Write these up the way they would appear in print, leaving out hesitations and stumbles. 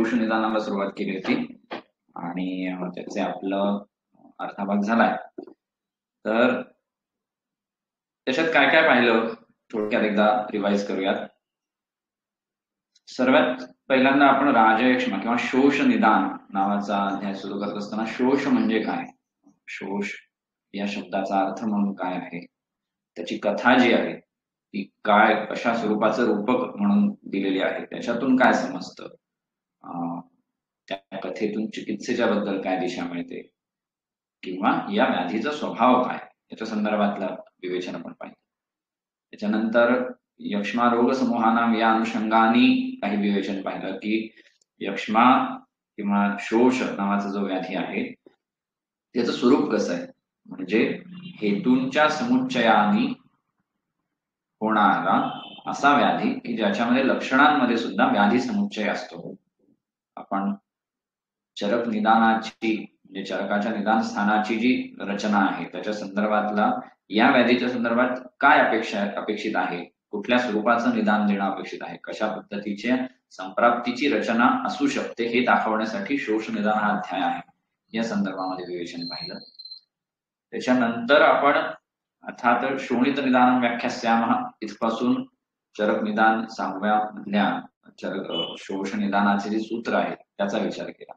शोष निदानाला सुरुवात केली होती आणि त्याचे आपलं अर्धा भाग झालाय. तर त्याच्यात काय काय पाहिलं थोडक्यात एकदा रिवाइज करूयात. सर्वात पहिल्यांदा आपण राजयक्ष्मा किंवा शोष निदान नावाचा अध्याय सुरू करत असताना शोष म्हणजे काय, शोष या शब्दाचा अर्थ म्हणून काय आहे, त्याची कथा जी आहे ती काय कशा स्वरूपाचं रूपक म्हणून दिलेली आहे, त्याच्यातून काय समजतं, त्या कथेतून चिकित्सेच्या बद्दल काय दिशा मिळते किंवा या व्याधीचा स्वभाव काय याच्या संदर्भातलं विवेचन आपण पाहिजे. त्याच्यानंतर यक्ष्मा रोग समूहानाम या अनुषंगाने काही विवेचन पाहिलं की यक्ष्मा किंवा शोष नावाचा जो व्याधी आहे त्याचं स्वरूप कसं आहे, म्हणजे हेतूंच्या समुच्चयाने होणारा असा व्याधी की ज्याच्यामध्ये लक्षणांमध्ये सुद्धा व्याधी समुच्चय असतो. आपण चरक निदानाची म्हणजे चरकाच्या निदान स्थानाची जी रचना आहे त्याच्या संदर्भातला या व्याधीच्या संदर्भात काय अपेक्षित आहे, कुठल्या स्वरूपाचं निदान देणं अपेक्षित आहे, कशा पद्धतीच्या संप्राप्तीची रचना असू शकते हे दाखवण्यासाठी शोष निदान हा अध्याय आहे, या संदर्भामध्ये विवेचन पाहिलं. त्याच्यानंतर आपण अर्थात शोणित निदान व्याख्यास्यामः इथपासून चरक निदान 6व्या मधल्या शोष निदानाचे जे सूत्र आहे त्याचा विचार केला.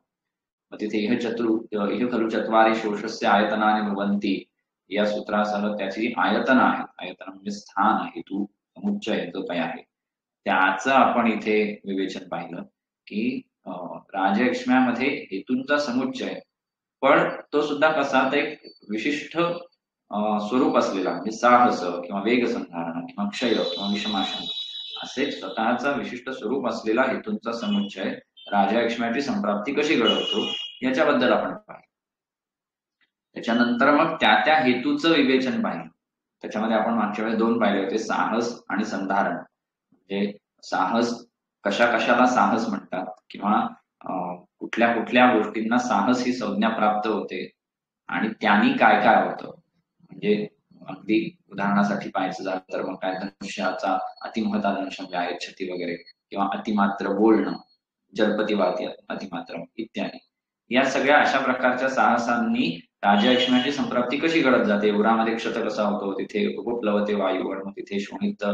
मग तिथे इह खलु चत्वारि शोषस्य आयतनानि भवन्ति या सूत्रासह त्याची आयतन आहे, आयतन म्हणजे स्थान, हेतू, समुच्चय जो काही आहे त्याचं आपण इथे विवेचन पाहिलं की राजयक्ष्म्यामध्ये हेतूंचा समुच्चय, पण तो सुद्धा कसा तर एक विशिष्ट स्वरूप असलेला म्हणजे साहस किंवा वेगसंधारण किंवा क्षय किंवा विषमाशन असे स्वतःचा विशिष्ट स्वरूप असलेला हेतूंचा समुच्चय राजयक्ष्म्याची संप्राप्ती कशी घडवतो याच्याबद्दल आपण पाहिलं. त्याच्यानंतर मग त्या हेतूचं विवेचन पाहिलं. त्याच्यामध्ये आपण मागच्या वेळेस 2 पाहिले होते, साहस आणि संधारण. म्हणजे साहस कशाला साहस म्हणतात किंवा कुठल्या कुठल्या गोष्टींना साहस ही संज्ञा प्राप्त होते आणि त्यांनी काय काय होतं. म्हणजे अगदी उदाहरणासाठी पाहायचं झालं तर मग काय धनुष्याचा अतिमहता धनुष्य आहे छती वगैरे, किंवा अतिमात्र बोलणं, जलपती वाक्य अतिमात्र इत्यादी, या सगळ्या अशा प्रकारच्या साहसांनी राजयक्ष्म्याची संप्राप्ती कशी घडत जाते, उरामध्ये क्षत कसा होतो, तिथे उपप्लवते वायू, मग तिथे शोणित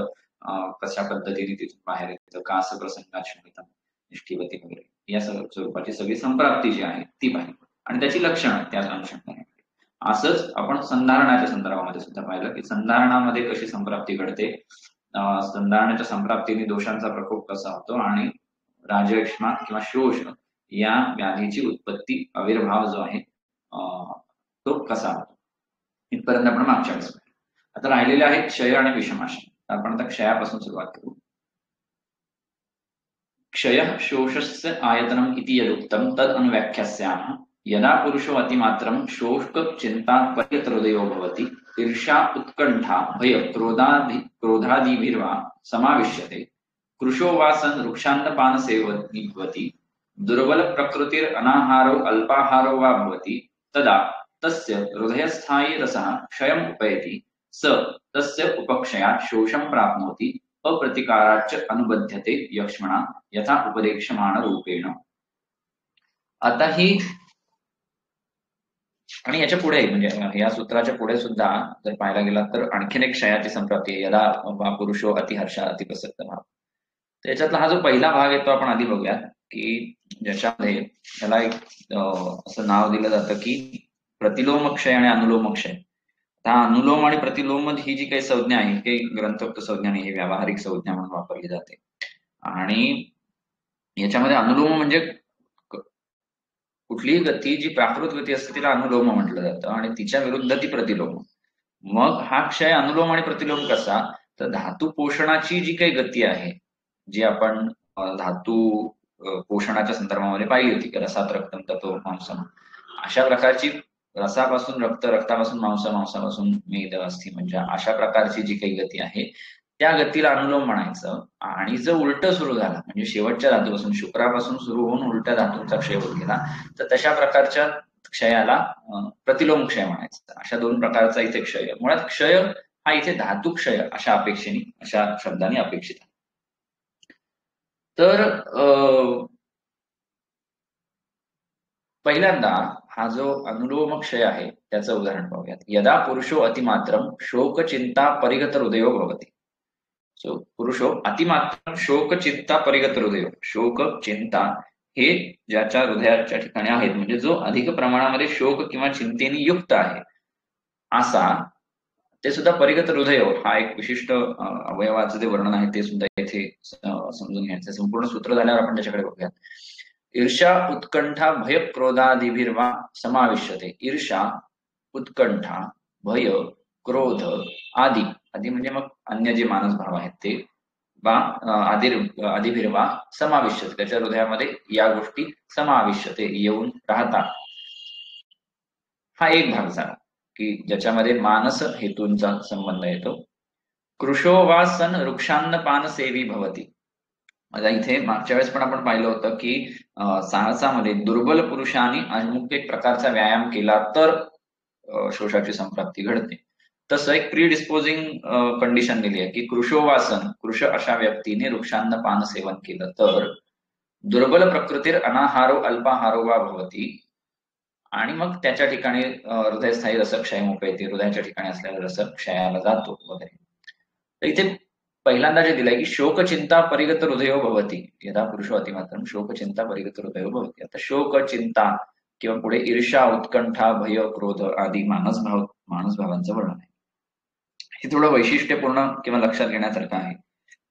कशा पद्धतीने तिथून बाहेर येतं, कास प्रसंगात शोणित निष्ठीवती वगैरे, या स्वरूपाची सगळी संप्राप्ती जी आहे ती पाहिली आणि त्याची लक्षणं त्याच अनुषंगाने. असंच आपण संधारणाच्या संदर्भामध्ये सुद्धा पाहिलं की संधारणामध्ये कशी संप्राप्ती घडते, संधारणाच्या संप्राप्तीने दोषांचा प्रकोप कसा होतो आणि राजयक्ष्मा किंवा शोष या व्याधीची उत्पत्ती आविर्भाव जो आहे तो कसा होतो, इथपर्यंत आपण मागच्या वेळेस पाहिलं. आता राहिलेले आहेत क्षय आणि विषमाशन. आपण आता क्षयापासून सुरुवात करू. क्षय शोषस्य आयतनम इति यदुक्तम तद अनुव्याख्यास्यामः. यदा पुरुषो अतिमात्रम शोक चिंता परिहृदयो भवति, ईर्ष्या उत्कंठा भय क्रोधादिभिर्वा समाविश्यते, कृशो वा सन् वृक्षान्तपान सेवति, दुर्बल प्रकृतिर अनाहारो अल्पाहारो वा भवति, तदा तस्य हृदयस्थायी रसः क्षयम् उपैति, स तस्य उपक्षयात् शोषं प्राप्नोति, अप्रतिकाराच्च अनुबध्यते यक्ष्मणा यथा उपदेक्षमाण रूपेण. आता ही आणि याच्या पुढे म्हणजे या सूत्राच्या पुढे सुद्धा जर पाहायला गेला तर आणखीन एक क्षयाची संप्राप्ती आहे, यदा वा पुरुषो अतिहर्षा अतिप्रसक्त भाव. त्याच्यातला हा जो पहिला भाग आहे तो आपण आधी बघूया की ज्याच्यामध्ये त्याला एक असं नाव दिलं जातं की प्रतिलोमक्षय आणि अनुलोमक्षय. हा अनुलोम आणि प्रतिलोम ही जी काही संज्ञा आहे ही काही ग्रंथोक्त संज्ञा नाही, ही व्यावहारिक संज्ञा म्हणून वापरली जाते. आणि याच्यामध्ये अनुलोम म्हणजे कुठलीही गती जी प्राकृत गती असते तिला अनुलोम म्हटलं जातं आणि तिच्या विरुद्ध ती प्रतिलोम. मग हा क्षय अनुलोम आणि प्रतिलोम कसा, तर धातू पोषणाची जी काही गती आहे जी आपण धातू पोषणाच्या संदर्भामध्ये पाहिली होती की रसात रक्तम ततो मांसम, अशा प्रकारची रसापासून रक्त, रक्तापासून मांस, मांसापासून मेद अस्थि, म्हणजे अशा प्रकारची जी काही गती आहे त्या गतीला अनुलोम म्हणायचं. आणि जर उलट सुरू झाला म्हणजे शेवटच्या धातूपासून शुक्रापासून सुरू होऊन उलट्या धातूंचा क्षय होत गेला तर तशा प्रकारच्या क्षयाला प्रतिलोम क्षय म्हणायचं. अशा 2 प्रकारचा इथे क्षय. मुळात क्षय हा इथे धातू क्षय अशा अपेक्षेने, अशा शब्दाने अपेक्षित आहे. तर पहिल्यांदा हा जो अनुलोम क्षय आहे त्याचं उदाहरण पाहूयात. यदा पुरुषो अतिमात्रम शोक चिंता परिगत हृदयो भवती. सो पुरुषो अतिमात्रम शोक चिंता परिगत हृदयो. शोक चिंता हे ज्याच्या हृदयाच्या ठिकाणी आहेत, म्हणजे जो अधिक प्रमाणामध्ये शोक किंवा चिंतेने युक्त आहे असा, ते सुद्धा परिगत हृदय हा एक विशिष्ट अवयवाचं जे वर्णन आहे ते सुद्धा येथे समजून घ्यायचं. संपूर्ण सूत्र झाल्यावर आपण त्याच्याकडे बघूयात. ईर्षा उत्कंठा भय क्रोधादिभिर्वा समाविष्यते. ईर्षा उत्कंठा भय क्रोध आदी, आदी म्हणजे मग अन्य जे मानस भाव आहेत ते वा आदिभिर्वा समाविष्यते, त्याच्या हृदयामध्ये या गोष्टी समाविष्यते येऊन राहतात. हा एक भाग झाला की ज्याच्यामध्ये मानस हेतूंचा संबंध येतो. कृशो वा सन वृक्षान्न पान सेवी भवती. आता इथे मागच्या वेळेस पण आपण पाहिलं होतं की साहसामध्ये दुर्बल पुरुषांनी अमुक एक प्रकारचा व्यायाम केला तर शोषाची संप्राप्ती घडते. तसं एक प्री डिस्पोजिंग कंडिशन दिली आहे की कृशोवासन, कृश अशा व्यक्तीने वृक्षान्न पान सेवन केलं तर दुर्बल प्रकृतीर अनाहारो अल्पाहारो वा भवती, आणि मग त्याच्या ठिकाणी हृदयस्थायी रसक्षय येते, हृदयाच्या ठिकाणी असलेला रसक्षयाला जातो वगैरे. तर इथे पहिल्यांदा जे दिलंय की शोक चिंता परिगत हृदयो भवती. यदा पुरुषो अतिमात्रम शोक चिंता परिगत हृदयो भवती. आता शोक चिंता किंवा पुढे ईर्षा उत्कंठा भय क्रोध आदी मानसभावांचं वर्णन आहे. हे थोडं वैशिष्ट्यपूर्ण किंवा लक्षात घेण्यासारखं आहे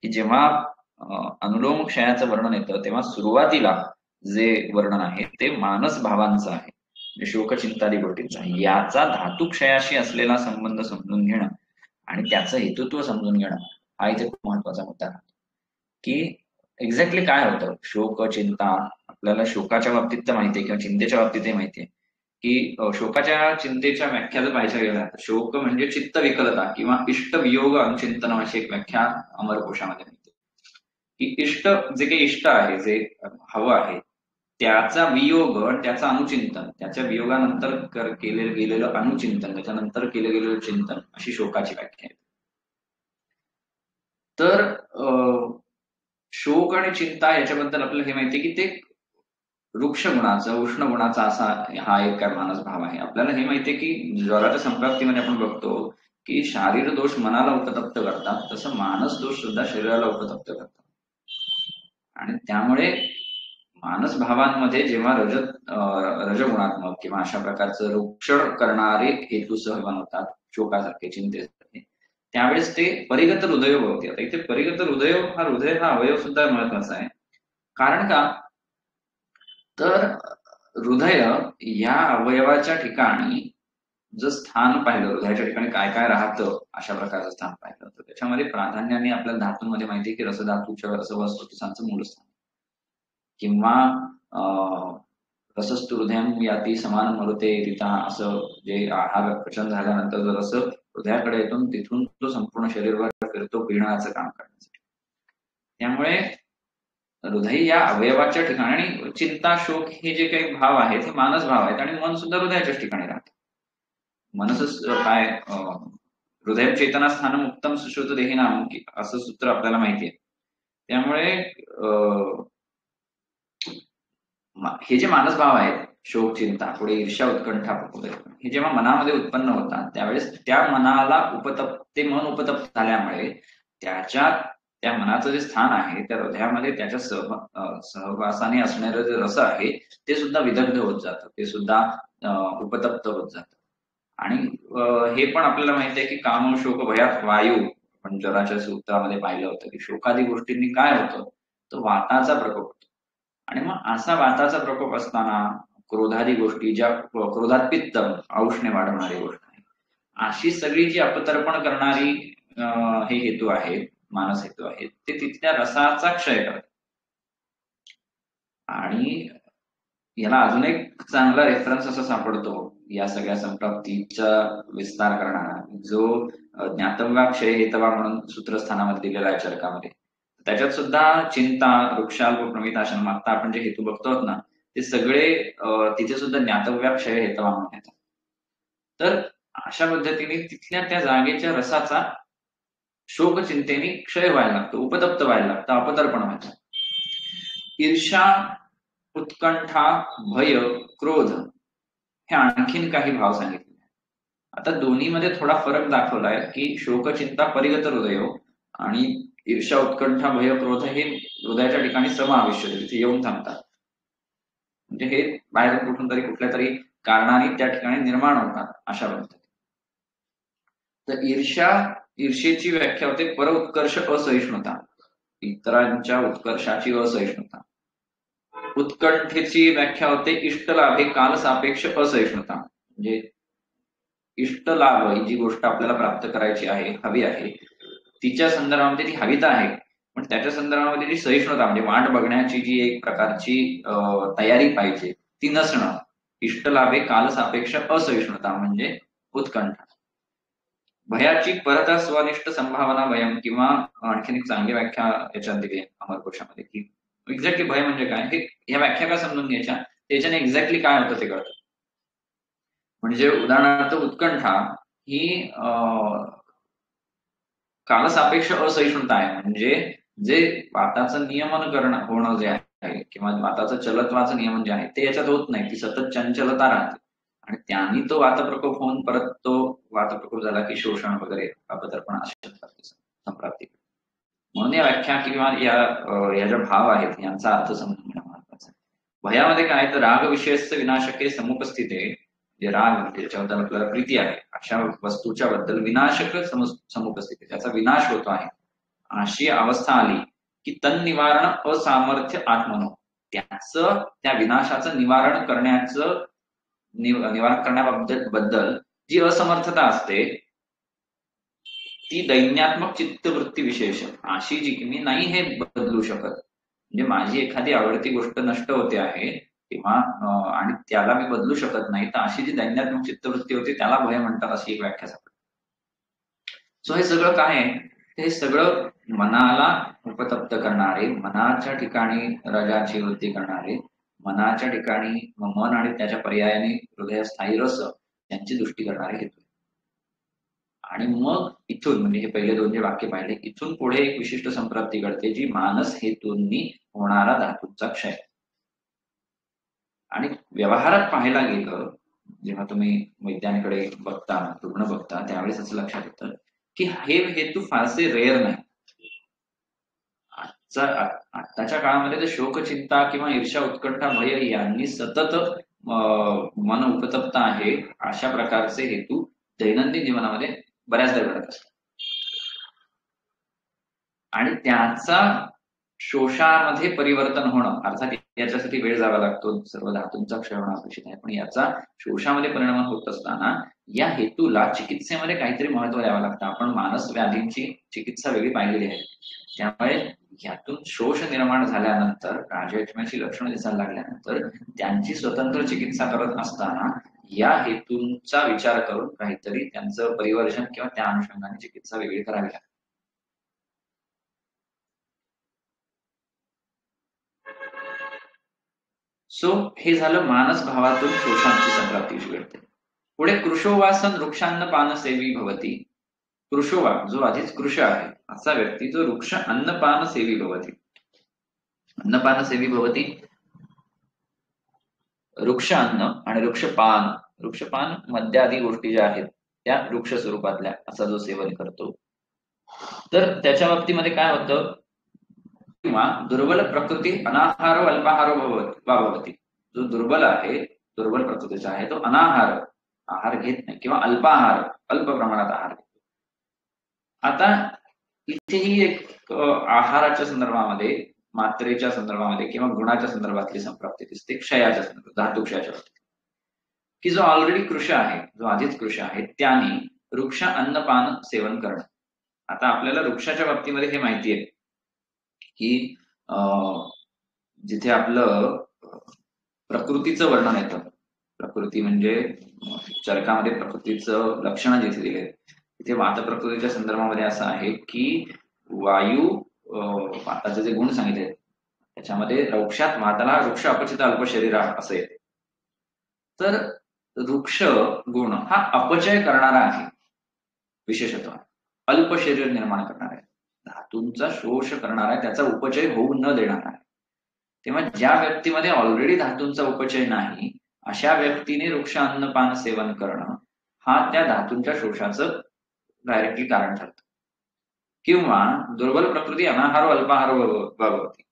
की जेव्हा अनुलोम क्षयाचं वर्णन येतं तेव्हा सुरुवातीला जे वर्णन आहे ते मानस भावांचं आहे, शोक चिंतादी गोष्टींचा. याचा धातू क्षयाशी असलेला संबंध समजून घेणं आणि त्याचं हेतुत्व समजून घेणं हा इथे खूप महत्वाचा मुद्दा राहतो. की एक्झॅक्टली काय होतं शोक चिंता. आपल्याला शोकाच्या बाबतीत तर माहितीये किंवा चिंतेच्या बाबतीतही माहितीये की शोकाच्या चिंतेच्या व्याख्या जर पाहायच्या गेल्या तर शोक म्हणजे चित्त विकलता किंवा इष्ट वियोग अनुचिंतन अशी एक व्याख्या अमरकोशामध्ये मिळते. की इष्ट, जे काही इष्ट आहे, जे हवं आहे त्याचा वियोग आणि त्याचं अनुचिंतन, त्याच्या वियोगानंतर केले गेलेलं अनुचिंतन, त्याच्यानंतर केलं गेलेलं चिंतन, अशी शोकाची व्याख्या आहे. तर शोक आणि चिंता याच्याबद्दल आपल्याला हे माहितीये की ते वृक्ष गुणाचा उष्ण गुणाचा असा हा एक काय मानस भाव आहे. आपल्याला हे माहितीये की ज्वराच्या संप्राप्तीमध्ये आपण बघतो की शारीर दोष मनाला उपतप्त करतात, तसं मानस दोष सुद्धा शरीराला उपतप्त करतात. आणि त्यामुळे मानस भावांमध्ये जेव्हा रजगुणात्मक किंवा अशा प्रकारचं रुक्षण करणारे हेतू सहभाग होतात, शोकासारखे चिंतेसारखे, त्यावेळेस ते परिगत हृदय होते. आता इथे परिगत हृदय हा अवयव सुद्धा महत्वाचा आहे. कारण का तर हृदय या अवयवाच्या ठिकाणी जर स्थान पाहिलं, हृदयाच्या ठिकाणी काय काय राहतं अशा प्रकारचं स्थान पाहिलं तर त्याच्यामध्ये प्राधान्याने आपल्या धातूंमध्ये माहितीये की रसधातूच्या रसवस्तुतीसांचं मूलस्थान किंवा रसस्तु हृदयम याती समान मरुते रिता, असं जे आहार पचन झाल्यानंतर जर रस हृदयाकडे येतो तिथून तो संपूर्ण शरीरभर फिरतो पिण्याचं काम करण्यासाठी. त्यामुळे हृदय या अवयवाच्या ठिकाणी आणि चिंता शोक हे जे काही भाव आहेत हे मानस भाव आहेत आणि मन सुद्धा हृदयाच्याच ठिकाणी राहतं. मनसच काय हृदय चेतना स्थान उत्तम सुश्रुत देहिनाम असं सूत्र आपल्याला माहितीये. त्यामुळे हे जे मानस भाव आहेत शोक चिंता पुढे ईर्ष्या उत्कंठा हे जेव्हा मनामध्ये उत्पन्न होतात त्यावेळेस त्या मनाला ते मन उपतप्त झाल्यामुळे त्या मनाचं जे स्थान आहे त्या हृदयामध्ये त्याच्या सहवासाने असणारं जे रस आहे ते सुद्धा विदग्ध होत जातं, ते सुद्धा उपतप्त होत जातं. आणि हे पण आपल्याला माहिती आहे की काम शोक भयात वायू आपण जराच्या सूत्रामध्ये पाहिलं होतं की शोकादी गोष्टींनी काय होतं तर वाताचा प्रकोप होतो. आणि मग असा वाताचा प्रकोप असताना क्रोधादी गोष्टी ज्या क्रोधात पित्त औष्ण्य वाढवणारी गोष्ट आहे, अशी सगळी जी अपतर्पण करणारी हे हेतू आहेत, मानस हेतू आहेत, ते तिथल्या रसाचा क्षय करतात. आणि याला अजून एक चांगला रेफरन्स असा सापडतो या सगळ्या संप्राप्तीचा विस्तार करणारा, जो ज्ञातव्या क्षय हेतवा म्हणून सूत्रस्थानामध्ये दिलेला आहे चरकामध्ये. त्याच्यात सुद्धा चिंता वृक्षाल्प प्रमिताशन आता आपण जे हेतू बघतो ना ते सगळे तिथे सुद्धा ज्ञातव्या क्षय हेतवा म्हणून येतात. तर अशा पद्धतीने तिथल्या त्या जागेच्या रसाचा शोक चिंतेने क्षय व्हायला लागतो, उपतप्त व्हायला लागतं, अपतर्पण व्हायचं. ईर्षा उत्कंठा, भय, क्रोध हे आणखीन काही भाव सांगितले. आता दोन्हीमध्ये थोडा फरक दाखवलाय की शोक, चिंता, परिगत हृदय आणि ईर्ष्या, उत्कंठा, भय, क्रोध हे हृदयाच्या ठिकाणी समाविष्ट तिथे येऊन थांबतात. म्हणजे हे बाहेरून कुठून तरी कुठल्या तरी कारणाने त्या ठिकाणी निर्माण होतात अशा पद्धतीने. तर ईर्ष्येची व्याख्या होते पर उत्कर्ष असहिष्णुता, इतरांच्या उत्कर्षाची असहिष्णुता. उत्कंठेची व्याख्या होते इष्टलाभे काल सापेक्ष असहिष्णुता, म्हणजे इष्टलाभ ही जी गोष्ट आपल्याला प्राप्त करायची आहे, हवी आहे, तिच्या संदर्भामध्ये ती हवी तर आहे, पण त्याच्या संदर्भामध्ये जी सहिष्णुता म्हणजे वाट बघण्याची जी एक प्रकारची तयारी पाहिजे ती नसणं. इष्टलाभे काल सापेक्ष असहिष्णुता म्हणजे उत्कंठा. भयाची परता स्वनिष्ठ संभावना भयम, किंवा आणखीन एक चांगली व्याख्या याच्यात दिली अमरकोशामध्ये की एक्झॅक्टली भय म्हणजे काय, हे ह्या व्याख्या का समजून घ्यायच्या, त्याच्याने एक्झॅक्टली काय होतं ते कळतं. म्हणजे उदाहरणार्थ उत्कंठा ही कालसापेक्ष असहिष्णुता आहे, म्हणजे जे वाताचं नियमन करणं होणं जे आहे किंवा वाताचं चलत्वाचं नियमन जे आहे ते याच्यात होत नाही, ती सतत चंचलता राहते आणि त्यांनी तो वातप्रकोप होऊन परत तो वातप्रकोप झाला की शोषण वगैरे अपदर्पण अशा संप्राप्ती. म्हणून या व्याख्या किंवा या ज्या भाव आहेत यांचा अर्थ समजून घेणं महत्वाचं आहे. भयामध्ये काय तर राग विषयस्थ विनाशके समुपस्थिते, जे राग ज्याच्याबद्दल आपल्याला प्रीती आहे अशा वस्तूच्या बद्दल विनाशक समुपस्थिती, त्याचा विनाश होतो आहे अशी अवस्था आली की तन निवारण असामर्थ्य आत्मनो, त्याचं त्या विनाशाचं निवारण करण्याचं निवारण करण्याबद्दल जी असमर्थता असते ती दैन्यात्मक चित्तवृत्ती विशेष अशी जी की मी नाही हे बदलू शकत, म्हणजे माझी एखादी आवडती गोष्ट नष्ट होते आहे किंवा आणि त्याला मी बदलू शकत नाही, तर अशी जी दैन्यात्मक चित्तवृत्ती होती त्याला भय म्हणतात अशी एक व्याख्या सापडते. सो हे सगळं काय आहे, हे सगळं मनाला उपतप्त करणारे, मनाच्या ठिकाणी रजाची वृत्ती करणारे, मनाच्या ठिकाणी मन आणि त्याच्या पर्यायाने हृदय स्थायी रस यांची दृष्टी करणारे हेतू. आणि मग इथून म्हणजे हे पहिले दोन जे वाक्य पाहिले, इथून पुढे एक विशिष्ट संप्राप्ती घडते जी मानस हेतूंनी होणारा धातूंचा क्षय. आणि व्यवहारात पाहायला गेलं, जेव्हा तुम्ही वैज्ञानिकडे बघता, रुग्ण बघता, त्यावेळेस असं लक्षात येतं की हे हेतू फारसे रेअर नाही. आताच्या काळामध्ये तर शोक, चिंता किंवा ईर्ष्या, उत्कंठा, भय यांनी सतत मन उपतप्त आहे अशा प्रकारचे हेतू दैनंदिन जीवनामध्ये बऱ्याचदा घडत असतात. आणि त्याचा शोषामध्ये परिवर्तन होणं, अर्थात याच्यासाठी वेळ जावा लागतो, सर्व धातूंचा क्षय होणं अपेक्षित आहे, पण याचा शोषामध्ये परिणाम होत असताना या हेतूला चिकित्सेमध्ये काहीतरी महत्व द्यावं लागतं. आपण मानस व्याधींची चिकित्सा वेगळी पाहिलेली आहे, त्यामुळे यातून शोष निर्माण झाल्यानंतर, राजयक्ष्म्याची लक्षणं दिसायला लागल्यानंतर त्यांची स्वतंत्र चिकित्सा करत असताना या हेतूंचा विचार करून काहीतरी त्यांचं परिवर्जन किंवा त्या अनुषंगाने चिकित्सा वेगळी करावी लागते. सो हे झालं मानस भावातून शोषांची संप्राप्तीची घडते. पुढे कृशोवासन वृक्षान्न पानसेवी भवती. कृशोवा जो आधीच कृश आहे असा व्यक्ती जो वृक्ष अन्नपान सेवी भवती. अन्नपान सेवी भवती, वृक्ष अन्न आणि वृक्षपान, वृक्षपान मद्यादी गोष्टी ज्या आहेत त्या वृक्ष स्वरूपातल्या असा जो सेवन करतो, तर त्याच्या बाबतीमध्ये काय होतं, किंवा दुर्बल प्रकृती अनाहार अल्पाहार भवती. जो दुर्बल आहे, दुर्बल प्रकृतीचा आहे, तो अनाहार आहार घेत नाही किंवा अल्पाहार अल्प प्रमाणात आहार घेतो. आता इथेही एक आहाराच्या संदर्भामध्ये, मात्रेच्या संदर्भामध्ये किंवा गुणाच्या संदर्भातली संप्राप्ती दिसते क्षयाच्या संदर्भात, धातू क्षयाच्या बाबतीत, की जो ऑलरेडी कृश आहे, जो आधीच कृश आहे, त्याने वृक्ष अन्नपान सेवन करणं. आता आपल्याला वृक्षाच्या बाबतीमध्ये हे माहिती आहे की जिथे आपलं प्रकृतीचं वर्णन येतं, प्रकृती म्हणजे चरकामध्ये प्रकृतीचं लक्षण जिथे दिले, तिथे वात प्रकृतीच्या संदर्भामध्ये असं आहे की वायू, वाताचे जे गुण सांगितले त्याच्यामध्ये वृक्षात वाताला वृक्ष अपचित अल्पशरीरा असं येते. तर वृक्ष गुण हा अपचय करणारा आहे, विशेषतः अल्प शरीर निर्माण करणारा आहे, धातूंचा शोष करणारा आहे, त्याचा उपचय होऊ न देणारा आहे. तेव्हा ज्या व्यक्तीमध्ये ऑलरेडी धातूंचा उपचय नाही अशा व्यक्तीने वृक्ष अन्नपान सेवन करणं हा त्या धातूंच्या शोषाचं डायरेक्टली कारण ठरतं. किंवा दुर्बल प्रकृती अनाहार अल्पाहार भवती.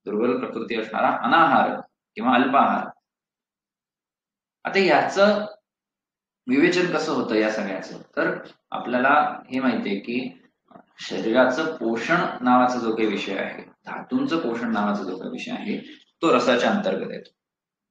दुर्बल प्रकृती असणारा अनाहार किंवा अल्पाहार. आता याचं विवेचन कसं होतं या सगळ्याचं, तर आपल्याला हे माहितीये की शरीराचं पोषण नावाचा जो काही विषय आहे, धातूंचं पोषण नावाचा जो काही विषय आहे, तो रसाच्या अंतर्गत येतो.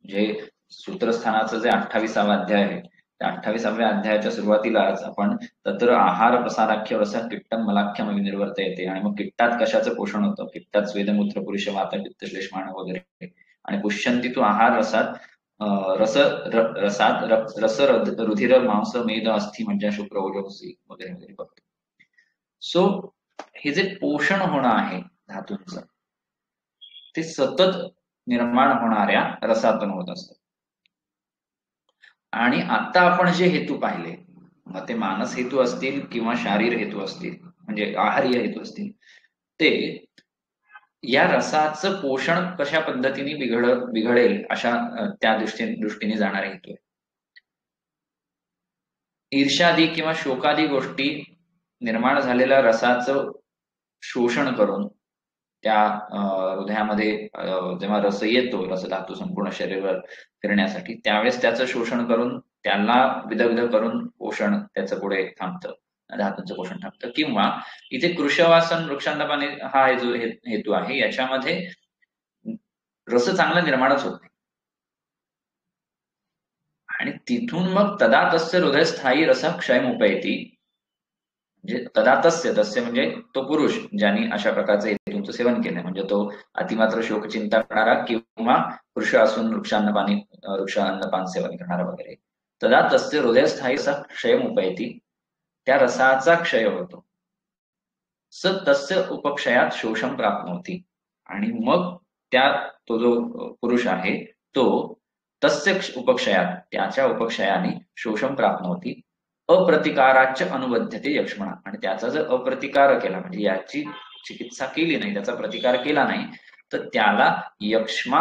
म्हणजे सूत्रस्थानाचं जे 28वा अध्याय आहे, त्या 28व्या अध्यायाच्या सुरुवातीलाच आपण तत्र आहार प्रसाराख्य रसात किट्टम मलाख्यम विनिर्वर्त येते आणि मग किट्टात कशाचं पोषण होतं, किट्टात स्वेदमूत्र पुरुष वात पित्त श्लेष्माण वगैरे आणि पुष्यंती तो आहार रसात रसात रस रुधिर मांस मेद अस्थि मज्जा शुक्र ओजोसी वगैरे वगैरे बघतो. सो हे जे पोषण होणं आहे धातूंचं ते सतत निर्माण होणाऱ्या रसातून होत असतं. आणि आता आपण जे हेतू पाहिले, मग ते मानस हेतू असतील किंवा शारीर हेतू असतील, म्हणजे आहार्य हेतू असतील, ते या रसाचं पोषण कशा पद्धतीने बिघडेल अशा त्या दृष्टीने जाणारे हेतू आहे. ईर्ष्यादी किंवा शोकादी गोष्टी निर्माण झालेल्या रसाचं शोषण करून त्या हृदयामध्ये जेव्हा रस येतो, रस धातू संपूर्ण शरीरावर फिरण्यासाठी, त्यावेळेस त्याचं शोषण करून त्याला विध करून पोषण त्याचं पुढे थांबतं, धातूंचं पोषण थांबतं. किंवा इथे कृशवासन वृक्षांतपाने हा जो हेतू आहे, याच्यामध्ये रस चांगला निर्माणच होत नाही आणि तिथून मग तदा तस्य हृदय स्थायी रस क्षयमुपैती, म्हणजे तदातस्य, तस्य म्हणजे तो पुरुष ज्यांनी अशा प्रकारचं हेतूंचं सेवन केलंय, म्हणजे तो अतिमात्र शोक चिंता करणारा किंवा पुरुष असून वृक्षान्नपान सेवन करणारा वगैरे, तदा तस्य हृदयस्थायी रस क्षयमुपैती, त्या रसाचा क्षय होतो. स तस्य उपक्षयात शोषण प्राप्नोती, आणि मग तो जो पुरुष आहे तो तस्य उपक्षयात, त्याच्या उपक्षयाने शोषण प्राप्नोती अप्रतिकाराच अनुबद्धते यक्ष्मणा, आणि त्याचा जर अप्रतिकार केला, म्हणजे याची चिकित्सा केली नाही, त्याचा प्रतिकार केला नाही, तर त्याला यक्ष्मा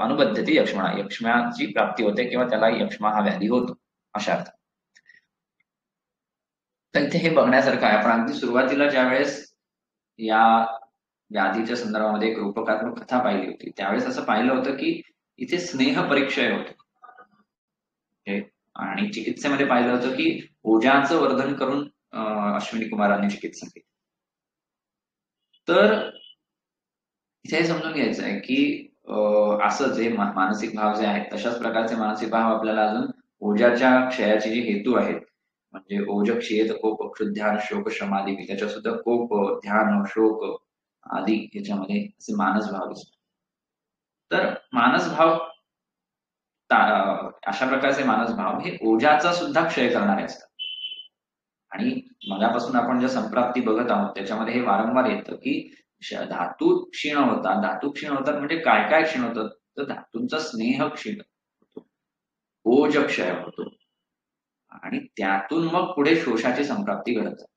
अनुबद्धते यक्ष्मणा, यक्ष्माची प्राप्ती होते किंवा त्याला यक्ष्मा हा व्याधी होतो अशा अर्थ. तर इथे हे बघण्यासारखं आहे. आपण अगदी सुरुवातीला ज्यावेळेस या व्याधीच्या संदर्भामध्ये एक रूपकात्मक कथा पाहिली होती, त्यावेळेस असं पाहिलं होतं की इथे स्नेह परिक्षय होते, आणि चिकित्सेमध्ये पाहिलं होतं की ओजाचं वर्धन करून अश्विनी कुमारांनी चिकित्सा केली. तर इथे हे समजून घ्यायचं आहे की असं जे मानसिक भाव जे आहेत, तशाच प्रकारचे मानसिक भाव आपल्याला अजून ओजाच्या क्षयाचे जे हेतू आहेत, म्हणजे ओज क्षयेत कोप क्षुध्यान शोक शमादी, त्याच्या सुद्धा कोप ध्यान शोक आदी याच्यामध्ये असे मानस भाव दिसतात. तर मानस भाव, अशा प्रकारचे मानस भाव हे ओजाचा सुद्धा क्षय करणारे असतात. आणि मगापासून आपण ज्या संप्राप्ती बघत आहोत त्याच्यामध्ये हे वारंवार येतं की धातू क्षीण होतात म्हणजे काय काय क्षीण होतं, तर धातूंचा स्नेह क्षीण होतो, ओज क्षय होतो, आणि त्यातून मग पुढे शोषाची संप्राप्ती घडत जाते.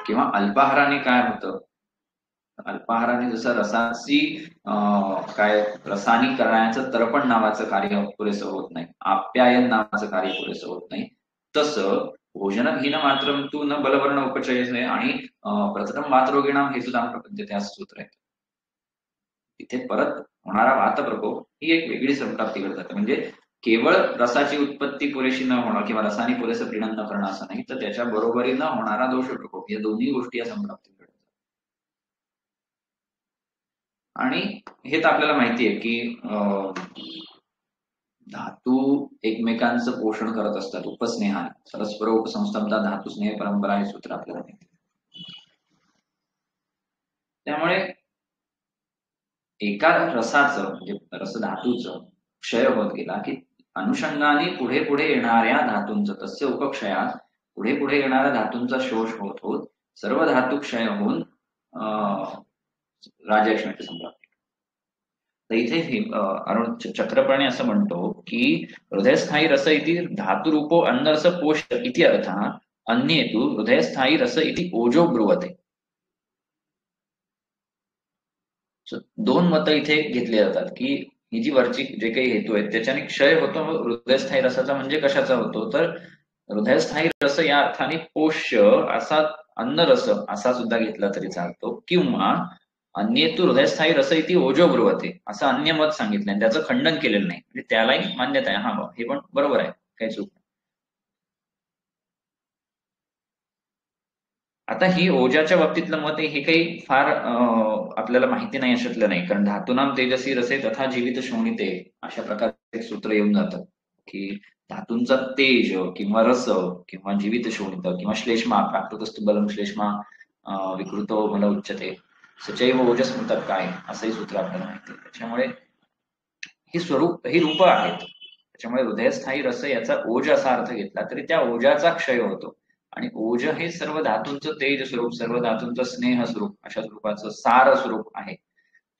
किंवा अल्पाहाराने काय होतं, अल्पाहाराने जसं रसाची काय रसानी करण्याचं तर्पण नावाचं कार्य पुरेसं होत नाही, आप्यायन नावाचं कार्य पुरेसं होत नाही, तसं भोजन घेणं मात्र तू न बलवर्ण उपचयने आणि प्रथम वातरोगिणाम हे सुद्धा प्रपंचते असं सूत्र आहे. तिथे परत होणारा वात प्रकोप ही एक वेगळी संप्राप्ती घडतात. म्हणजे केवळ रसाची उत्पत्ती पुरेशी न होणं किंवा रसाने पुरेसं प्रीणन न करणं असं नाही, तर त्याच्या बरोबरीनं होणारा दोष प्रकोप, या दोन्ही गोष्टी या संप्राप्ती घडतात. आणि हे तर आपल्याला माहिती आहे की धातू एकमेकांचं पोषण करत असतात उपस्नेहाने, परस्पर उपसंस्थमता धातू स्नेह परंपरा हे सूत्र आपल्याला माहिती. त्यामुळे एका रसाचं म्हणजे रस धातूचं क्षय होत गेला की अनुषंगाने पुढे पुढे येणाऱ्या धातूंचं, तस्य उपक्षयात पुढे पुढे येणाऱ्या धातूंचा शोष होत होत सर्व धातू क्षय होऊन राजलक्ष्मीची संप्राप्ती. तर इथे अरुण चक्रपाणी असं म्हणतो की हृदयस्थायी रस इति धातुरूपो अन्नरस पोष इति अर्थः, अन्ये तु हृदयस्थायी रस इति ओजो ब्रुवते. दोन मतं इथे घेतली जातात की ही जी वरची जे काही हेतू आहेत त्याच्याने क्षय होतो हृदयस्थायी रसाचा, म्हणजे कशाचा होतो तर हृदयस्थायी रस या अर्थाने पोष्य असा अन्नरस असा सुद्धा घेतला तरी चालतो, किंवा अन्येतू हृदयस्थायी रस इति ओजो ब्रुवते असं अन्य मत सांगितलंय, त्याचं खंडन केलेलं नाही, म्हणजे त्यालाही मान्यता आहे. हा हे पण बरोबर आहे, काही चूक. आता ही ओजाच्या बाबतीतलं मत आहे, हे काही फार आपल्याला माहिती नाही अशातलं नाही, कारण धातूनाम तेजसी रसे तथा जीवित शोणिते अशा प्रकारचे सूत्र येऊन जातं की धातूंचा तेज किंवा रस किंवा जीवित शोणित किंवा श्लेष्मा प्राकृतस्तु बलम श्लेष्मा विकृतो मला उच्चते सचैव ओजस म्हणतात काय, असंही सूत्र आपल्याला माहिती आहे. त्याच्यामुळे ही रूप आहेत. त्याच्यामुळे हृदयस्थायी रस याचा ओज असा अर्थ घेतला तरी त्या ओजाचा क्षय होतो. आणि ओज हे सर्व धातूंचं तेज स्वरूप, सर्व धातूंचं स्नेह स्वरूप अशा स्वरूपाचं सार स्वरूप आहे.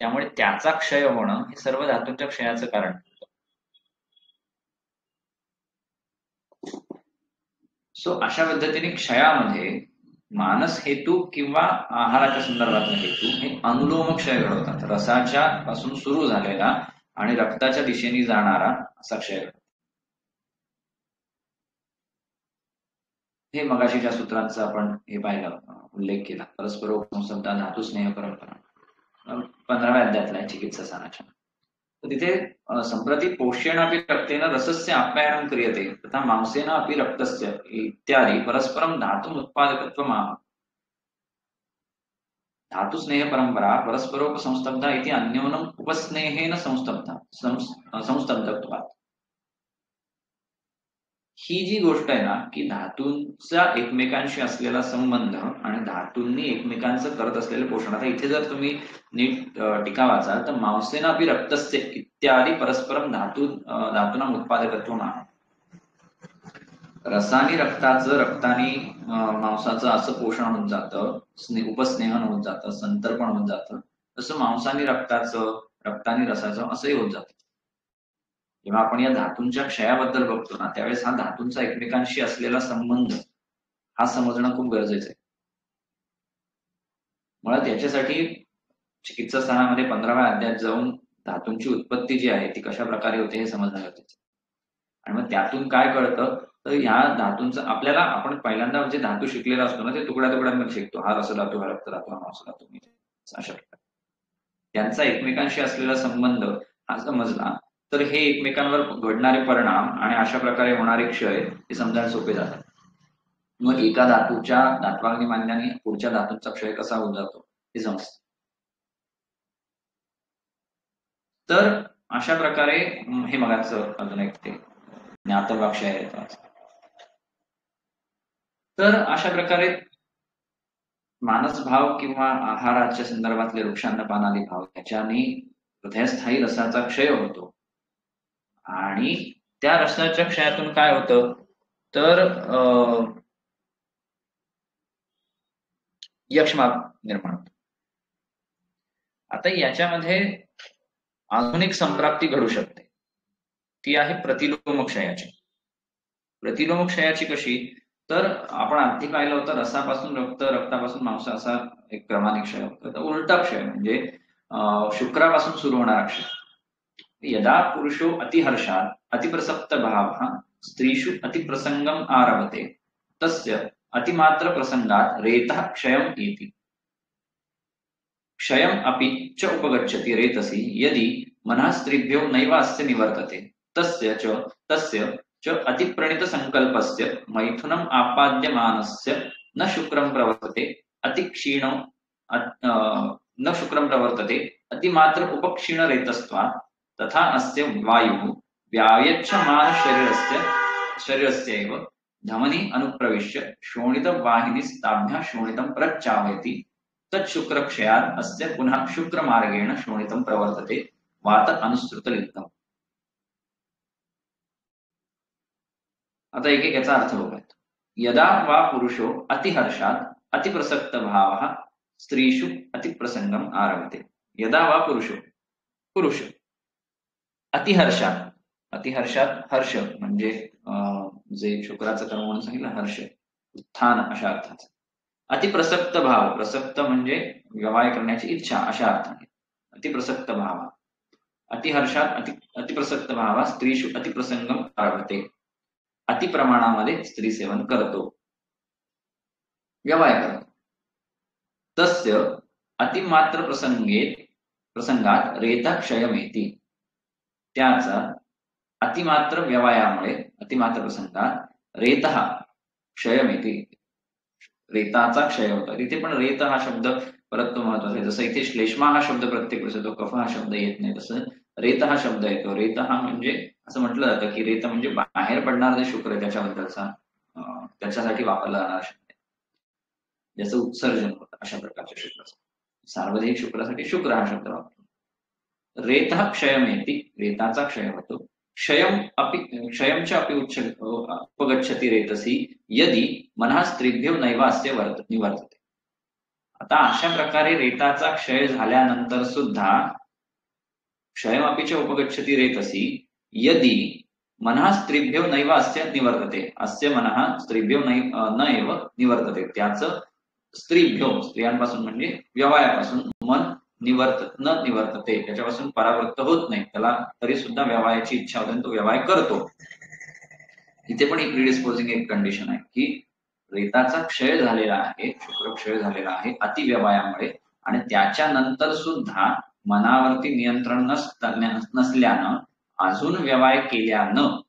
त्यामुळे त्याचा क्षय होणं हे सर्व धातूंच्या क्षयाचं कारण. सो अशा पद्धतीने क्षयामध्ये मानस हेतू किंवा आहाराच्या संदर्भातला हेतू हे अनुलोम क्षय घडवतात. रसाच्या पासून सुरू झालेला आणि रक्ताच्या दिशेने जाणारा असा क्षय घडतो. हे मगाशीच्या सूत्रांचा आपण हे पाहिलं, उल्लेख केला. परस्पर संबंधा धातू स्नेह परंपरा 15व्या अध्यायातला आहे चिकित्सा साराच्या. तर तिथे संप्रती पोष्येण अपि रक्तेन रसस्य आप्यायनं क्रियते तथा मांसेन अपि रक्तस्य इत्यादी परस्परम धातु उत्पादकत्वम् आह. धातु स्नेह परंपरा परस्परोपसंस्तब्धा इति अन्योन्यम उपस्नेहेन संस्तब्धत्वात्. ही जी गोष्ट आहे ना की धातूंचा एकमेकांशी असलेला संबंध आणि धातूंनी एकमेकांचं करत असलेलं पोषण. आता इथे जर तुम्ही नीट टीका वाचाल तर मांसेन अपि रक्तस्य इत्यादी परस्परम धातूना उत्पादकत्व आहे. रसानी रक्ताचं, रक्तानी मांसाचं असं पोषण होऊन जातं, उपस्नेहन होऊन जातं, संतर्पण होऊन जातं. तसं मांसानी रक्ताचं, रक्तानी रसाचं असंही होत जातं. जेव्हा आपण या धातूंच्या क्षयाबद्दल बघतो ना त्यावेळेस हा धातूंचा एकमेकांशी असलेला संबंध हा समजणं खूप गरजेचं आहे. मुळात याच्यासाठी चिकित्सा स्थानामध्ये 15व्या अध्यायात जाऊन धातूंची उत्पत्ती जी आहे ती कशा प्रकारे होते हे समजणं गरजेचं. आणि मग त्यातून काय कळतं तर ह्या धातूंचं आपल्याला, आपण पहिल्यांदा जे धातू शिकलेला असतो ना ते तुकड्या तुकड्यांमध्ये शिकतो. हा रस धातू, हा रक्त धातू, हा मांस धातू, अशा प्रकारे त्यांचा एकमेकांशी असलेला संबंध हा समजला तर हे एकमेकांवर घडणारे परिणाम आणि अशा प्रकारे होणारे क्षय हे समजायला सोपे जातात. मग एका धातूच्या धात्वाग्नी मान्याने पुढच्या धातूंचा क्षय कसा होऊन जातो हे समजतं. तर अशा प्रकारे हे मगाचं अजून एक ते ज्ञातवाक्षय आहे. तर अशा प्रकारे मानसभाव किंवा आहाराच्या संदर्भातले वृक्षांना पानादी भाव त्याच्याने हृदयस्थायी रसाचा क्षय होतो. आणि त्या रसाच्या क्षयातून काय होतं तर यक्ष्माप निर्माण होतो. आता याच्यामध्ये अजून एक संप्राप्ती घडू शकते, ती आहे प्रतिलोम क्षयाची. प्रतिलोम क्षयाची कशी तर आपण आधी पाहिलं होतं रसापासून रक्त, रक्तापासून मांस असा एक क्रमाने क्षय होतो. तर उलटा क्षय म्हणजे शुक्रापासून सुरू होणारा क्षय. यदा पुरुषो अतिहर्षात अतिप्रसक्त भावः स्त्रीषु अतिप्रसंगम आरभते तस्य अतिमात्र प्रसंगात रेतः क्षयम् इति. क्षयम् अपि च उपगच्छति रेतसि यदि मनः स्त्रीभ्यो नैव अस्य निवर्तते तस्य च अतिप्रणित संकल्पस्य मैथुनम् आपाद्यमानस्य न शुक्रं प्रवर्तते अतिक्षीणो न शुक्रं प्रवर्तते अतिमात्र उपक्षीण रेतस्त्वात् तथा अस्य वायुः व्यायच्छमान शरीरस्यैव धमनी अनुप्रविश्य शोणितवाहिनीस्ताभ्यः शोणितं प्रच्चावयति तच्छुक्रक्षयात् अस्य पुनः शुक्रमार्गेण शोणितं प्रवर्तते वात अनुसृतलिप्तम्. आता एक एक याचा अर्थ बघूयात. यदा वा पुरुषो अतिहर्षात अतिप्रसक्त भावः स्त्रीषु अतिप्रसंगम आरभते. यदा वा पुरुष अतिहर्षात हर्ष म्हणजे जे शुक्राचं कर्म म्हणून सांगितलं हर्ष, उत्थान अशा अर्थाचा. अतिप्रसक्त भाव, प्रसक्त म्हणजे व्यवहार करण्याची इच्छा अशा अर्थाने. अतिप्रसक्त भावा, अतिहर्षात अतिप्रसक्त भावा स्त्रीषु अतिप्रसंगम आरभते, अतिप्रमाणामध्ये स्त्री सेवन करतो, व्यवहार करतो. तस्य अतिमात्र प्रसंगात रेता क्षयमेती, त्याचा अतिमात्र व्यवयामुळे अतिमात्र प्रसंगात रेतः क्षयमेती, रेताचा क्षय होतो. इथे पण रेत हा शब्द परत तो महत्वाचा आहे. जसं इथे श्लेष्मा हा शब्द प्रत्येक वेळेस येतो, कफ हा शब्द येत नाही, तसं रेत हा शब्द येतो. रेत हा म्हणजे असं म्हटलं जातं की रेत म्हणजे बाहेर पडणार जे शुक्र आहे त्याच्याबद्दलचा त्याच्यासाठी वापरला जाणारा शब्द आहे, ज्याचं उत्सर्जन होतं अशा प्रकारच्या शुक्राचा. सार्वधायिक शुक्रासाठी शुक्र हा शब्द वापरतो. रेत क्षयमेती, रेताचा क्षय होतो. क्षयमच्या अपि उपगच्छति रेतसी यदि मनः स्त्रीभ्यो नैवास्य निवर्तते. आता अशा प्रकारे रेताचा क्षय झाल्यानंतर सुद्धा क्षयमपि च उपगच्छति रेतसी यदि मनः स्त्रीभ्यो नैव अस्य निवर्तते, अस्य मनः स्त्रीभ्यो न एव निवर्तते, त्याचं स्त्रियांपासून म्हणजे व्यवयापासून मन न निवर्तते, त्याच्यापासून परावृत्त होत नाही, त्याला तरी सुद्धा व्यवयाची इच्छा होते, तो व्यवहाय करतो. इथे पण एक प्रिडिस्पोजिंग एक कंडिशन आहे की रेताचा क्षय झालेला आहे, शुक्र क्षय झालेला आहे अतिव्यवयामुळे, आणि त्याच्यानंतर सुद्धा मनावरती नियंत्रण नसल्यानं अजून व्यवहाय केल्यानं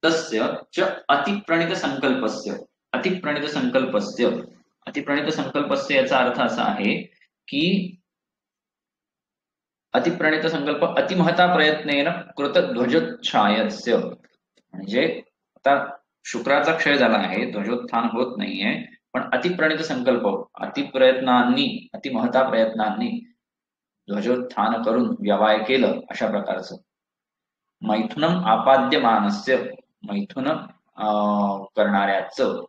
तस्य च अतिप्रणित संकल्पस्य याचा अर्थ असा आहे की अतिप्रणित संकल्प अतिमहता प्रयत्नेन कृत ध्वजोत्थानस्य, म्हणजे आता शुक्राचा क्षय झाला आहे, ध्वजोत्थान होत नाहीये, पण अतिप्रणित संकल्प अतिमहता प्रयत्नांनी ध्वजोत्थान करून व्यवहाय केलं अशा प्रकारचं. मैथुनम आपाद्यमानस्य, मैथुन करणाऱ्याचं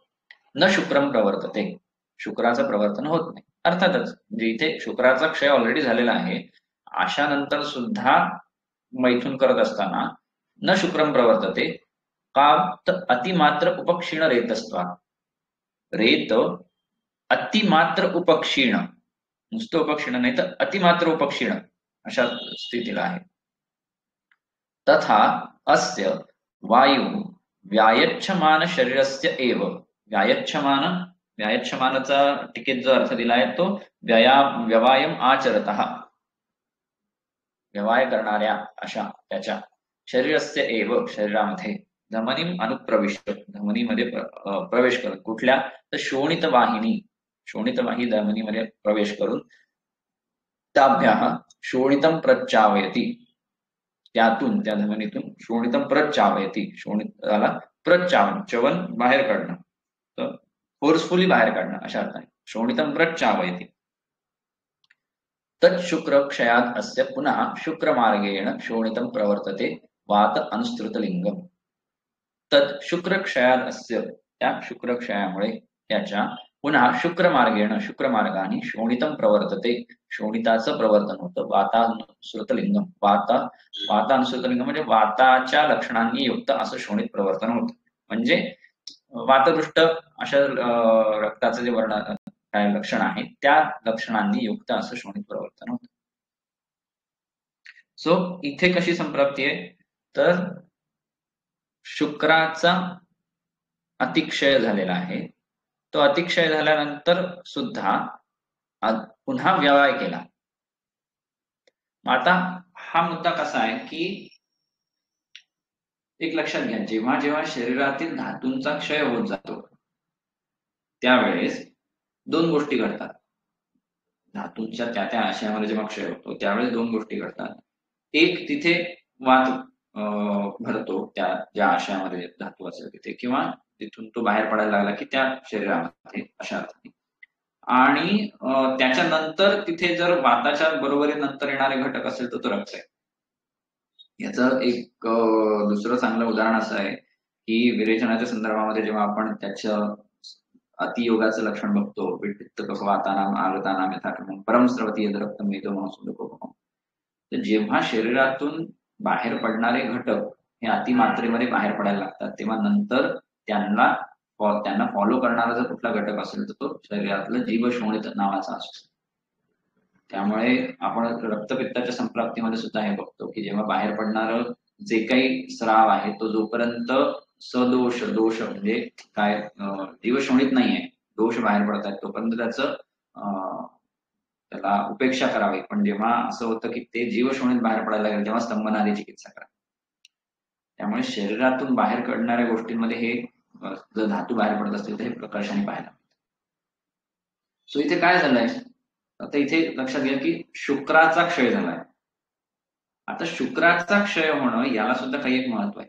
न शुक्रम प्रवर्तते, शुक्राचं प्रवर्तन होत नाही. अर्थातच म्हणजे इथे शुक्राचा क्षय ऑलरेडी झालेला आहे, अशानंतर सुद्धा मैथुन करत असताना न शुक्रम प्रवर्तते का, अतिमात्र उपक्षीण रेतस्त्वा, रेत अतिमात्र उपक्षीण, नुसतं उपक्षीण नाही तर अतिमात्र उपक्षीण अशा स्थितीला आहे. तथा अस्य वायु व्यायच्छमान शरीरस्य एव, व्यायच्छमानाचा टिकेत जो अर्थ दिलाय तो व्यवायम आचरतः, व्यवहाय करणाऱ्या अशा त्याच्या शरीरस्य एव, शरीरामध्ये धमनीम अनुप्रविष्ट, धमनीमध्ये प्रवेश करत, कुठल्या तर शोणितवाही धमनीमध्ये प्रवेश करून ताभ्याः शोणितम प्रच्चावयती, त्यातून त्या धमनीतून शोणितम प्रच्चावयती, शोणिताला च्यवन बाहेर काढणं, तर फोर्सफुली बाहेर काढणं अशा अर्थाने शोणितम प्रच्चावयती. तत् शुक्र क्षयात अस्य पुनः शुक्र मार्गेण शोणितम प्रवर्तते वात अनुसृतलिंगम. तत् शुक्र क्षयात अस्य, त्या शुक्र क्षयामुळे त्याच्या पुन्हा शुक्र मार्गाने शोणितम प्रवर्तते, शोणिताचं प्रवर्तन होतं. वातानुसृतलिंगम, वातानुसृतलिंगम म्हणजे वाताच्या लक्षणांनी युक्त असं शोणित प्रवर्तन होतं. म्हणजे वातदुष्ट अशा रक्ताचं जे काय लक्षण आहे त्या लक्षणांनी युक्त असं शोणित प्रवर्तन होतं. सो इथे कशी संप्राप्ती आहे तर शुक्राचा अतिक्षय झालेला आहे, तो अतिक्षय झाल्यानंतर सुद्धा पुन्हा व्यवहाय केला. आता हा मुद्दा कसा आहे की एक लक्षात घ्या, जेव्हा जेव्हा शरीरातील धातूंचा क्षय होत जातो त्यावेळेस दोन गोष्टी घडतात. धातूंच्या त्या आशयामध्ये जेव्हा क्षय होतो त्यावेळेस दोन गोष्टी घडतात. एक, तिथे वात भरतो त्या ज्या आशयामध्ये धातू असेल तिथे, किंवा तिथून तो बाहेर पडायला लागला की त्या शरीरामध्ये अशा अर्थाने. आणि त्याच्यानंतर तिथे जर वाताच्या बरोबरीनंतर येणारे घटक असेल तर तो रक्त आहे. याचं एक दुसरं चांगलं उदाहरण असं आहे की विरेचनाच्या संदर्भामध्ये जेव्हा आपण त्याचं अतियोगाचं लक्षण बघतो, पित्त कफ वातानाम आगतानाम यथाक्रमम परमस्रवती यद रक्तम मेदो महसुदकोपम, तर जेव्हा शरीरातून बाहेर पडणारे घटक हे अतिमात्रेमध्ये बाहेर पडायला लागतात तेव्हा नंतर त्यांना फॉलो करणारा जर कुठला घटक असेल तर तो शरीरातला जीवशोणित नावाचा असतो. त्यामुळे आपण रक्तपित्ताच्या संप्राप्तीमध्ये सुद्धा हे बघतो की जेव्हा बाहेर पडणारं जे काही स्राव आहे तो जोपर्यंत सदोष दोष म्हणजे काय जीवशोणित नाहीये, दोष बाहेर पडतात तोपर्यंत त्याचं त्याला उपेक्षा करावी. पण जेव्हा असं होतं की ते जीवशोणित बाहेर पडायला लागेल तेव्हा स्तंभनादी चिकित्सा करा. त्यामुळे शरीरातून बाहेर पडणाऱ्या गोष्टींमध्ये हे जर धातू बाहेर पडत असतील तर हे प्रकर्षाने पाहायला. सो इथे काय झालंय, आता इथे लक्षात घ्या की शुक्राचा क्षय झालाय. आता शुक्राचा क्षय होणं याला सुद्धा काही एक महत्व आहे.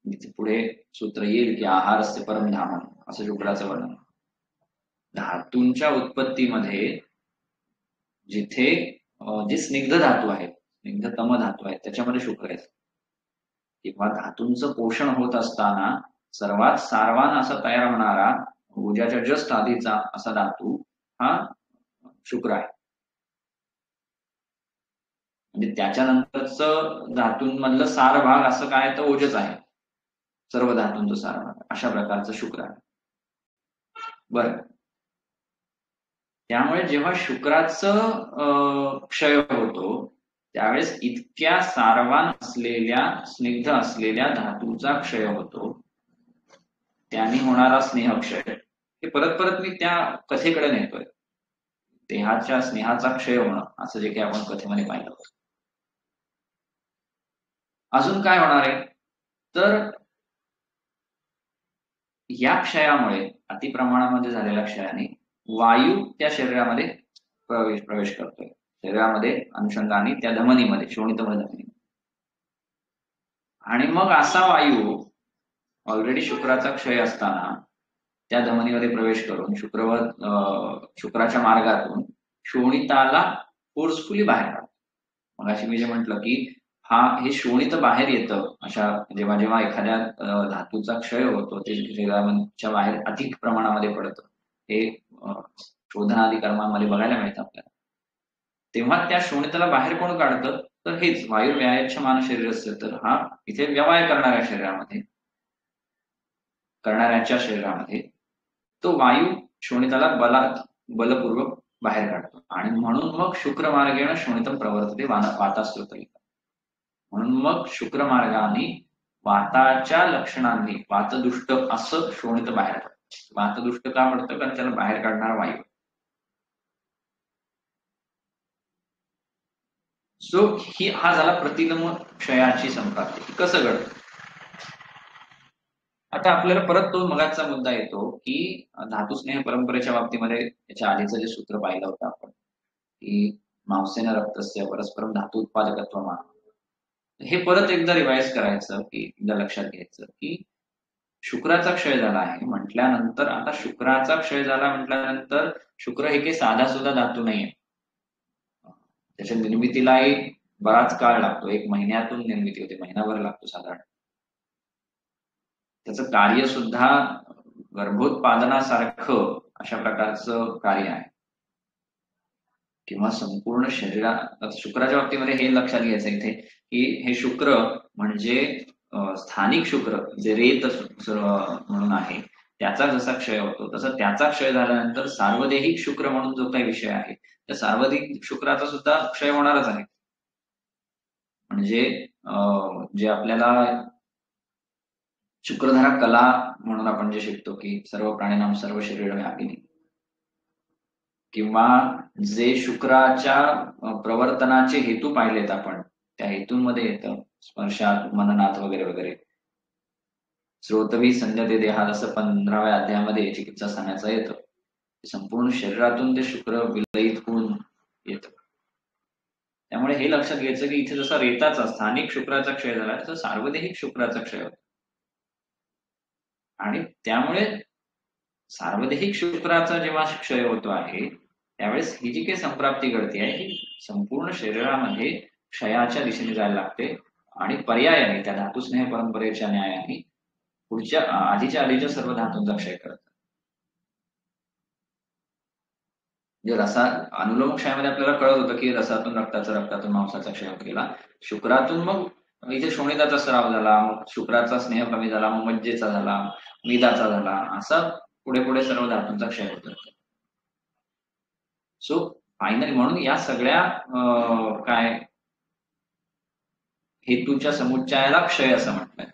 इथे पुढे सूत्र येईल की आहारस्य परमधाम असं शुक्राचं वर्णन. धातूंच्या उत्पत्तीमध्ये जिथे जे स्निग्ध धातू आहेत, स्निग्धतम धातू आहेत त्याच्यामध्ये शुक्र आहेत. किंवा धातूंचं पोषण होत असताना सर्वात सारवान असा तयार होणारा ऊर्जाच्या जस्ट आधीचा असा धातू हा शुक्र आहे. म्हणजे त्याच्यानंतरच धातूंमधलं सार भाग असं काय तर ओजच आहे. सर्व धातूंचं सार भाग अशा प्रकारचं शुक्र आहे. बरं, त्यामुळे जेव्हा शुक्राचं क्षय होतो त्यावेळेस इतक्या सारवान असलेल्या स्निग्ध असलेल्या धातूचा क्षय होतो. त्याने होणारा स्नेहक्षय हे परत परत मी त्या कथेकडे नेतोय. देहाच्या स्नेहाचा क्षय होणं असं जे काही आपण कथेमध्ये पाहिलं होतं. अजून काय होणार आहे तर या क्षयामुळे अतिप्रमाणामध्ये झालेल्या क्षयाने वायू त्या शरीरामध्ये प्रवेश करतोय. शरीरामध्ये अनुषंगाने त्या धमनीमध्ये शोणितमध्ये धमनी. आणि मग असा वायू ऑलरेडी शुक्राचा क्षय असताना त्या धमनीमध्ये प्रवेश करून शुक्राच्या मार्गातून शोणिताला फोर्सफुली बाहेर काढतो. मग अशी मी जे म्हटलं की हे शोणित बाहेर येतं अशा जेव्हा जेव्हा एखाद्या धातूचा क्षय होतो ते शरीराच्या बाहेर अधिक प्रमाणामध्ये पडतं. हे शोधनादी कर्मांमध्ये बघायला मिळतं आपल्याला. तेव्हा त्या शोणिताला बाहेर कोण काढतं तर हेच वायुव्यायच्छमान शरीर असतं. तर हा इथे व्यवहार करणाऱ्याच्या शरीरामध्ये तो वायू शोणिताला बलपूर्वक बाहेर काढतो. आणि म्हणून मग शुक्र मार्गेण शोणितम प्रवर्तते वातास्त्रोतरी. म्हणून मग शुक्र मार्गाने वाताच्या लक्षणांनी वातदुष्ट असं शोणित बाहेर पडतं. वातदुष्ट का पडतं कारण त्याला बाहेर काढणारा वायू. सो हा झाला प्रतिगम क्षयाची संप्राप्ती. कसं घडतं आता आपल्याला परत तो मगाचा मुद्दा येतो की धातुस्नेह परंपरेच्या बाबतीमध्ये याच्या आधीचं जे सूत्र पाहिलं होतं आपण की मांसेन रक्तस्य परस्परम धातू उत्पादकत्व मान. हे परत एकदा रिवाइज करायचं की एकदा लक्षात घ्यायचं की शुक्राचा क्षय झाला आहे म्हटल्यानंतर आता शुक्राचा क्षय झाला म्हटल्यानंतर शुक्र हे काही साधा सुद्धा धातू नाहीये. त्याच्या निर्मितीलाही बराच काळ लागतो. 1 महिन्यातून निर्मिती होते, महिनाभर लागतो साधारण. त्याचं कार्य सुद्धा गर्भोत्पादनासारखं अशा प्रकारचं कार्य आहे. किंवा संपूर्ण शरीरात शुक्राच्या बाबतीमध्ये हे लक्षात घ्यायचं इथे की हे शुक्र म्हणजे स्थानिक शुक्र जे रेत म्हणून आहे त्याचा जसा क्षय होतो तसं त्याचा क्षय झाल्यानंतर सार्वदेहिक शुक्र म्हणून जो काही विषय आहे त्या सार्वदेहिक शुक्राचा सुद्धा क्षय होणारच आहे. म्हणजे जे आपल्याला शुक्रधारा कला म्हणून आपण जे शिकतो की सर्व प्राणीनाम सर्व शरीर व्यापिनी किंवा जे शुक्राच्या प्रवर्तनाचे हेतू पाहिलेत आपण त्या हेतूंमध्ये येतं स्पर्शात मननात वगैरे वगैरे. श्रोतवी संजते देहात असं 15व्या अध्यायामध्ये चिकित्सा सांगायचं येतं. संपूर्ण शरीरातून ते शुक्र विलयित होऊन येतं. त्यामुळे हे लक्षात घ्यायचं की इथे जसा रेताचा स्थानिक शुक्राचा क्षय झाला तसं सार्वदेहिक शुक्राचा क्षय होतो. आणि त्यामुळे सार्वदेहिक शुक्राचा जेव्हा क्षय होतो आहे त्यावेळेस ही जी काही संप्राप्ती घडते आहे ही संपूर्ण शरीरामध्ये क्षयाच्या दिशेने जायला लागते. आणि पर्यायाने त्या धातुस्नेह परंपरेच्या न्यायाने पुढच्या आधीच्या सर्व धातूंचा क्षय करतात. म्हणजे अनुलोम क्षयामध्ये आपल्याला कळत होतं की रसातून रक्तातून मांसाचा क्षय केला. शुक्रातून मग इथे शोणिताचा स्राव झाला, मग शुक्राचा स्नेह कमी झाला, मग मज्जेचा झाला, मिदाचा झाला, असा पुढे पुढे सर्व धातूंचा क्षय होत. सो फायनली म्हणून या सगळ्या काय हेतूच्या समुच्चयाला क्षय असं म्हटलंय.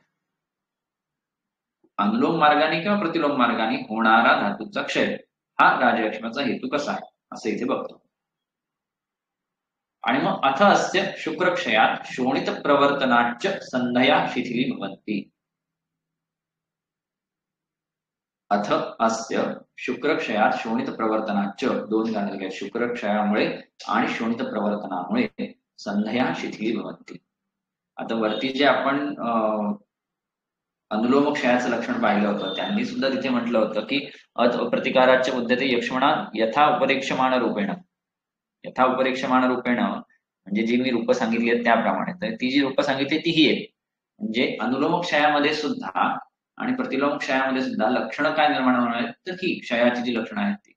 अनुलोम मार्गाने किंवा प्रतिलोम मार्गाने होणारा धातूचा क्षय हा राजलक्ष्मीचा हेतू कसा आहे असं इथे बघतो. आणि मग अथ अस्य शुक्रक्षयात शोणित प्रवर्तनाच्च संधया शिथिली भवन्ति. अथ अस्य शुक्रक्षयात शोणित प्रवर्तनाच्च दोन कारण आहेत. शुक्रक्षयामुळे आणि शोणित प्रवर्तनामुळे संधया शिथिली भवन्ति. आता वरती जे आपण अनुलोम क्षयाचं लक्षण पाहिलं होतं त्यांनी सुद्धा तिथे म्हटलं होतं की प्रतिकाराच्या मुद्दते यक्ष्मणा यथा उपरेक्षमाण रूपेण. यथा उपरेक्षमाण रूपेण म्हणजे जी मी रूप सांगितली आहेत त्याप्रमाणे. तर ती जी रूप सांगितली ती ही आहे. म्हणजे अनुलोम क्षयामध्ये सुद्धा आणि प्रतिलोम क्षयामध्ये सुद्धा लक्षणं काय निर्माण होणार आहेत तर ही क्षयाची जी लक्षणं आहेत ती.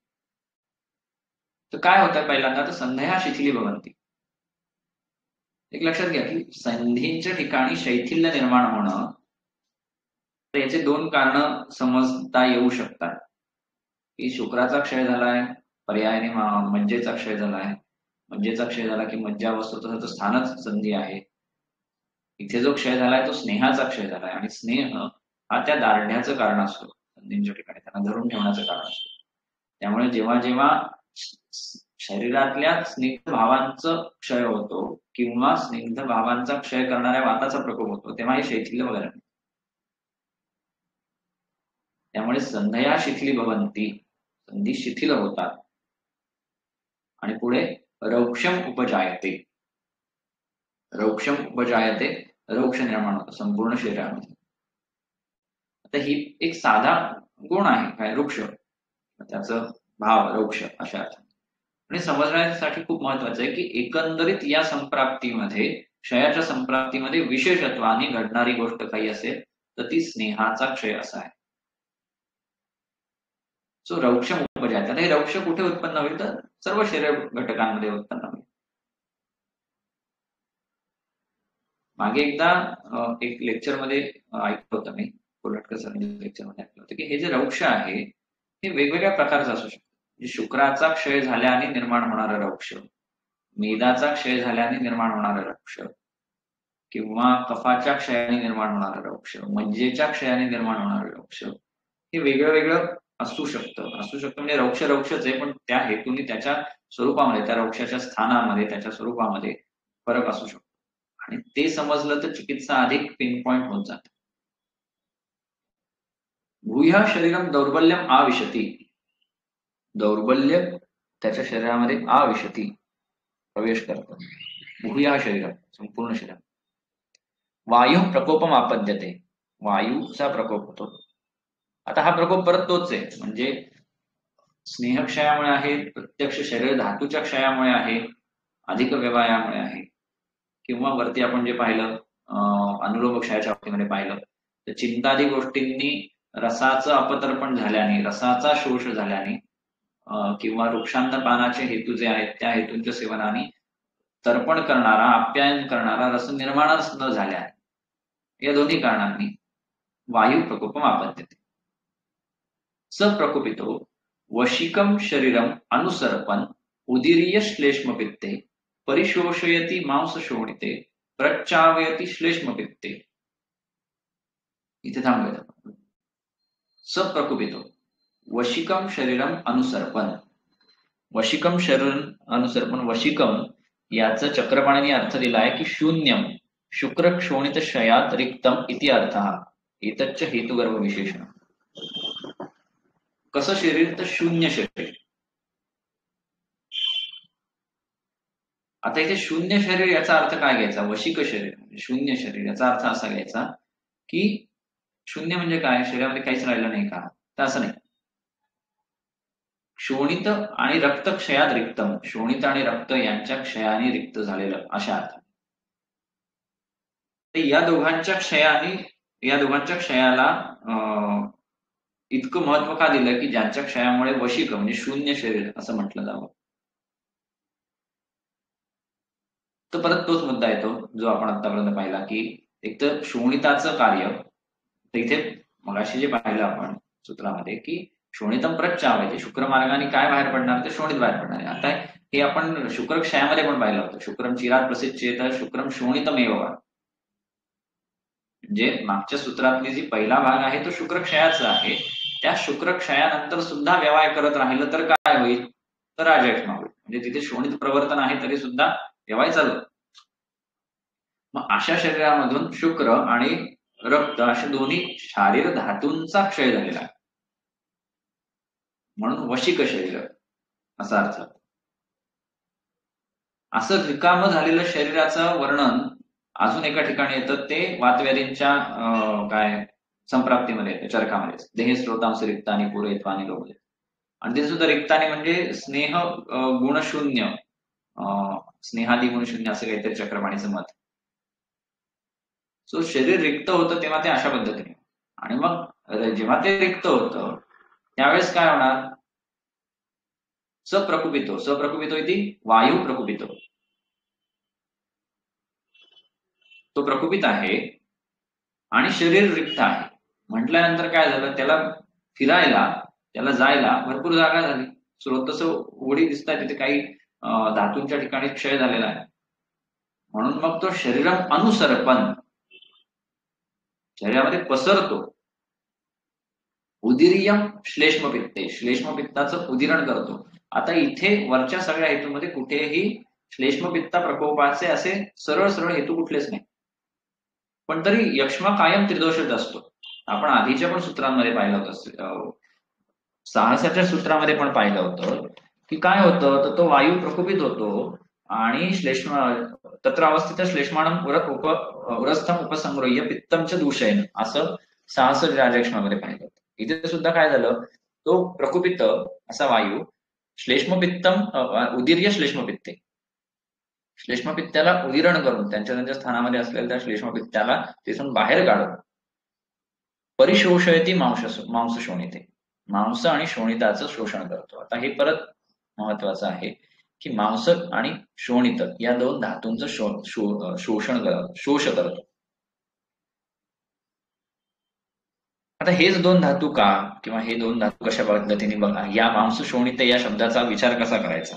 तर काय होतं पहिल्यांदा तर संध्या शिथिली भवन्ति. एक लक्षात घ्या की संधींच्या ठिकाणी शैथिल्य निर्माण होणं तर याचे दोन कारण समजता येऊ शकतात की शुक्राचा क्षय झालाय पर्यायाने मज्जेचा क्षय झालाय. मज्जेचा क्षय झाला की मज्जा वस्तुतः स्थानच संधी आहे. इथे जो क्षय झालाय तो स्नेहाचा क्षय झालाय आणि स्नेह हा त्या दारढ्याचं कारण असतो. संधींच्या ठिकाणी त्यांना धरून ठेवण्याचं कारण असतो. त्यामुळे जेव्हा जेव्हा शरीरातल्या स्निग्ध भावांचा क्षय होतो किंवा स्निग्ध भावांचा क्षय करणाऱ्या वाताचा प्रकोप होतो तेव्हा हे शैथिल्य वगैरे. त्यामुळे संधया शिथिली भवन्ति संधी शिथिल होतात आणि पुढे रौक्षम उपजायते. रौक्षम उपजायते रौक्ष निर्माण होतं संपूर्ण शरीरामध्ये. आता ही एक साधा गुण आहे काय वृक्ष त्याचं भाव रौक्ष अशा अर्थाने. आणि समजण्यासाठी खूप महत्वाचं आहे की एकंदरीत या संप्राप्तीमध्ये क्षयाच्या संप्राप्तीमध्ये विशेषत्वाने घडणारी गोष्ट काही असेल तर ती स्नेहाचा क्षय असा आहे. सो रौक्ष उपजायते. आता हे रौक्ष कुठे उत्पन्न होईल तर सर्व शरीर घटकांमध्ये उत्पन्न होईल. मागे एकदा एक लेक्चरमध्ये ऐकलं होतं मी कोल्हटकर सरांच्या लेक्चरमध्ये ऐकलं होतं की हे जे रौक्ष आहे हे वेगवेगळ्या प्रकारचं असू शकतं. म्हणजे शुक्राचा क्षय झाल्याने निर्माण होणारं रौक्ष, मेदाचा क्षय झाल्याने निर्माण होणारं रौक्ष किंवा कफाच्या क्षयाने निर्माण होणारं रौक्ष, मज्जेच्या क्षयाने निर्माण होणारं रौक्ष हे वेगळं वेगळं असू शकतं. म्हणजे रौक्ष रौक्षच आहे पण त्या हेतूने त्याच्या स्वरूपामध्ये त्या रौक्षाच्या स्थानामध्ये त्याच्या स्वरूपामध्ये फरक असू शकतो. आणि ते समजलं तर चिकित्सा अधिक पिन पॉइंट होत जाते. भूया शरीरम दौर्बल्यम आविशती. दौर्बल्य त्याच्या शरीरामध्ये आविशती प्रवेश करतं. भूया शरीर संपूर्ण शरीर. वायू प्रकोपम आपद्यते. वायूचा प्रकोप होतो. आता हा प्रकोप परत तोच आहे म्हणजे स्नेहक्षयामुळे आहे, प्रत्यक्ष शरीर धातूच्या क्षयामुळे आहे, अधिक व्यवायामुळे आहे किंवा वरती आपण जे पाहिलं अनुलोम क्षयाच्या बाबतीमध्ये पाहिलं तर चिंतादी गोष्टींनी रसाचं अपतर्पण झाल्याने रसाचा शोष झाल्याने किंवा वृक्षांतपानाचे हेतू जे आहेत त्या हेतूंच्या सेवनाने तर्पण करणारा आप्यायन करणारा रस निर्माणच न झाल्या या दोन्ही कारणांनी वायू प्रकोपम आपद्यते. सप्रकोपितो वशिकम शरीरम अनुसर्पण उदीर्य श्लेष्म पित्ते परिशोषयति मांस शोणिते प्रच्चावयति श्लेष्म पित्ते. इथे थांबूयात. सप्रकोपितो वशिकम शरीरम अनुसर्पण. वशिकम शरीर अनुसर्पण. वशिकम याचा चक्रपाणीने अर्थ दिला आहे की शून्यम शुक्र क्षोणित क्षयात रिक्तम इति अर्थः एतच्च हेतुगर्भ विशेषण. कसं शरीर तर शून्य शरीर. आता इथे शून्य शरीर याचा अर्थ काय घ्यायचा. वशिक शरीर म्हणजे शून्य शरीर याचा अर्थ असा घ्यायचा की शून्य म्हणजे काय शरीरामध्ये काहीच राहिलं नाही का तर असं नाही. शोणित आणि रक्त क्षयात रिक्तम. शोणित आणि रक्त यांच्या क्षयाने रिक्त झालेलं अशा अर्थ. या दोघांच्या क्षयाला इतकं महत्व का दिलं की ज्यांच्या क्षयामुळे वशिक म्हणजे शून्य शरीर असं म्हटलं जावं. तर परत तोच मुद्दा येतो जो आपण आतापर्यंत पाहिला की एक तर शोणिताचं कार्य. तर इथे मगाशी जे पाहिलं आपण सूत्रामध्ये की शोणितम प्रच्चावयते, शुक्र मार्गाने काय बाहेर पडणार ते शोणित बाहेर पडणार आहे. आता हे आपण शुक्रक्षयामध्ये पण पाहिलं होतं. शुक्रम चिरात प्रसिद्धेत शुक्रम शोणितमेव वा. म्हणजे मागच्या सूत्रातली जी पहिला भाग आहे तो शुक्रक्षयाचा आहे. त्या शुक्रक्षयानंतर सुद्धा व्यवहार करत राहिलं तर काय होईल, तर राजयक्ष्मा होईल. म्हणजे तिथे शोणित प्रवर्तन आहे तरी सुद्धा व्यवहार चालू. मग अशा शरीरामधून शुक्र आणि रक्त अशा दोन्ही शारीर धातूंचा क्षय झालेला आहे, म्हणून वशिक शरीर असा अर्थ. असं रिकामं झालेलं शरीराचं वर्णन अजून एका ठिकाणी येतं, ते वातव्याधींच्या काय संप्राप्तीमध्ये येतं, चरकामध्ये. देह स्रोतांश रिक्तानी पुरयत्वानी लोभले. आणि ते सुद्धा रिक्तानी म्हणजे स्नेह गुणशून्य, स्नेहादी गुणशून्य असं काहीतरी चक्रपाणीचं मत. सो शरीर रिक्त होतं तेव्हा ते अशा पद्धतीने, आणि मग जेव्हा ते रिक्त होतं त्यावेळेस काय होणार, सप्रकुपितो. सप्रकुपितो इति वायू प्रकुपितो. तो प्रकुपित आहे आणि शरीर रिक्त आहे म्हटल्यानंतर काय झालं, त्याला फिरायला, त्याला जायला भरपूर जागा झाली. स्रोत ओढी दिसतात तिथे काही धातूंच्या ठिकाणी क्षय झालेला आहे, म्हणून मग तो शरीरम अनुसरपण शरीरामध्ये पसरतो. उदिरियम श्लेष्मपित्ते, श्लेष्मपित्ताचं उदिरण करतो. आता इथे वरच्या सगळ्या हेतूमध्ये कुठेही श्लेष्मपित्ता प्रकोपाचे असे सरळ सरळ हेतू कुठलेच नाही, पण तरी यक्ष्मा कायम त्रिदोषच असतो. आपण आधीच्या पण सूत्रांमध्ये पाहिलं होतं, साहसाच्या सूत्रामध्ये पण पाहिलं होतं की काय होतं, तर तो वायू प्रकोपित होतो आणि तत्र अवस्थित श्लेष्माणम उरस्थम उपसंग्रह्य पित्तमच्या दूषेन असं साहस राजयक्ष्मामध्ये पाहिलं होतं. इथे सुद्धा काय झालं, तो प्रकुपित असा वायू श्लेष्मपित्तम उदीर्य श्लेष्मपित्ते, श्लेष्मपित्ताला उदिरण करून त्यांच्या स्थानामध्ये असलेल्या त्या श्लेष्मपित्ताला तिथून बाहेर काढून परिशोषयती मांस शोणिते, मांस आणि शोणिताचं शोषण करतो. आता हे परत महत्वाचं आहे की मांस आणि शोणित या दोन धातूंचं शोष करतो. आता हेच दोन धातू का, किंवा हे दोन धातू कशा पद्धतीने बघा, या मांस शोणित या शब्दाचा विचार कसा करायचा,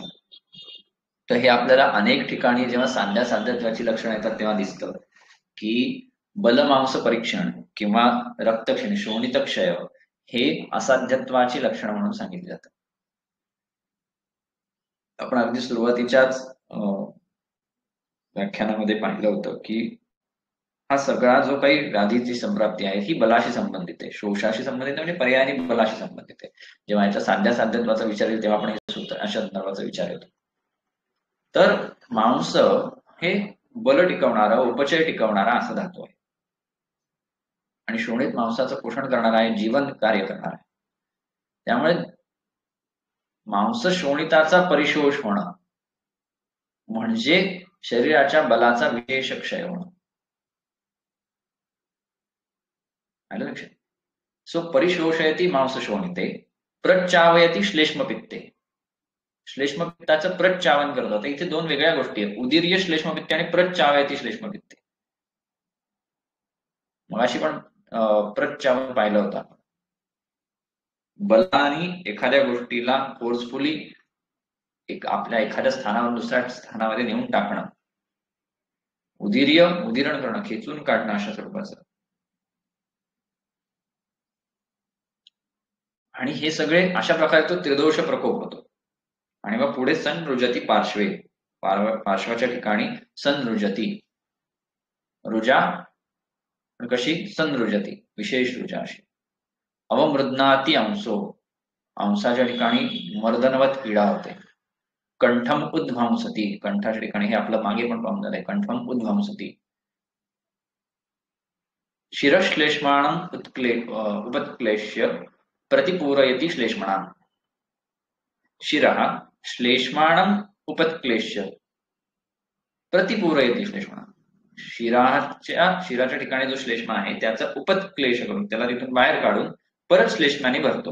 तर हे आपल्याला अनेक ठिकाणी जेव्हा साध्यात्वाची लक्षणं येतात तेव्हा दिसतं की बलमांस परीक्षण किंवा रक्तक्षय शोणितक्षय हे असाध्यत्वाची लक्षणं म्हणून सांगितली जातात. आपण अगदी सुरुवातीच्याच व्याख्यानामध्ये पाहिलं होतं की हा सगळा जो काही व्याधीची संप्राप्ती आहे ही बलाशी संबंधित आहे, शोषाशी संबंधित म्हणजे पर्यायाने बलाशी संबंधित आहे. जेव्हा याच्या साध्यात्वाचा विचार येईल तेव्हा आपण हे सूत्र अशा संदर्भाचा विचार येतो. तर मांस हे बल टिकवणारा, उपचय टिकवणारा असा धातू आहे आणि शोणित मांसाचं पोषण करणारा आहे, जीवन कार्य करणार आहे. त्यामुळे मांस शोणिताचा परिशोष होणं म्हणजे शरीराच्या बलाचा विशेष क्षय होणं. आलं लक्षात? सो परिशोषयती मांस शोणिते प्रचावयती श्लेष्मपित्ते, श्लेष्मपित्ताचं प्रचावन करतो. आता इथे दोन वेगळ्या गोष्टी आहेत, उदीर्य श्लेष्मपित्ते आणि प्रचावयती श्लेष्मपित्ते. मगाशी पण प्रचावन पाहिलं होतं. बलानी एखाद्या गोष्टीला फोर्सफुली आपल्या एखाद्या स्थानावर दुसऱ्या स्थानामध्ये नेऊन टाकणं, उदिरण करणं, खेचून काढणं अशा स्वरूपाचं. आणि हे सगळे अशा प्रकारे तो त्रिदोष प्रकोप होतो. आणि मग पुढे संरुजती पार्श्वे, पार्श्वाच्या ठिकाणी संरुजती, रुजा कशी संरुजती विशेष रुजा अशी. अवमृदनाती अंशो, अंशाच्या ठिकाणी मर्दनवत पीडा होते. कंठम उद्ध्वंसती, कंठाच्या ठिकाणी हे आपलं मागे पण पाहून झालंय, कंठम उद्ध्वंसती. शिरश्लेष्माणम उपत्क्लेश्य प्रतिपूरयती श्लेष्मणाम, शिरः श्लेष्माणम उपत्क्लेश्य प्रतिपूरयती श्लेष्मणाम. शिराच्या ठिकाणी जो श्लेष्मा आहे त्याचा उपत्क्लेश करून त्याला तिथून बाहेर काढून परत श्लेष्माने भरतो.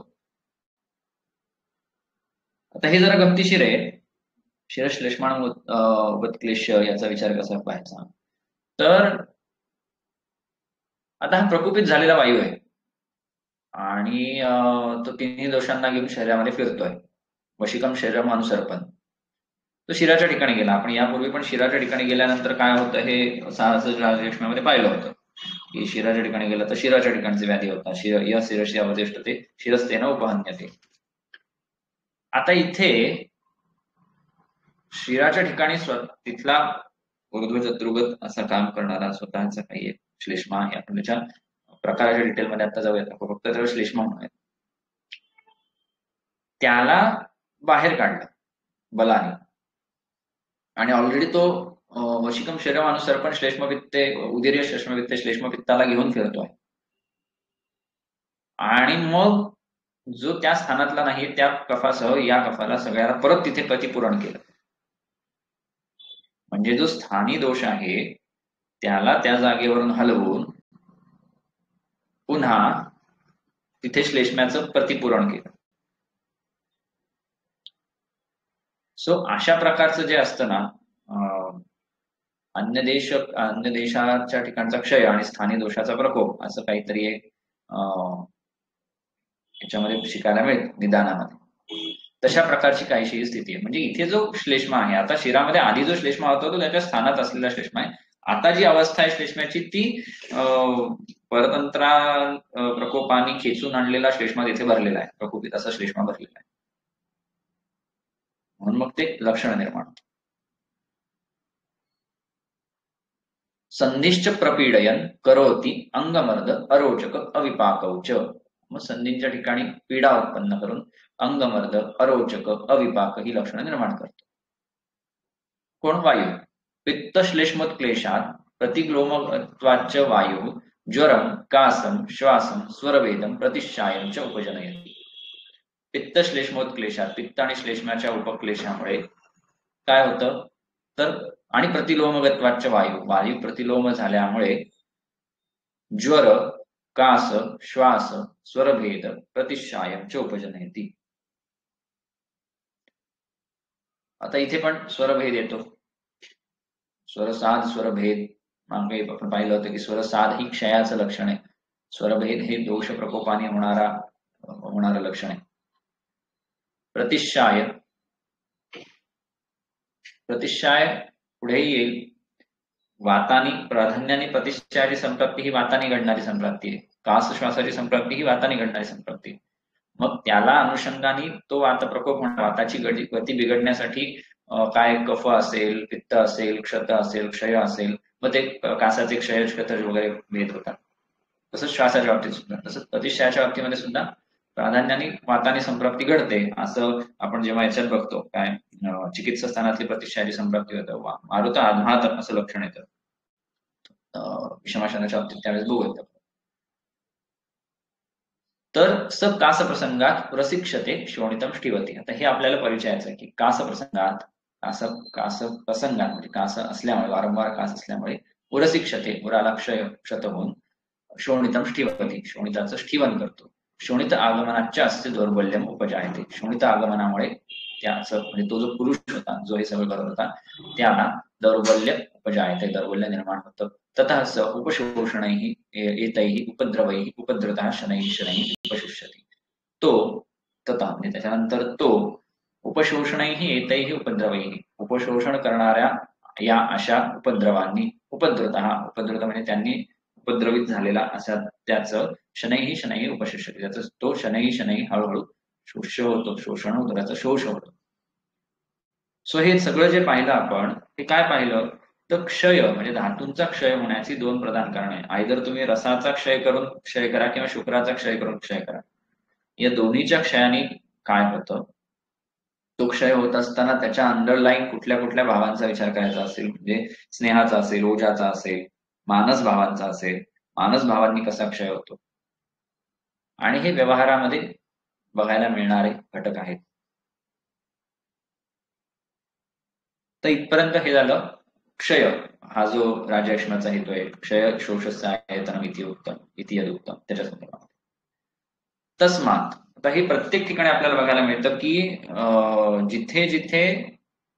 आता हे जरा गमतीशीर आहे, शिरश्लेष्माणम उपत्क्लेश्य याचा विचार कसा पाहायचा. तर आता हा प्रकोपित झालेला वायू आहे, आणि तो तिन्ही दोषांना घेऊन शरीरामध्ये फिरतोय. वशिकम शरीरम अनुसर्पण. तो शिराच्या ठिकाणी गेला. आपण यापूर्वी पण शिराच्या ठिकाणी गेल्यानंतर काय होतं हे सहस्र राजलक्ष्मीमध्ये पाहिलं होतं की शिराच्या ठिकाणी गेलं तर शिराच्या ठिकाणचे व्याधी होता. या शिरशी अवदिष्टते शिरस्तेनं उपहन्यते. आता इथे शिराच्या ठिकाणी तिथला ऊर्ध्वशत्रुगत असं काम करणारा स्वतःचा काही एक श्लेष्मा आहे. आपण त्याच्या प्रकाराच्या डिटेलमध्ये आता जाऊयात. फक्त त्याला श्लेष्मा म्हणूयात. त्याला बाहेर काढलं बलाने आणि ऑलरेडी तो वशिकम शरीरानुसार पण श्लेष्मपित्ते उदीर्य श्लेष्मपित्ते श्लेष्मपित्ताला घेऊन फिरतोय. आणि मग जो त्या स्थानातला नाही त्या कफासह या कफाला सगळ्याला परत तिथे प्रतिपूरण केलं. म्हणजे जो स्थानी दोष आहे त्याला त्या जागेवरून हलवून पुन्हा तिथे श्लेष्म्याचं प्रतिपूरण केलं. सो अशा प्रकारचं जे असतं ना अन्य देशाच्या ठिकाणचा क्षय आणि स्थानिक दोषाचा प्रकोप असं काहीतरी एक याच्यामध्ये शिकायला मिळेल निदानामध्ये. तशा प्रकारची काहीशी स्थिती आहे. म्हणजे इथे जो श्लेष्मा आहे, आता शिरामध्ये आधी जो श्लेष्मा होता तो त्याच्या स्थानात असलेला श्लेष्मा आहे. आता जी अवस्था आहे श्लेष्म्याची ती परतंत्रा प्रकोपाने खेचून आणलेला श्लेष्मा तिथे भरलेला आहे. प्रकोपित असा श्लेष्मा भरलेला आहे. म्हणून मग ते लक्षण निर्माण होतं. संधिश्च प्रपीडयन करोती अंगमर्द अरोचक अविपाकौच. मग संधींच्या ठिकाणी पीडा उत्पन्न करून अंगमर्द अरोचक अविपाक ही लक्षणं निर्माण करतो. कोण? वायू. पित्त श्लेष्मोत्क्लेशात प्रतिग्लोमत्वाच्च वायू ज्वरम कासम श्वासम स्वरभेदम प्रतिशायम च उपजनयती. पित्त श्लेष्मोत्क्लेशात पित्त आणि श्लेष्माच्या उपक्लेशामुळे काय होतं तर आणि प्रतिलोमगत्वाच्च वायू प्रतिलोम झाल्यामुळे ज्वर कास श्वास स्वरभेद प्रतिशायम च उपजनयती. आता इथे पण स्वरभेद येतो. स्वरसाध स्वरभेद मागे आपण पाहिलं होतं की स्वरसाध ही क्षयाचं लक्षण आहे. स्वरभेद हे दोष प्रकोपाने होणारं लक्षण आहे. प्रतिशाय पुढेही येईल. वातानी प्राधान्याने प्रतिष्ठाची संप्राप्ती ही वाताने घडणारी संप्राप्ती आहे. कास श्वासाची संप्राप्ती ही वाताने घडणारी संप्राप्ती आहे. मग त्याला अनुषंगाने तो वात प्रकोप होणार. वाताची गती बिघडण्यासाठी काय कफ असेल, पित्त असेल, क्षत असेल, क्षय असेल, मग ते कासाचे क्षय क्षत वगैरे भेद होतात. तसंच श्वासाच्या बाबतीत सुद्धा, तसंच प्रतिष्ठाच्या बाबतीमध्ये सुद्धा प्राधान्याने वाताने संप्राप्ती घडते. असं आपण जेव्हा याच्यात बघतो काय चिकित्सा स्थानातली प्रतिष्ठाची संप्राप्ती होतं, मारुत आघात असं लक्षण येतं विषमाशनाच्या बाबतीत, त्यावेळेस बघूयात. तर स कास प्रसंगात रसिक्षते शोणितम ठिवती. आता हे आपल्याला परिचयाचं आहे की कास प्रसंगात कास प्रसंगात म्हणजे कास असल्यामुळे वारंवार कास असल्यामुळे उरसिक्षते उराला क्षत होऊन शोणितम ठिवती शोणिताचं ठिवन करतो. शोणित आगमनाच्या अस्य दौर्बल्यम उपजायते. शोणित आगमनामुळे त्याचं म्हणजे तो जो पुरुष होता जो हे सगळं करत होता त्याला दौर्बल्य उपजायते दौर्बल्य निर्माण होतं. ततः स उपशोषणैः एतैः उपद्रवैः उपद्रतः शनैः उपशिष्यति. तो ततः म्हणजे त्याच्यानंतर तो उपशोषणैः एतैः उपद्रवैः उपशोषण करणाऱ्या या अशा उपद्रवांनी उपद्रत म्हणजे त्यांनी उपद्रवित झालेला असा त्याचं शनैः उपशिष्यति. त्याचं तो शनैः हळूहळू शोष्य होतो, शोषण होतं, त्याचा शोष होतो. सो हे सगळं जे पाहिलं आपण ते काय पाहिलं तर क्षय म्हणजे धातूंचा क्षय होण्याची दोन प्रधान कारण आहे. आयदर तुम्ही रसाचा क्षय करून क्षय करा किंवा शुक्राचा क्षय करून क्षय करा. या दोन्हीच्या क्षयाने काय होतं, तो क्षय होत असताना त्याच्या अंडरलाईन कुठल्या कुठल्या भावांचा विचार करायचा असेल म्हणजे स्नेहाचा असेल, ओजाचा असेल, मानस भावांचा असेल, मानस भावांनी कसा क्षय होतो आणि हे व्यवहारामध्ये बघायला मिळणारे घटक आहेत. तर इथपर्यंत हे झालं क्षय हा जो राजयक्ष्माचा हेतू आहे. क्षय शोषस्य आयतनम इति यदुक्तम त्याच्या संदर्भात. तस्मात आता हे प्रत्येक ठिकाणी आपल्याला बघायला मिळतं की जिथे जिथे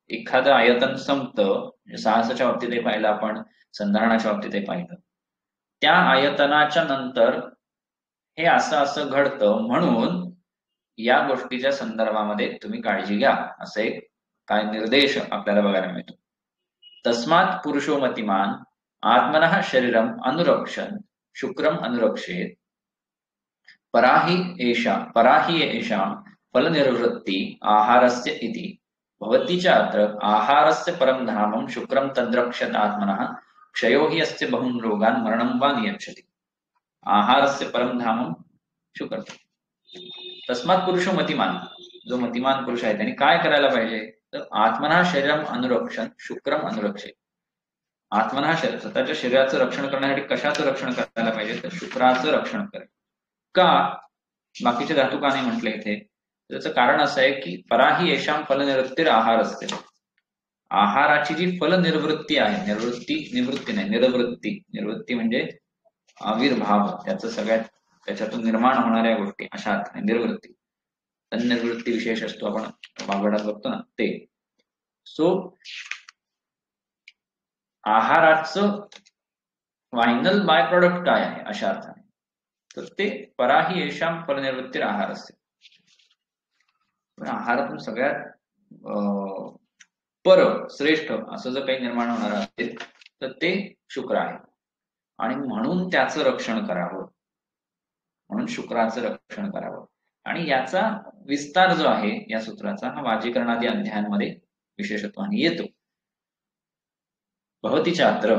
एखादं आयतन संपतं, साहसाच्या बाबतीतही पाहिलं आपण, संधारणाच्या बाबतीतही पाहिलं, त्या आयतनाच्या नंतर हे असं असं घडतं, म्हणून या गोष्टीच्या संदर्भामध्ये तुम्ही काळजी घ्या, असे काय निर्देश आपल्याला बघायला मिळतो. तस्मात् पुरुषो मतिमान आत्मनः शरीरम अनुरक्षण शुक्रम अनुरक्षेत पराहि एषां फलनिर्वृत्ति आहारस्य इति भवति च अत्र आहारस्य परं धामं शुक्रं तद्रक्षत आत्मनः क्षयो हि अस्य बहुन् रोगान् मरणं वा नियच्छति. आहारस्य परम धामम शुक्र. तस्मात पुरुषो मतिमान, जो मतिमान पुरुष आहे त्याने काय करायला पाहिजे, तर आत्मना शरीरम अनुरक्षण शुक्रम अनुरक्षे. आत्मना शरीर, स्वतःच्या शरीराचं रक्षण करण्यासाठी कशाचं रक्षण करायला पाहिजे, तर शुक्राचं रक्षण करेल. का बाकीचे धातू का नाही म्हटले इथे, त्याचं कारण असं आहे की पराही येशाम फलनिवृत्तीर आहार असते. आहाराची जी फलनिर्वृत्ती आहे, निवृत्ती नाही, निवृत्ती म्हणजे आविर्भाव, त्याचं सगळ्यात त्याच्यातून निर्माण होणाऱ्या गोष्टी अशा अर्थाने निर्वृत्ती. तन्निर्वृत्ती विशेष असतो, आपण वागवडात बघतो ना ते. सो आहाराचं फायनल बाय प्रोडक्ट काय आहे अशा अर्थाने, तर ते पराही येशाम फलनिर्वृत्ती आहार असते. पण आहारातून सगळ्यात पर श्रेष्ठ असं जर काही निर्माण होणार असेल तर ते शुक्र आहे, आणि म्हणून त्याचं रक्षण करावं, म्हणून शुक्राचं रक्षण करावं. आणि याचा विस्तार जो आहे या सूत्राचा, हा वाजीकरणादी अध्यायांमध्ये विशेषत्वाने येतो. भवतीच्या अत्र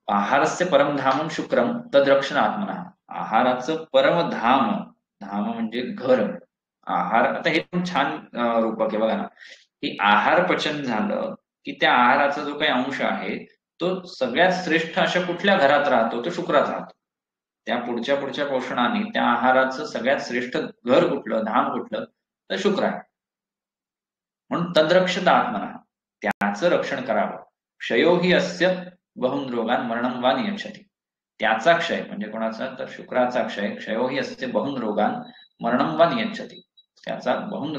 आहारस्य परमधामम शुक्रम तद्रक्षण आत्मना. आहाराचं परमधाम, धाम म्हणजे घर, आहार. आता हे पण छान रूपक आहे बघा ना, की आहार पचन झालं की त्या आहाराचा जो काही अंश आहे तो सगळ्यात श्रेष्ठ अशा कुठल्या घरात राहतो, तो शुक्रात राहतो. त्या पुढच्या पोषणाने त्या आहाराचं सगळ्यात श्रेष्ठ घर कुठलं, धाम कुठलं, तर शुक्र आहे. म्हणून तद्रक्षत आत्मना, त्याचं रक्षण करावं. क्षयो हि अस्य बहुन रोगान मरणं वा नियच्छति. त्याचा क्षय म्हणजे कोणाचा, तर शुक्राचा क्षय. क्षयो हि अस्य बहुन रोगान मरणं वा नियच्छति. त्याचा बहुन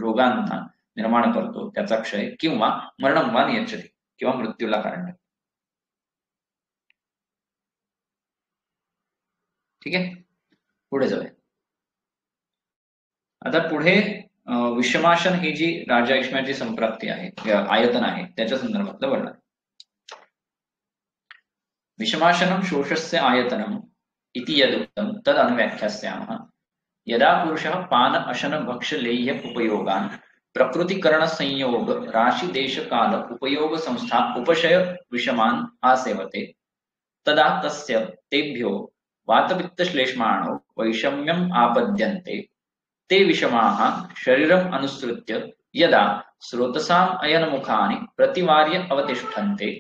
रोगांना निर्माण करतो, त्याचा क्षय, किंवा मरणं वा नियच्छति, किंवा मृत्यूला कारण. ठीक आहे, पुढे जाऊया. आता पुढे विषमाशन ही जी राजा इक्ष्म्याची संप्राप्ती आहे, आयतन आहे, त्याच्या संदर्भातलं वर्णन. विषमाशनम शोषस्य आयतनम इति यदुक्तम तद अनुव्याख्यास्यामः. यदा पुरुषः पान अशन भक्ष लेह्य उपयोगान प्रकृतिकरण संयोग राशि देश काल उपयोग संस्था उपशय विषमान आसेवते, तदा तस्य तेभ्यो वातपित्त श्लेष्माणो वैषम्यम आपद्यन्ते. ते विषमाः शरीरम अनुसृत्य यदा स्रोतसाम अयनमुखानि प्रतिवार्य अवतिष्ठन्ते,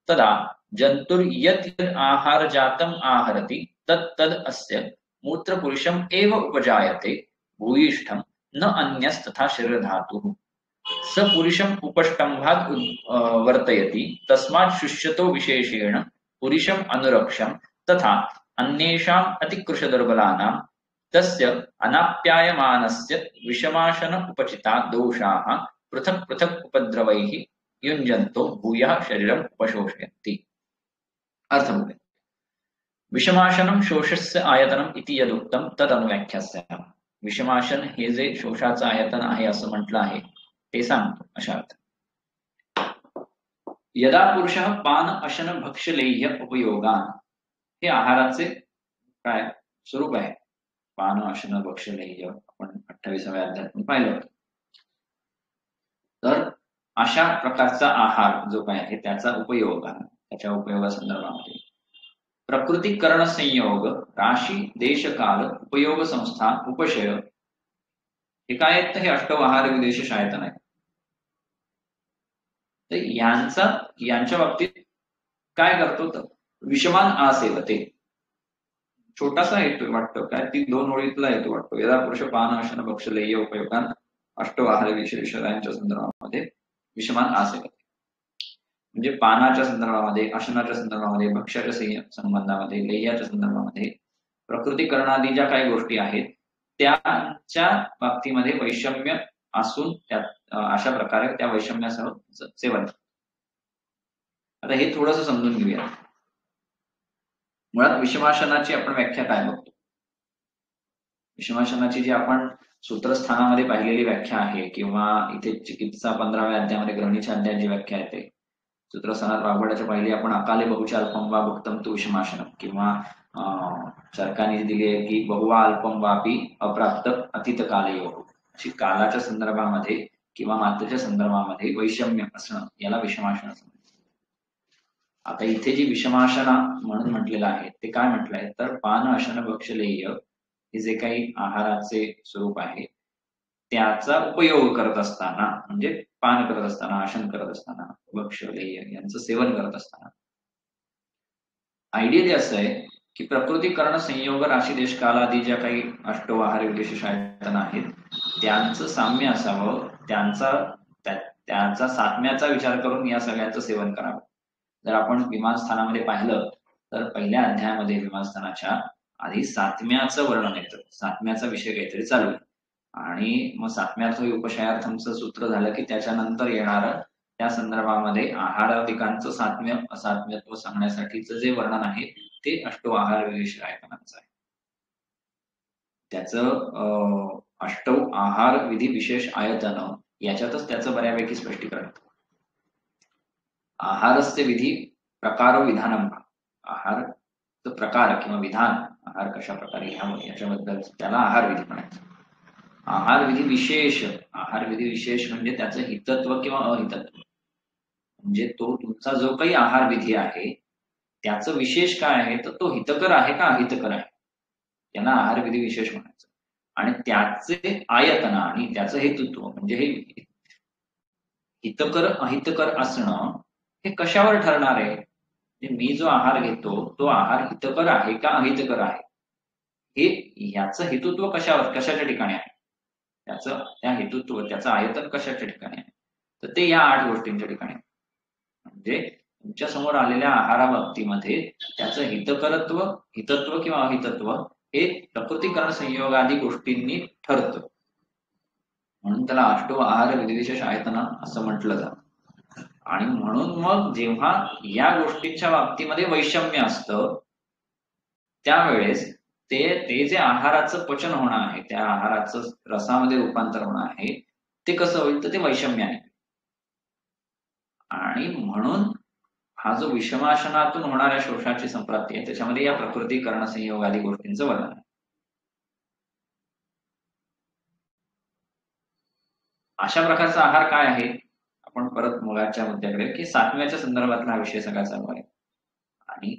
तदा जन्तुर्यत् यद् आहार जातम आहरति तद अस्य मूत्रपुरुषम एव उपजायते भूयिष्ठम न अन्यस्तथा शरीरधातुः. स पुरुषम उपष्टम्भात् वर्तयति, तस्मात् शुष्यतो विशेषेण पुरुषम अनुरक्षम तथा अन्येषाम् अतिकृशदुर्बलानां तस्य अनाप्यायमानस्य विषमाशन उपचिता दोषाः पृथक् पृथक् उपद्रवैः युञ्जन्तो भूयः शरीरम उपशोषयन्ति. अर्थ बघूया. विषमाशनम शोषस्य आयतनम इति यदुक्तम तद अनुव्याख्यास्यामः. विषमाशन हे जे शोषाचं आयतन आहे असं म्हटलं आहे ते सांगतो अशा अर्थ. यदा पुरुषः पान अशन भक्ष लेह्य उपयोगान, हे आहाराचे काय स्वरूप आहे. पान अशन भक्ष लेह्य आपण 28व्या अध्यायात पाहिलं होतं. तर अशा प्रकारचा आहार जो काय आहे त्याचा उपयोग, त्याच्या उपयोगासंदर्भामध्ये प्रकृतिकरण संयोग राशी देश काल उपयोग संस्था उपशय, हे काय आहेत, तर हे अष्टवहार विदेश आयतन आहे. तर यांच्या बाबतीत काय करतो, तर विषमान आसेवते, छोटासा येतो वाटतं काय, ती 2 ओळीतला येतो वाटतो. यदा पुरुष पान अशन भक्ष लेह्य उपयोगान अष्टवहार विशेष यांच्या संदर्भामध्ये विषमान आसेवते, म्हणजे पानाच्या संदर्भामध्ये, अशनाच्या संदर्भामध्ये, भक्ष्याच्या संबंधामध्ये, लेह्याच्या संदर्भामध्ये प्रकृतिकरणादी ज्या काही गोष्टी आहेत त्याच्या बाबतीमध्ये वैषम्य असून त्यात अशा प्रकारे त्या वैषम्यासह सेवन. आता हे थोडंसं समजून घेऊया. मुळात विषमाशनाची आपण व्याख्या काय बघतो, विषमासनाची जी आपण सूत्रस्थानामध्ये पाहिलेली व्याख्या आहे किंवा इथे चिकित्सा 15व्या अध्यायामध्ये ग्रहणीच्या अध्यायात जी व्याख्या आहे ते सूत्रस्थानात वाघोड्याच्या पहिली आपण अकाले बहुचा अल्पम वा भुक्तम तु विषमाशनम किंवा चरकाने दिली आहे की बहुवा अल्पम वापी अप्राप्त अतीत कालयोग अशी कालाच्या संदर्भामध्ये किंवा मात्रेच्या संदर्भामध्ये वैषम्य असणं याला विषमासन असं. आता इथे जी विषमाशना म्हणून म्हटलेलं आहे ते काय म्हटलंय तर पान अशन भक्षलेय हे जे काही आहाराचे स्वरूप आहे त्याचा उपयोग करत असताना म्हणजे पान करत असताना आशन करत असताना भक्षलेय यांचं सेवन करत असताना आयडियली असं आहे की प्रकृती कर्ण संयोग राशी देश काल आदी ज्या काही अष्टो आहार विशेष आयतन आहेत त्यांचं साम्य असावं त्यांचा साम्याचा विचार करून या सगळ्यांचं सेवन करावं. जर आपण विमानस्थानामध्ये पाहिलं तर पहिल्या अध्यायामध्ये विमानस्थानाच्या आधी सातम्याचं वर्णन येतं. सातम्याचा विषय काहीतरी चालू आहे आणि मग सातम्यार्थ उपशयार्थमचं सूत्र झालं की त्याच्यानंतर येणारं त्या संदर्भामध्ये आहाराधिकांचं सात्म्यत्व सांगण्यासाठीचं जे वर्णन आहे ते अष्टो आहार विशेष आयतनाचं आहे. त्याचं अष्टौ आहार विधी विशेष आयतन याच्यातच त्याचं बऱ्यापैकी स्पष्टीकरण. आहारस्य विधी प्रकार विधानम आहारचं प्रकार किंवा विधान आहार कशा प्रकारे घ्यावं याच्याबद्दल त्याला आहार विधी म्हणायचं. आहार विधी विशेष म्हणजे त्याचं हितत्व किंवा अहितत्व म्हणजे तो तुमचा जो काही आहार विधी आहे त्याचं विशेष काय आहे तर तो हितकर आहे का अहितकर आहे त्यांना आहार विधी विशेष म्हणायचं. आणि त्याचे आयतन आणि त्याचं हेतुत्व म्हणजे हे हितकर अहितकर असणं हे कशावर ठरणार आहे. मी जो आहार घेतो तो आहार हितकर आहे का अहितकर आहे हे ह्याचं हेतुत्व कशाच्या ठिकाणी आहे त्या हेतुत्व त्याचं आयतन कशाच्या ठिकाणी आहे तर ते या 8 गोष्टींच्या ठिकाणी आहे. म्हणजे तुमच्या समोर आलेल्या आहाराबाबतीमध्ये त्याचं हितत्व किंवा अहितत्व हे प्रकृतीकरण संयोगादी गोष्टींनी ठरतं म्हणून त्याला अष्टो आहार विधिविशेष आयतन असं म्हटलं जातं. आणि म्हणून मग जेव्हा या गोष्टींच्या बाबतीमध्ये वैषम्य असतं त्यावेळेस ते जे आहाराचं पचन होणं आहे त्या आहाराचं रसामध्ये रूपांतर होणं आहे ते कसं होईल तर ते वैषम्याने. आणि म्हणून हा जो विषमाशनातून होणाऱ्या शोषाची संप्राप्ती आहे त्याच्यामध्ये या प्रकृती कर्ण संयोग आदी गोष्टींचं वर्णन आहे. अशा प्रकारचा आहार काय आहे आपण परत मुलाच्या मुद्द्याकडे की सातव्याच्या संदर्भातला हा विषय सगळा चालू आहे. आणि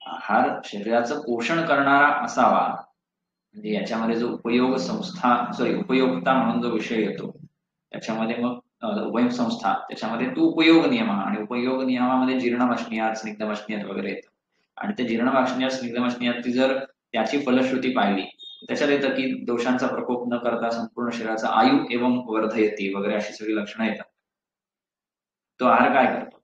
आहार शरीराचं पोषण करणारा असावा म्हणजे याच्यामध्ये जो उपयोगिता म्हणून जो विषय येतो त्याच्यामध्ये मग उपयोगसंस्था त्याच्यामध्ये तो उपयोग नियम आणि उपयोग नियमामध्ये जीर्णवाष्णीयात स्निग्धवाष्णीयात वगैरे येतं. आणि त्या जीर्णवाष्णीयात स्निग्धवाष्णीयात जर त्याची फलश्रुती पाहिली त्याच्यात येतं की दोषांचा प्रकोप न करता संपूर्ण शरीराचा आयु एवं वर्धयती वगैरे अशी सगळी लक्षणं येतात. तो आहार काय करतो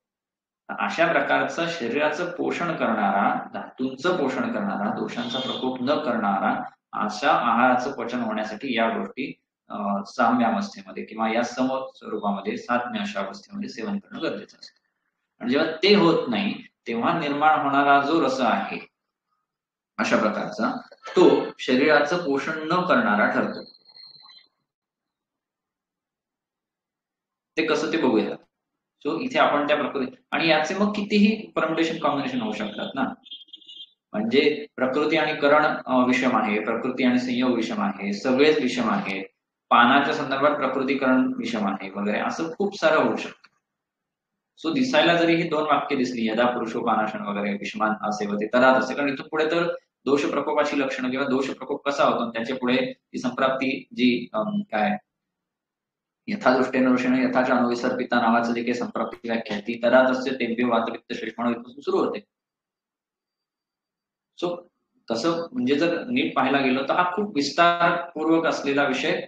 अशा प्रकारचं शरीराचं पोषण करणारा धातूंचं पोषण करणारा दोषांचा प्रकोप न करणारा अशा आहाराचं पचन होण्यासाठी या गोष्टी साम्यावस्थेमध्ये किंवा या सम स्वरूपामध्ये साम्य अशा अवस्थेमध्ये सेवन करणं गरजेचं असतं. आणि जेव्हा ते होत नाही तेव्हा निर्माण होणारा जो रस आहे अशा प्रकारचा तो शरीराचं पोषण न करणारा ठरतो. ते कसं ते बघूया. सो इथे आपण त्या प्रकृती आणि याचे मग कितीही परम्युटेशन कॉम्बिनेशन होऊ शकतात ना. म्हणजे प्रकृती आणि करण विषम आहे प्रकृती आणि संयोग विषम आहे सगळेच विषम आहेत पानाच्या संदर्भात प्रकृतीकरण विषम आहे वगैरे असं खूप सारं होऊ शकतं. सो दिसायला जरी ही 2 वाक्य दिसली यदा पुरुषोपानाशन वगैरे विषमान असेवते तदा तसे कारण इथून पुढे तर दोष प्रकोपाची लक्षणं किंवा दोष प्रकोप कसा होतो त्याच्या पुढे ती संप्राप्ती जी काय यथादृष्टेन ऋषीने यथाच्या अनुविसर्पिता नावाचं जे काही संप्राप्ती व्याख्या ती तदा तस्य तेभ्य वातवित्त श्लेष्मण इथपासून सुरू होते. सो तसं म्हणजे जर नीट पाहायला गेलं तर हा खूप विस्तारपूर्वक असलेला विषय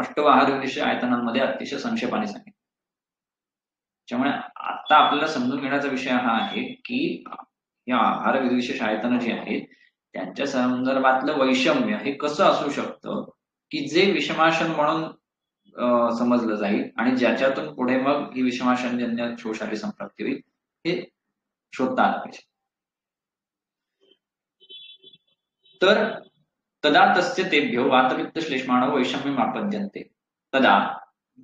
अष्टआहार विषय आयतनांमध्ये अतिशय संक्षेपाने सांगितलं. त्यामुळे आता आपल्याला समजून घेण्याचा विषय हा आहे की या आहार विशेष आयतन जी आहेत त्यांच्या संदर्भातलं वैषम्य हे कसं असू शकतं की जे विषमाशन म्हणून समजलं जाईल आणि ज्याच्यातून पुढे मग ही विषमाशनजन्य शोषाची संप्राप्ती होईल हे शोधता आलं पाहिजे. तर तदा तस्य तेभ्यो वातपित्त श्लेष्माणो वैषम्यम आपद्यन्ते. तदा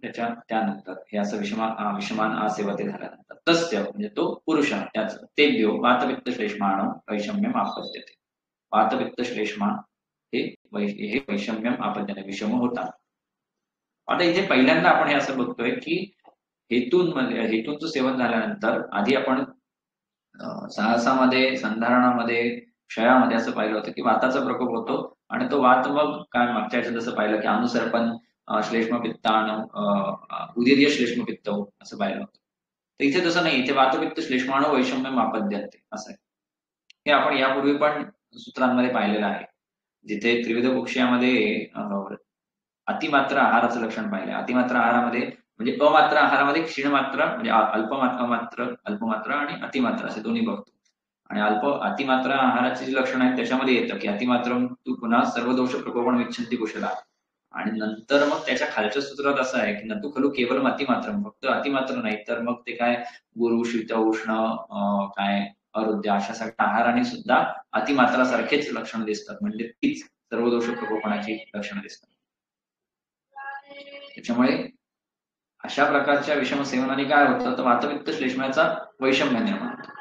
त्यानंतर हे असं विषमान आसेवते झाल्यानंतर तस्य म्हणजे तो पुरुष त्याच तेभ्यो वातपित्त श्लेष्माणो वैषम्यम आपद्यते. वातपित्त श्लेष्मा हे वैषम्यम आपद्यते विषम होतात. आता इथे पहिल्यांदा आपण हे असं बघतोय की हेतूंचं सेवन झाल्यानंतर आधी आपण साहसामध्ये, संधारणामध्ये, क्षयामध्ये असं पाहिलं होतं की वाताचा प्रकोप होतो आणि तो वात मग काय मागच्या याच्यात जसं पाहिलं की अनुसर्पण श्लेष्मपित्तान उदीर्य श्लेष्मपित्त असं पाहिलं होतं. तर इथे तसं नाही, इथे वातपित्त श्लेष्माणो वैषम्यम आपद्यते असं आहे. हे आपण यापूर्वी पण सूत्रांमध्ये पाहिलेलं आहे. जिथे त्रिविध कुक्षयामध्ये अतिमात्र आहाराचं लक्षण पाहिलं. अतिमात्र आहारामध्ये म्हणजे अमात्र आहारामध्ये क्षीणमात्रा म्हणजे अल्पमात्रा आणि अतिमात्रा असे दोन्ही बघतो. आणि अतिमात्रा आहाराची जी लक्षणं आहेत त्याच्यामध्ये येतं की अतिमात्रम तू पुन्हा सर्व दोष प्रकोपण विच्छिन्ती कुशला. आणि नंतर मग त्याच्या खालच्या सूत्रात असं आहे की नतु खलु केवळ अतिमात्रम, फक्त अतिमात्र नाही तर मग ते काय गुरु, शीत, उष्ण, काय अरुद्या अशा सगळ्या आहाराने सुद्धा अतिमात्रासारखेच लक्षणं दिसतात. म्हणजे तीच सर्व दोष प्रकोपणाची लक्षणं दिसतात. त्याच्यामुळे अशा प्रकारच्या विषम सेवनाने काय होतं तर वातपित्त श्लेष्माचा वैषम्य निर्माण होतं.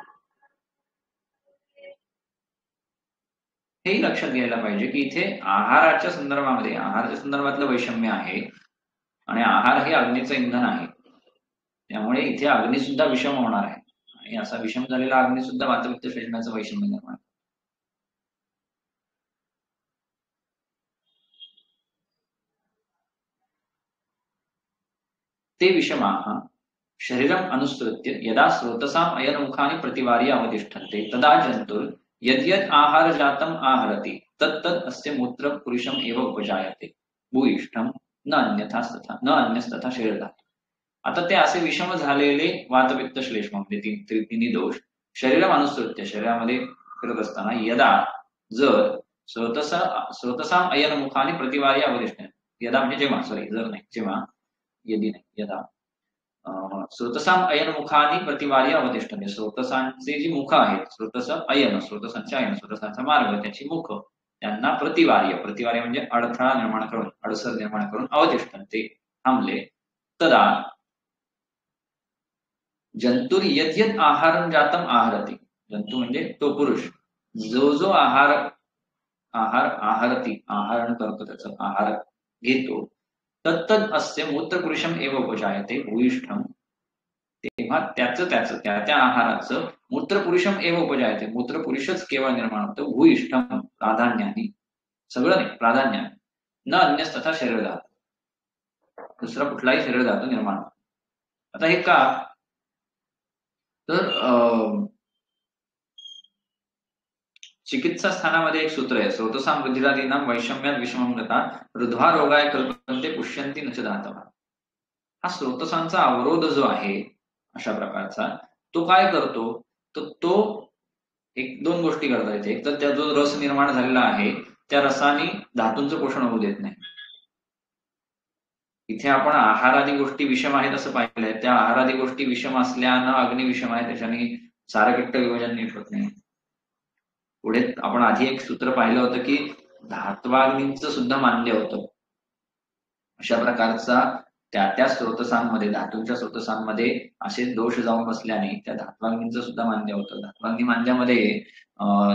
हेही लक्षात घ्यायला पाहिजे की इथे आहाराच्या संदर्भातलं वैषम्य आहे आणि आहार हे अग्नीचं इंधन आहे. त्यामुळे इथे अग्नी सुद्धा विषम होणार आहे आणि असा विषम झालेला अग्नी सुद्धा वातपित्त श्लेष्माचं वैषम्य निर्माण. ते विषमाः शरीरम अनुसृत्य यदा स्रोतसाम अयनमुखानि प्रतिवार्य अवतिष्ठन्ते तदा जंतुर यद्यद आहार जातम आहरति तत्तद अस्य मूत्र पुरुषम एव उपजायते भूयिष्ठम न अन्यस्तथा शरीरधातू. आता ते असे विषम झालेले वातपित्त श्लेष्म म्हणजे तिन्ही दोष शरीरम अनुसृत्य शरीरामध्ये फिरत असताना यदा जर स्रोतसाम अयनमुखानि प्रतिवार्य अवतिष्ठन्ते. यदा म्हणजे जेव्हा, सॉरी जर नाही जेव्हा, यदि नाही यदा स्रोतसाम अयन मुखानी प्रतिवार्य अवतिष्ठते. स्रोतसांचे जी मुख आहेत, स्रोतसांचे अयन, स्रोतसांचा मार्ग, त्याची मुख त्यांना प्रतिवार्य म्हणजे अडथळा निर्माण करून, अडसर निर्माण करून अवतिष्ठते थांबले. तदा जंतुर यद्यद आहारं जातम आहरती. जंतू म्हणजे तो पुरुष जो आहारण करतो, त्याचा आहार घेतो. तत्तद अस्य मूत्रपुरुषम एव उपजायते भूयिष्ठम. तेव्हा त्या आहाराचं मूत्रपुरुषम एव उपजायते, मूत्रपुरुषच केवळ निर्माण होतं. भूयिष्ठम प्राधान्याने, सगळं नाही प्राधान्याने, न अन्यस्तथा शरीरधातू, दुसरा कुठलाही शरीरधातू निर्माण होतो. आता हे का तर चिकित्सा स्थानामध्ये एक सूत्र आहे, स्रोतसाम रुधिरादीनां वैषम्यात विषमं गता रुध्वा रोगाय कल्पन्ते पुष्यन्ति न च धातवः. हा स्रोतसांचा अवरोध जो आहे अशा प्रकारचा, तो काय करतो तर तो एक दोन गोष्टी करता येते. एक तर त्या जो रस निर्माण झालेला आहे त्या रसाने धातूंचं पोषण होऊ देत नाही. इथे आपण आहारादी गोष्टी विषम आहेत असं पाहिलंय. त्या आहारादी गोष्टी विषम असल्यानं अग्नी विषम आहे, त्याच्याने सारकट्ट विभाजन नीट होत नाही. पुढे आपण आधी एक सूत्र पाहिलं होतं की धात्वाग्नींचं सुद्धा मान्य होतं. अशा प्रकारचा त्या स्रोतसांमध्ये, धातूंच्या स्रोतसांमध्ये असे दोष जाऊन बसल्याने त्या धात्वाग्नींचं सुद्धा मान्य होतं. धात्वाग्नी मान्यामध्ये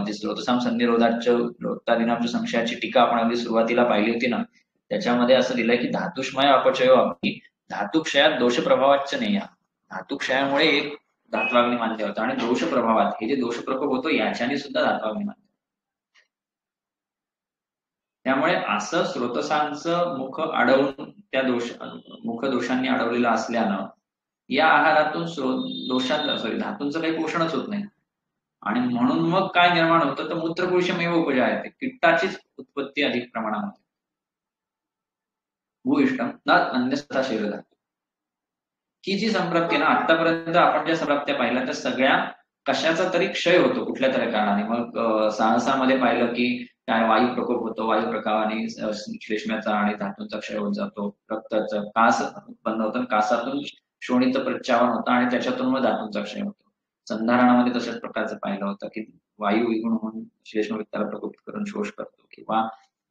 जे स्रोतसाम संनिरोधाच्या संशयाची टीका आपण अगदी सुरुवातीला पाहिली होती ना, त्याच्यामध्ये असं दिलंय की धातुष्मय अपचयो अपि धातुक्षयात दोष प्रभावाच नाही. धातुक्षयामुळे एक धात्वाग्नी मान्य होतं आणि दोष प्रभावात हे जे दोष प्रकोप होतो याच्याने सुद्धा धात्वाग्नी मान्य. त्यामुळे असं स्रोतसांचं मुख अडवून त्या मुख दोषांनी अडवलेलं असल्यानं या आहारातून धातूंचं काही पोषणच होत नाही. आणि म्हणून मग काय निर्माण होतं तर मूत्रपुरुषमेव उपजायते, किट्टाचीच उत्पत्ती अधिक प्रमाणामध्ये. भूयिष्ठम न अन्यथा शरीरधातू. ही जी संप्राप्ती ना, आतापर्यंत आपण ज्या संप्राप्त्या पाहिल्या त्या सगळ्या कशाचा तरी क्षय होतो कुठल्या तरी कारणाने. मग साहसामध्ये पाहिलं की काय वायू प्रकोप होतो, वायू प्रकाराने श्लेष्म्याचा आणि धातूंचा क्षय होत जातो, रक्ताचा कास उत्पन्न होतं, कासातून शोणित प्रच्चावन होतं आणि त्याच्यातून मग धातूंचा क्षय होतो. संधारणामध्ये तशाच प्रकारचं पाहिलं होतं की वायू विगुण होऊन श्लेष्म वित्ताला प्रकोपित करून शोष करतो, किंवा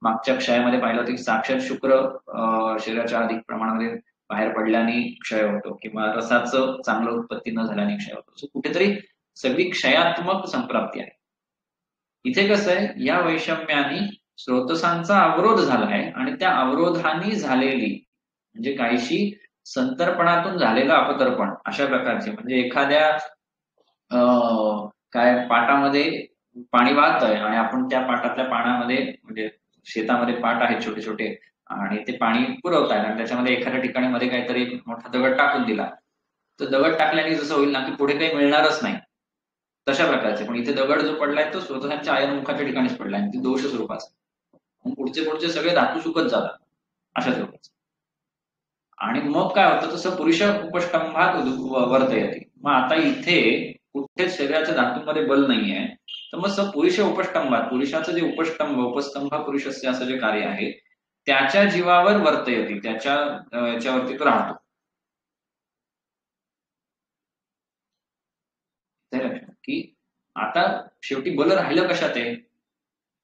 मागच्या क्षयामध्ये पाहिलं होतं की साक्षात शुक्र शरीराच्या अधिक प्रमाणामध्ये बाहेर पडल्याने क्षय होतो किंवा रसाचं चांगलं उत्पत्ती न झाल्याने क्षय होतो. सो कुठेतरी सगळी क्षयात्मक संप्राप्ती आहे. इथे कसं आहे, या वैषम्याने स्रोतसांचा अवरोध झाला आहे आणि त्या अवरोधाने झालेली म्हणजे काहीशी संतर्पणातून झालेलं अपतर्पण अशा प्रकारचे, म्हणजे एखाद्या काय पाटामध्ये पाणी वाहत आहे आणि आपण त्या पाटातल्या पाण्यामध्ये म्हणजे शेतामध्ये पाट आहेत छोटे छोटे आणि ते पाणी पुरवत आहे आणि त्याच्यामध्ये एखाद्या ठिकाणी मध्ये काहीतरी मोठा दगड टाकून दिला, तर दगड टाकल्याने जसं होईल ना की पुढे काही मिळणारच नाही, तशा प्रकारचे. पण इथे दगड जो पडलाय तो स्वतःच्या आयनमुखाच्या ठिकाणीच पडलाय आणि ती दोष स्वरूपाचा. मग पुढचे पुढचे सगळे धातू सुकत जातात अशा स्वरूपाचे. आणि मग काय होतं, तसं पुरुष उपष्टंभात वर्तयते. मग आता इथे कुठेच शरीराच्या धातूमध्ये बल नाहीये, तर मग पुरुष उपष्टंभात पुरुषाचं जे उपस्तंभ पुरुषस्य असं जे कार्य आहे त्याच्या जीवावर वर्तयते, त्याच्या याच्यावरती तो राहतो. की आता शेवटी बल राहिलं कशात आहे,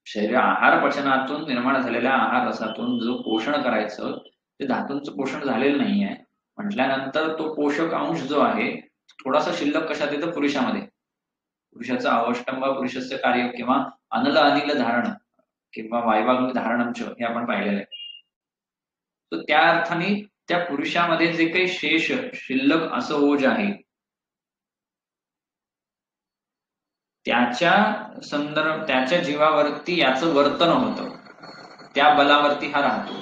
शरीर आहार पचनातून निर्माण झालेल्या आहार रसातून जो पोषण करायचं ते धातूंचं पोषण झालेलं नाहीये म्हटल्यानंतर तो पोषक अंश जो आहे थोडासा शिल्लक कशात येतं, पुरुषामध्ये. पुरुषाचं अवष्टंभ पुरुषाचं कार्य किंवा अनल अनिल धारण किंवा वायवाग्नी धारणंच हे आपण पाहिलेलं आहे. तर त्या अर्थाने त्या पुरुषामध्ये जे काही शेष शिल्लक असं ओज आहे त्याच्या जीवावरती याचं वर्तन होतं, त्या बलावरती हा राहतो.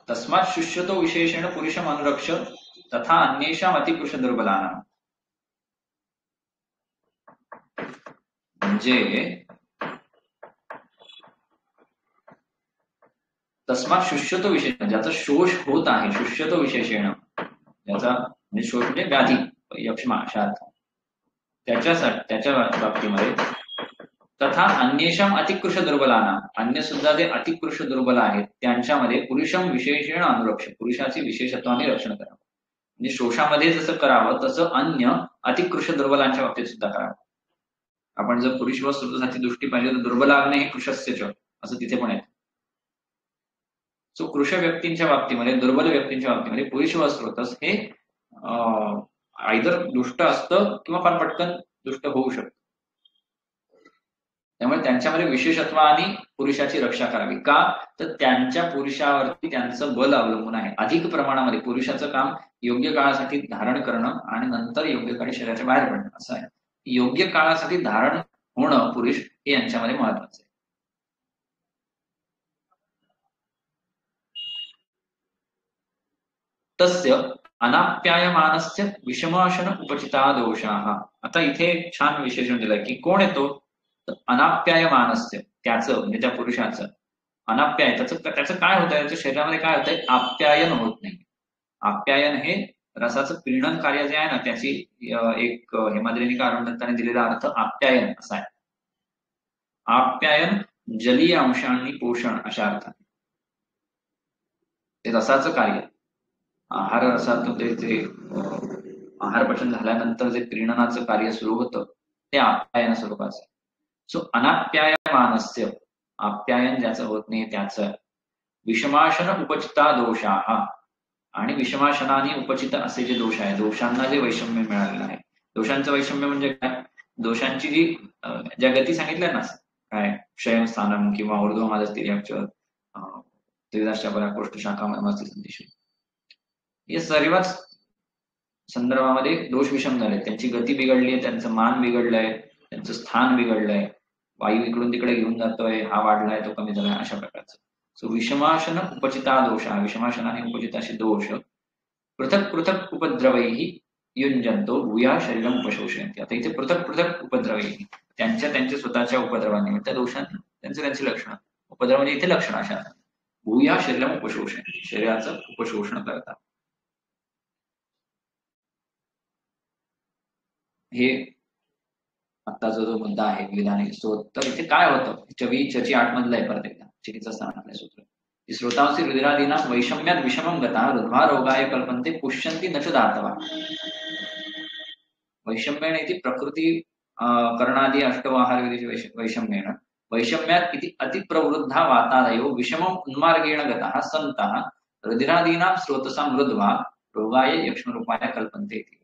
तस्मात शुष्यतो विशेषेण पुरुषम अनुरक्ष तथा अन्येषाम अतिपुरुष दुर्बलानाम. म्हणजे तस्मात शुष्यतो विशेषण, ज्याचा शोष होत आहे, शुष्यतो विशेषेण ज्याचा म्हणजे शोष म्हणजे व्याधी यक्ष्मा अशा अर्थ, त्याच्यासाठी त्याच्या बाबतीमध्ये तथा अन्येषाम अतिकृष दुर्बलाना, अन्य सुद्धा जे अतिकृष दुर्बल आहेत त्यांच्यामध्ये पुरुषम विशेषेण अनुरक्ष, पुरुषाची विशेषत्वाने रक्षण करावं. म्हणजे शोषामध्ये जसं करावं तसं अन्य अतिकृष दुर्बलांच्या बाबतीत सुद्धा करावं. आपण जर पुरुष व स्त्रोताची दृष्टी पाहिली तर दुर्बलाग्ने हे कृशस्यच असं तिथे पण आहे. सो कृश व्यक्तींच्या बाबतीमध्ये, दुर्बल व्यक्तींच्या बाबतीमध्ये पुरुष व स्त्रोतस हे आयदर दुष्ट असतं किंवा फार पटकन दुष्ट होऊ शकतं. त्यामुळे त्यांच्यामध्ये विशेषत्व आणि पुरुषाची रक्षा करावी. का तर त्यांच्या पुरुषावरती त्यांचं बल अवलंबून आहे. अधिक प्रमाणामध्ये पुरुषाचं काम योग्य काळासाठी धारण करणं आणि नंतर योग्य काळी शरीराच्या बाहेर पडणं असं आहे. योग्य काळासाठी धारण होणं पुरुष हे यांच्यामध्ये महत्वाचं आहे. तस्य अनाप्यायमानस्य विषमाशन उपचिता दोषाः. आता इथे छान विशेषण दिलंय की कोण येतो, अनाप्यायमानस्य त्याचं म्हणजे त्या पुरुषाचं अनाप्याय, त्याचं काय होतंय, त्याच्या शरीरामध्ये काय होतंय, आप्यायन होत नाही. आप्यायन हे रसाचं पीडन कार्य जे आहे ना त्याची एक हेमाद्रिनी कारुंडत्ताने दिलेला अर्थ आप्यायन असा आहे. आप्यायन जलीय अंशांनी पोषण अशा अर्थाने ते रसाचं कार्य, आहार रसातून ते आहार पचन झाल्यानंतर जे प्रीणनाचं कार्य सुरू होतं ते आप्यायन स्वरूपाचं. सो अनाप्यायमानस्य, आप्यायन ज्याचं होत नाही त्याचं विषमाशन उपचिता दोषाः, आणि विषमाशनाने उपचित असे जे दोष आहे, दोषांना जे वैषम्य मिळालेलं आहे. दोषांचं वैषम्य म्हणजे काय, दोषांची जी ज्या गती सांगितल्या ना, काय क्षयम स्थानम किंवा ऊर्ध्वमादस तिर्यक्ष त्रिदासच्या पराकोष्ठ शाखा मर्मस्ती संदेश, या सर्वच संदर्भामध्ये दोष विषम झाले. त्यांची गती बिघडली आहे, त्यांचं मान बिघडलंय, त्यांचं स्थान बिघडलंय, वायू इकडून तिकडे घेऊन जातोय, हा वाढलाय तो कमी झालाय अशा प्रकारचं. सो विषमाशन उपचिता दोष, विषमाशनाने उपचित असे दोष पृथक पृथक उपद्रवैही युंजंतो भूया शरीरम उपशोषयन्ति. आता इथे पृथक पृथक उपद्रवैही त्यांच्या स्वतःच्या उपद्रवाने त्या दोषांना त्यांची लक्षणं, उपद्रव म्हणजे इथे लक्षण अशा भूया शरीरम उपशोषयन्ति, शरीराचं उपशोषण करतात. हे आत्ताचा जो मुद्दा आहे विधाने तर इथे काय होतं, चची 8 मधलं आहे परत एकदा चिकित्सा स्थानातलं सूत्र. श्रोतांसी रुधिरादीना वैषम्यात विषमं गता रुद्धा रोगाय कल्पन्ते पुष्यन्ति न च दातवा. वैषम्येण इति प्रकृती करणादी अष्टवाहार विधीचे वैषम्येण वैषम्यात इति अतिप्रवृद्धा वातादयो विषमम उन्मार्गेण गतः सन्तः रुधिरादीनां स्रोतसा मृद्वा रोगाय यक्ष्मरूपाय कल्पन्ते इति.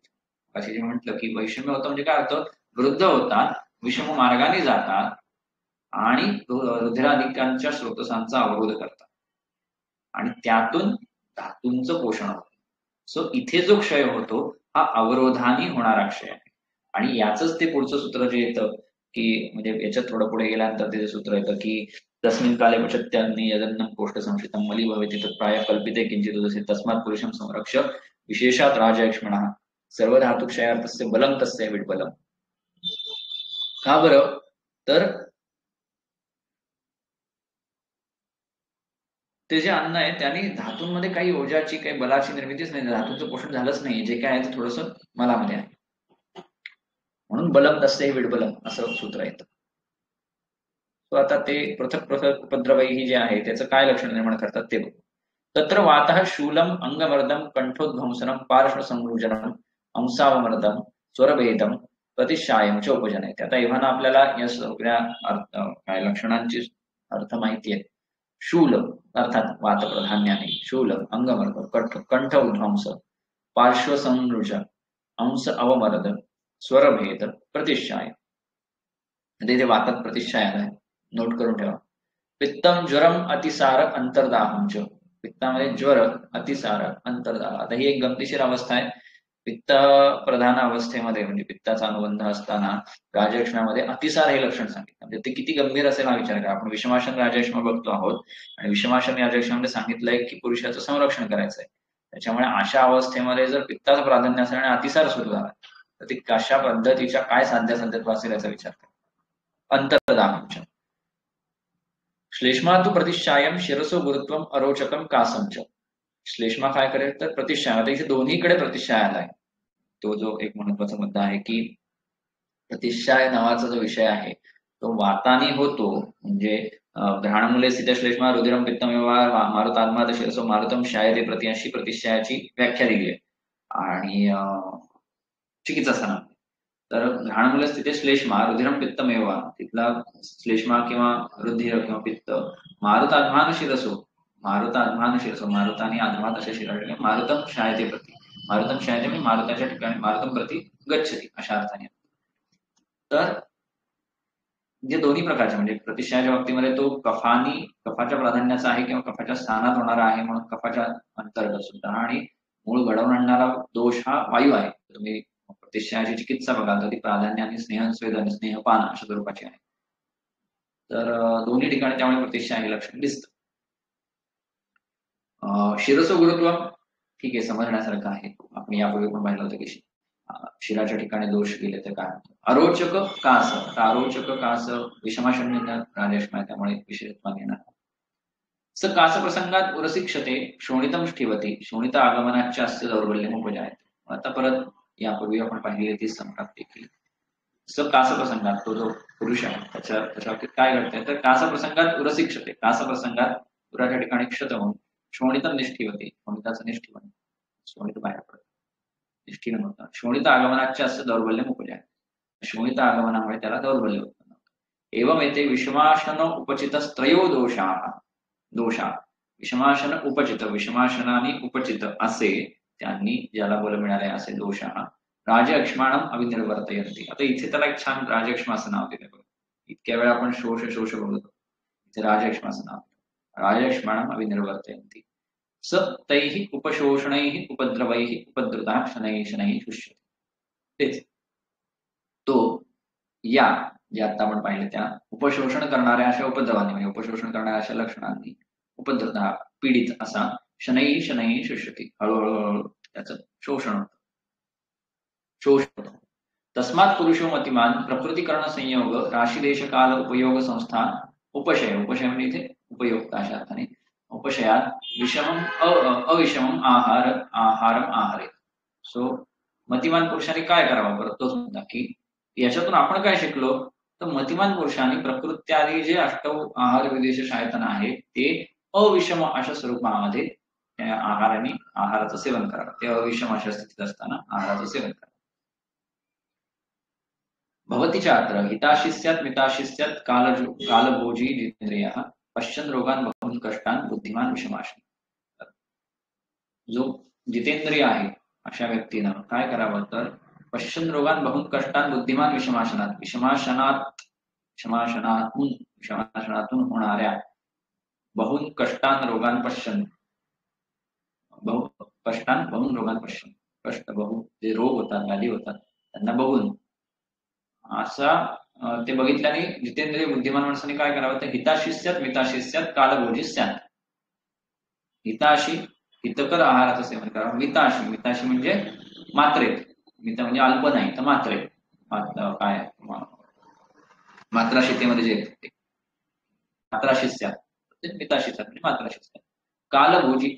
असे जे म्हटलं की वैषम्य होतं म्हणजे काय होतं, वृद्ध होतात, विषम मार्गाने जातात आणि रुधिराधिकांच्या स्रोतसांचा अवरोध करतात आणि त्यातून धातूंचं पोषण होतं. सो इथे जो क्षय होतो हा अवरोधाने होणारा क्षय आहे. आणि याचंच ते पुढचं सूत्र जे येतं की म्हणजे याच्यात थोडं पुढे गेल्यानंतर ते सूत्र येतं की तस्मिन् काले पश्यत्याग्नि यदन्नं कोष्ठ संशितं मली भवेति तत् प्रायः कल्पिते किंचित् उदसे तस्मात् पुरुषं संरक्ष्य विशेषात् राजयक्ष्मणः सर्व धातुक्षयार्थस्य बलं तस्य विड्बलम्. का बरं, तर ते जे अन्न आहे त्याने धातूंमध्ये काही ऊर्जाची काही बलाची निर्मितीच नाही, धातूंचं पोषण झालंच नाही, जे काय आहे ते थोडंसं मलामध्ये आहे, म्हणून बलम तस्य विड्बलम असं सूत्र येतं. तो आता ते पृथक पृथक उपद्रवही जे आहे त्याचं काय लक्षण निर्माण करतात ते बघू. तत्र वातः शूलम अंगमर्दम कंठोद्भंसनम पार्श्वसंयोजनम अंसावमर्दम स्वरभेदम प्रतिशायम च उपजनयते. आता एव्हाना आपल्याला या सगळ्या काय लक्षणांची अर्थ माहिती आहे. शूल अर्थात वातप्रधान्याने, शूल अंगमर्द, कंठ उद्ध्वंस, पार्श्वसंरुज, अंश अवमर्द, स्वरभेद, प्रतिशाय. इथे वातात प्रतिशाय आलाय, नोट करून ठेवा. पित्तम ज्वरम अतिसार अंतर्दाहंच. पित्तामध्ये ज्वर, अतिसार, अंतर्दाह. आता ही एक गमतीशीर अवस्था आहे. पित्त प्रधान अवस्थेमध्ये म्हणजे पित्ताचा अनुबंध असताना राजयक्ष्म्यामध्ये अतिसार हे लक्षण सांगितलं. म्हणजे ते किती गंभीर असेल हा विचार करा. आपण विषमाशन राजयक्ष्मा बघतो आहोत आणि विषमाशन राजयक्ष्म्यामध्ये सांगितलंय की पुरुषाचं संरक्षण करायचं आहे. त्याच्यामुळे अशा अवस्थेमध्ये जर पित्ताचं प्राधान्य असेल आणि अतिसार सुरू झाला तर ती कशा पद्धतीच्या काय साध्यासाध्यत्व असेल याचा विचार करा. अंतर्दाहंच. श्लेष्मा तु प्रतिशायम शिरसो गुरुत्वम अरोचकम कासंच. श्लेष्मा काय करेल तर प्रतिशाय. आता इथे दोन्हीकडे प्रतिशाय आलाय. तो जो एक महत्वाचा मुद्दा आहे की प्रतिशाय नावाचा जो विषय आहे तो वाताने होतो. म्हणजे घ्राणमुले स्थित श्लेष्मा रुधिरम पित्तम व्यवहार मारुतात्मा शिरसो मारुतम शायरे प्रति अशी प्रतिशायाची व्याख्या दिली आहे. आणि चिकित्सासना तर घ्राणमुले स्थिते श्लेष्मा रुधिरम पित्तमेव, तिथला श्लेष्मा किंवा रुधिर किंवा पित्त मारुतात्मान शिरसो, मारुतात्मान शिरसो, मारुताने आत्मात अशा शिरा मारुतम शायते प्रति, मारुतम शायते म्हणजे मारुताच्या ठिकाणी मारुतम प्रति गच्छति अशा अर्थाने. तर जे दोन्ही प्रकारचे म्हणजे प्रतिशायाच्या बाबतीमध्ये तो कफाच्या प्राधान्याचा आहे किंवा कफाच्या स्थानात होणारा आहे म्हणून कफाच्या अंतर्गत सुद्धा, आणि मूळ घडवून आणणारा दोष हा वायू आहे. तुम्ही प्रतिशायाची चिकित्सा बघाल तर ती प्राधान्याने स्नेहस्वेद आणि स्नेहपान अशा स्वरूपाची आहे. तर दोन्ही ठिकाणी त्यामुळे प्रतिशाय हे लक्षण दिसतं. शिरसो गुरुत्व ठीक आहे, समजण्यासारखं आहे. आपण यापूर्वी पण पाहिलं होतं की शिराच्या ठिकाणी दोष गेले तर काय होतं. अरोचक कास, अरोचक कास विषमाशन्य राजयक्ष्मा त्यामुळे विशेषत्वान येणार. स कास प्रसंगात उरशिक्षते शोणितम ठेवते शोणित आगमनाच्या अस्य दौर्बल्यम उपजायते. आता परत यापूर्वी आपण पाहिलेली ती संप्राप्ती केली. स कास प्रसंगात तो जो पुरुष आहे त्याच्या बाबतीत काय घडतंय तर कास प्रसंगात उरशिक्षते, कास प्रसंगात पुराच्या ठिकाणी क्षत होऊन शोणितम निष्ठीवते, शोणिताचं निष्ठीवन, शोणित बाहेर पडतं, निष्ठीवन होतं. शोणित आगमनाच्या असं दौर्बल्य उपजाय, शोणित आगमनामुळे त्याला दौर्बल्य उत्पन्न होतं. एवं येते विषमाशन उपचित त्रयो दोषा विषमाशन उपचित, विषमाशनाने उपचित असे त्यांनी ज्याला बल मिळाले असे दोष राजयक्ष्माणम अविनिर्वर्तयन्ति. आता इथे त्याला एक छान राजयक्ष्मा असं नाव दिलं. इतक्या वेळा आपण शोष बोलतो, इथे राजयक्ष्मा असं नाव. राजयक्ष्माणम अविनिर्वर्तयन्ति स तैः उपशोषणैः उपद्रवैः उपद्रुतः शनैः शनैः शुष्यते. तेच तो या जे आता आपण पाहिलं त्या उपशोषण करणाऱ्या अशा उपद्रवांनी म्हणजे उपशोषण करणाऱ्या अशा लक्षणांनी उपद्रुतः पीडित असा शनैः शनैः शुष्यते, हळूहळू त्याचं शोषण होतं. तस्मात् पुरुषो मतिमान प्रकृतिकरण संयोग राशिदेश काल उपयोग संस्था उपशय, उपशय म्हणजे इथे उपयोगता अशा अर्थाने उपशयात विषमम अविषमम आहारम आहारे. सो मतिमान पुरुषाने काय करावं परत तोच म्हणता की याच्यातून आपण काय शिकलो तर मतिमान पुरुषांनी प्रकृत्यादी जे अष्टव आहार विदेश आयतन आहे ते अविषम अशा स्वरूपामध्ये आहाराचं सेवन करावं. ते अविषम अशा स्थितीत असताना आहाराचं सेवन करावं. भवति चात्र हिताशी स्यात् मिताशी स्यात् कालभोजी जितेंद्रियः पश्यन् रोगान् बहून् कष्टान् बुद्धिमान विषमाशी. जो जितेंद्रिय आहे अशा व्यक्तीनं काय करावं तर पश्यन् रोगान् बहून् कष्टान् बुद्धिमान विषमाशनातून होणाऱ्या बहुन कष्टान रोगान पश्यन् बहुन रोगान पश्यन् कष्ट बहु जे रोग होतात व्याधी होतात त्यांना बघून असा ते बघितल्याने जितेंद्रिय बुद्धिमान माणसाने काय करावं तर हिताशी स्यात् मिताशी स्यात् कालभोजी स्यात्. हिताशी हितकर आहाराचं सेवन करावं. मिताशी मिताशी म्हणजे मात्रेत, मित म्हणजे अल्प नाही तर मात्रेत, काय मात्रा शेतीमध्ये जे येते ते मात्राशी स्यात् मिताशी स्यात् म्हणजे मात्राशी स्यात्. कालभोजी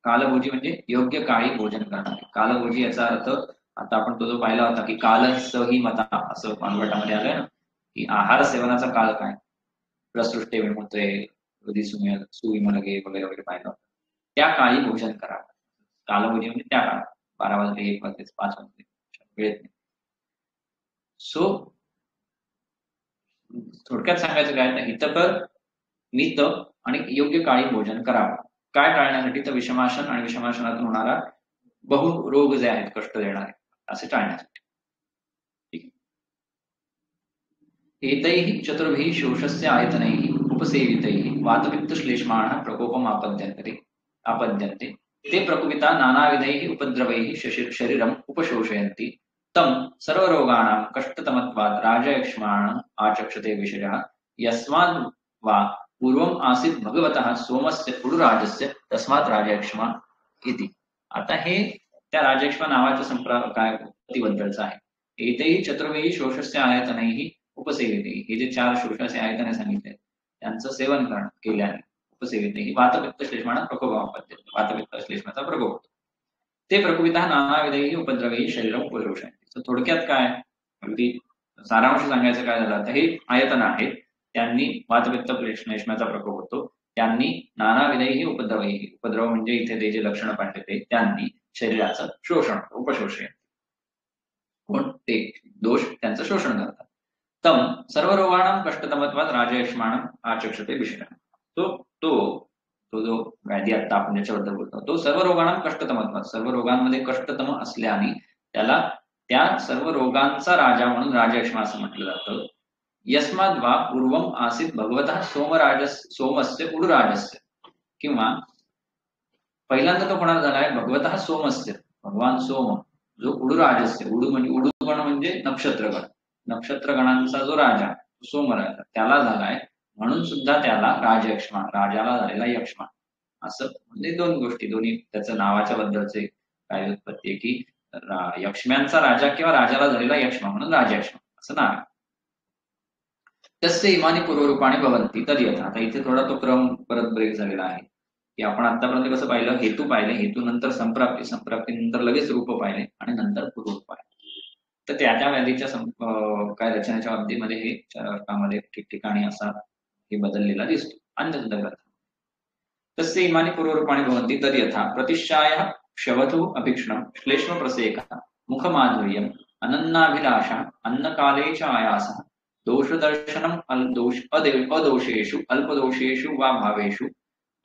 कालभोजी म्हणजे योग्य काळी भोजन करणारे. कालभोजी याचा अर्थ आता आपण तो जो पाहिला होता की कालच ही मता असं पानगटामध्ये आलंय ना की आहार सेवनाचा काळ काय प्रसृष्टे विमुक्ते हृदी सुविमलगे वगैरे वगैरे पाहिलं होतं. त्या काळी भोजन करावं. कालभोजी म्हणजे त्या काळात 12 वाजले 1 वाजले 5 वाजले वेळेत नाही. सो थोडक्यात सांगायचं काय तर हितकर मित आणि योग्य काळी भोजन करावं. काय टाळण्यासाठी तर विषमाशन आणि विषमाशनातून होणारा बहु रोग जे आहेत कष्ट देणारे असे टाळण्यासाठी. ठीक आहे. एतैः चतुर्भिः शोषस्य आयतनैः उपसेवितैः वातपित्तश्लेष्माणः प्रकोपम् आपद्यन्ते ते प्रकुपिता नानाविधैः उपद्रवैः शरीरम् उपशोषयन्ति तं सर्वरोगाणां कष्टतमत्वात् राजयक्ष्माणम् आचक्षते विषयः यस्माद् वा पूर्वम आसीत भगवतः सोमस्य पुरुराजस्य तस्मात् राजयक्ष्मा इति. आता हे त्या राजयक्ष्मा नावाच्या प्रतिबद्धलचं आहे. एतैः चतुर्वेही शोषस्य आयतनैः उपसेविते हे जे 4 शोषाचे आयतने सांगितले त्यांचं सेवन केल्याने उपसेविते वातपित्त श्लेष्माणा प्रकोप आपत्ते वातपित्त श्लेष्माचा प्रकोप होतो. ते प्रकोपितः नानाविधैः उपद्रवैः शरीरम उपद्रवशयन्ति. थोडक्यात काय अगदी सारांश सांगायचं काय झालं तर हे आयतन आहेत त्यांनी वातपित्त श्लेष्माचा प्रकोप होतो. त्यांनी नानाविधैः उपद्रवैः उपद्रव म्हणजे इथे ते जे लक्षण पाहिजे ते त्यांनी शरीराचं शोषण उपशोषण कोण ते दोष त्यांचं शोषण करतात. तम सर्व रोगाणां कष्टतमत्वात राजयक्ष्माणं आचक्षते विषय. तो जो व्याधी आता आपण ज्याच्याबद्दल बोलतो तो सर्व रोगाणां कष्टतमत्वात सर्व रोगांमध्ये कष्टतम असल्याने त्याला त्या सर्व रोगांचा राजा म्हणून राजयक्ष्मा असं म्हटलं जातं. यस्माद् वा पूर्वम आसीत भगवतः सोमस्य उडुराजस्य किंवा पहिल्यांदा तो कोणाला झालाय भगवतः सोमस्य भगवान सोम जो उडुराजस्य उडू म्हणजे उडुगण म्हणजे नक्षत्रगणांचा जो राजा सोमराजा त्याला झालाय म्हणून सुद्धा त्याला राजयक्ष्मा राजाला झालेला यक्ष्मा असं म्हणजे 2 गोष्टी दोन्ही त्याचं नावाच्या बद्दलचे काय उत्पत्ती आहे की यक्ष्म्यांचा राजा किंवा राजाला झालेला यक्ष्मा म्हणून राजयक्ष्मा असं नाव आहे. तस्य इमानी पूर्वरूपाने भवन्ति तद यथा. आता इथे थोडा तो क्रम परत ब्रेक झालेला आहे की आपण आतापर्यंत कसं पाहिलं हेतू पाहिले हेतू नंतर संप्राप्तीनंतर लगेच रूप पाहिले आणि नंतर पूर्वरूप पाहिले. तर त्या व्याधीच्या काय रचनेच्या बाबतीमध्ये हे चरकामध्ये ठिकठिकाणी असा हे बदललेला दिसतो. अन्य ग्रंथ तस्य इमानी पूर्वरूपाणि भवन्ति तद यथा प्रतिश्चायः क्षवतु अभीक्षणं श्लेष्म प्रसेकः मुखमाधुर्यम् अनन्नाभिलाषा अन्नकाले च आयासः दोषदर्शनम् अदोषेषु अल्पदोषेषु वा भावेषु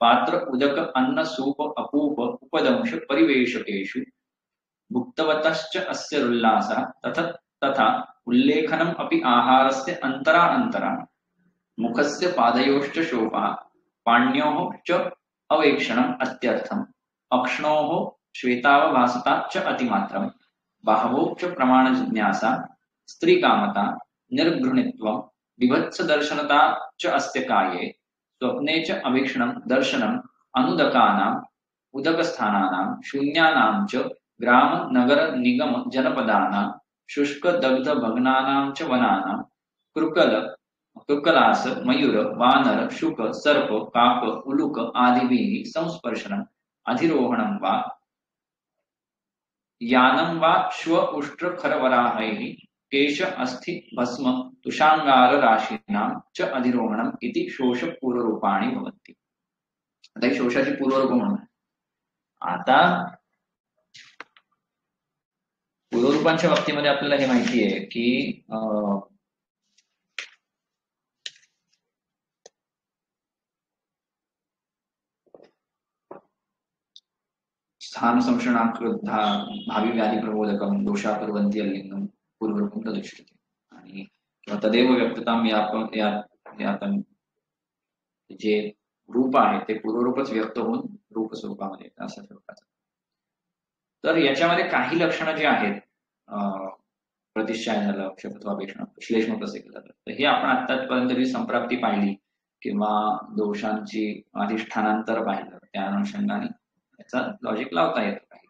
पात्र उदक अन्न सूप अपूप उपदंश परिवेशकेषु भुक्तवतश्च अस्य उल्लासः तथा उल्लेखनम् अपि आहारस्य अंतरा मुखस्य पादयोश्च शोभा पाण्योः च अवेक्षणम् अत्यर्थम् अक्ष्णोः श्वेतावभासता च अतिमात्रम् बाहवो च प्रमाण जिज्ञासा स्त्रीकामता निर्घृणित्वम् बिभत्सदर्शनता च अस्य काये स्वप्ने च अभीक्षणं दर्शनम् अनुदकानाम् उदकस्थानानां शून्यानां च ग्राम नगर निगम जनपदानां शुष्क दग्ध भग्नानां च वनानां कृकलास मयूर वानर शुक सर्प काक उलुक आदिभिः संस्पर्शनम् अधिरोहणं वा यानं वा श्व उष्ट्र खरवराहैः केश अस्थि भस्म तुषांगार राशीनां च अधिरोहणम् इति शोष पूर्वरूपाणि भवन्ति. आता ही शोषाची पूर्वरूप म्हणून आता पूर्वरूपांच्या बाबतीमध्ये आपल्याला हे माहिती आहे की स्थान संशणाकृद्धा भावी व्याधी प्रबोधकम दोषा कुर्वन्ति अलिंगम पूर्वरूपम तदुच्यते आणि किंवा तदेव व्यक्तताम यातन जे रूप आहे ते पूर्वरूपच व्यक्त होऊन रूप स्वरूपामध्ये येतं असं स्वरूपाचं. तर याच्यामध्ये काही लक्षणं जी आहेत प्रतिष्ठाय झालं, क्षपत्वापेक्षण, श्लेष्म प्रसिद्ध झालं, तर हे आपण आतापर्यंत जी संप्राप्ती पाहिली किंवा दोषांची अधिष्ठानांतर पाहिलं त्या अनुषंगाने याचा लॉजिक लावता येतं काही.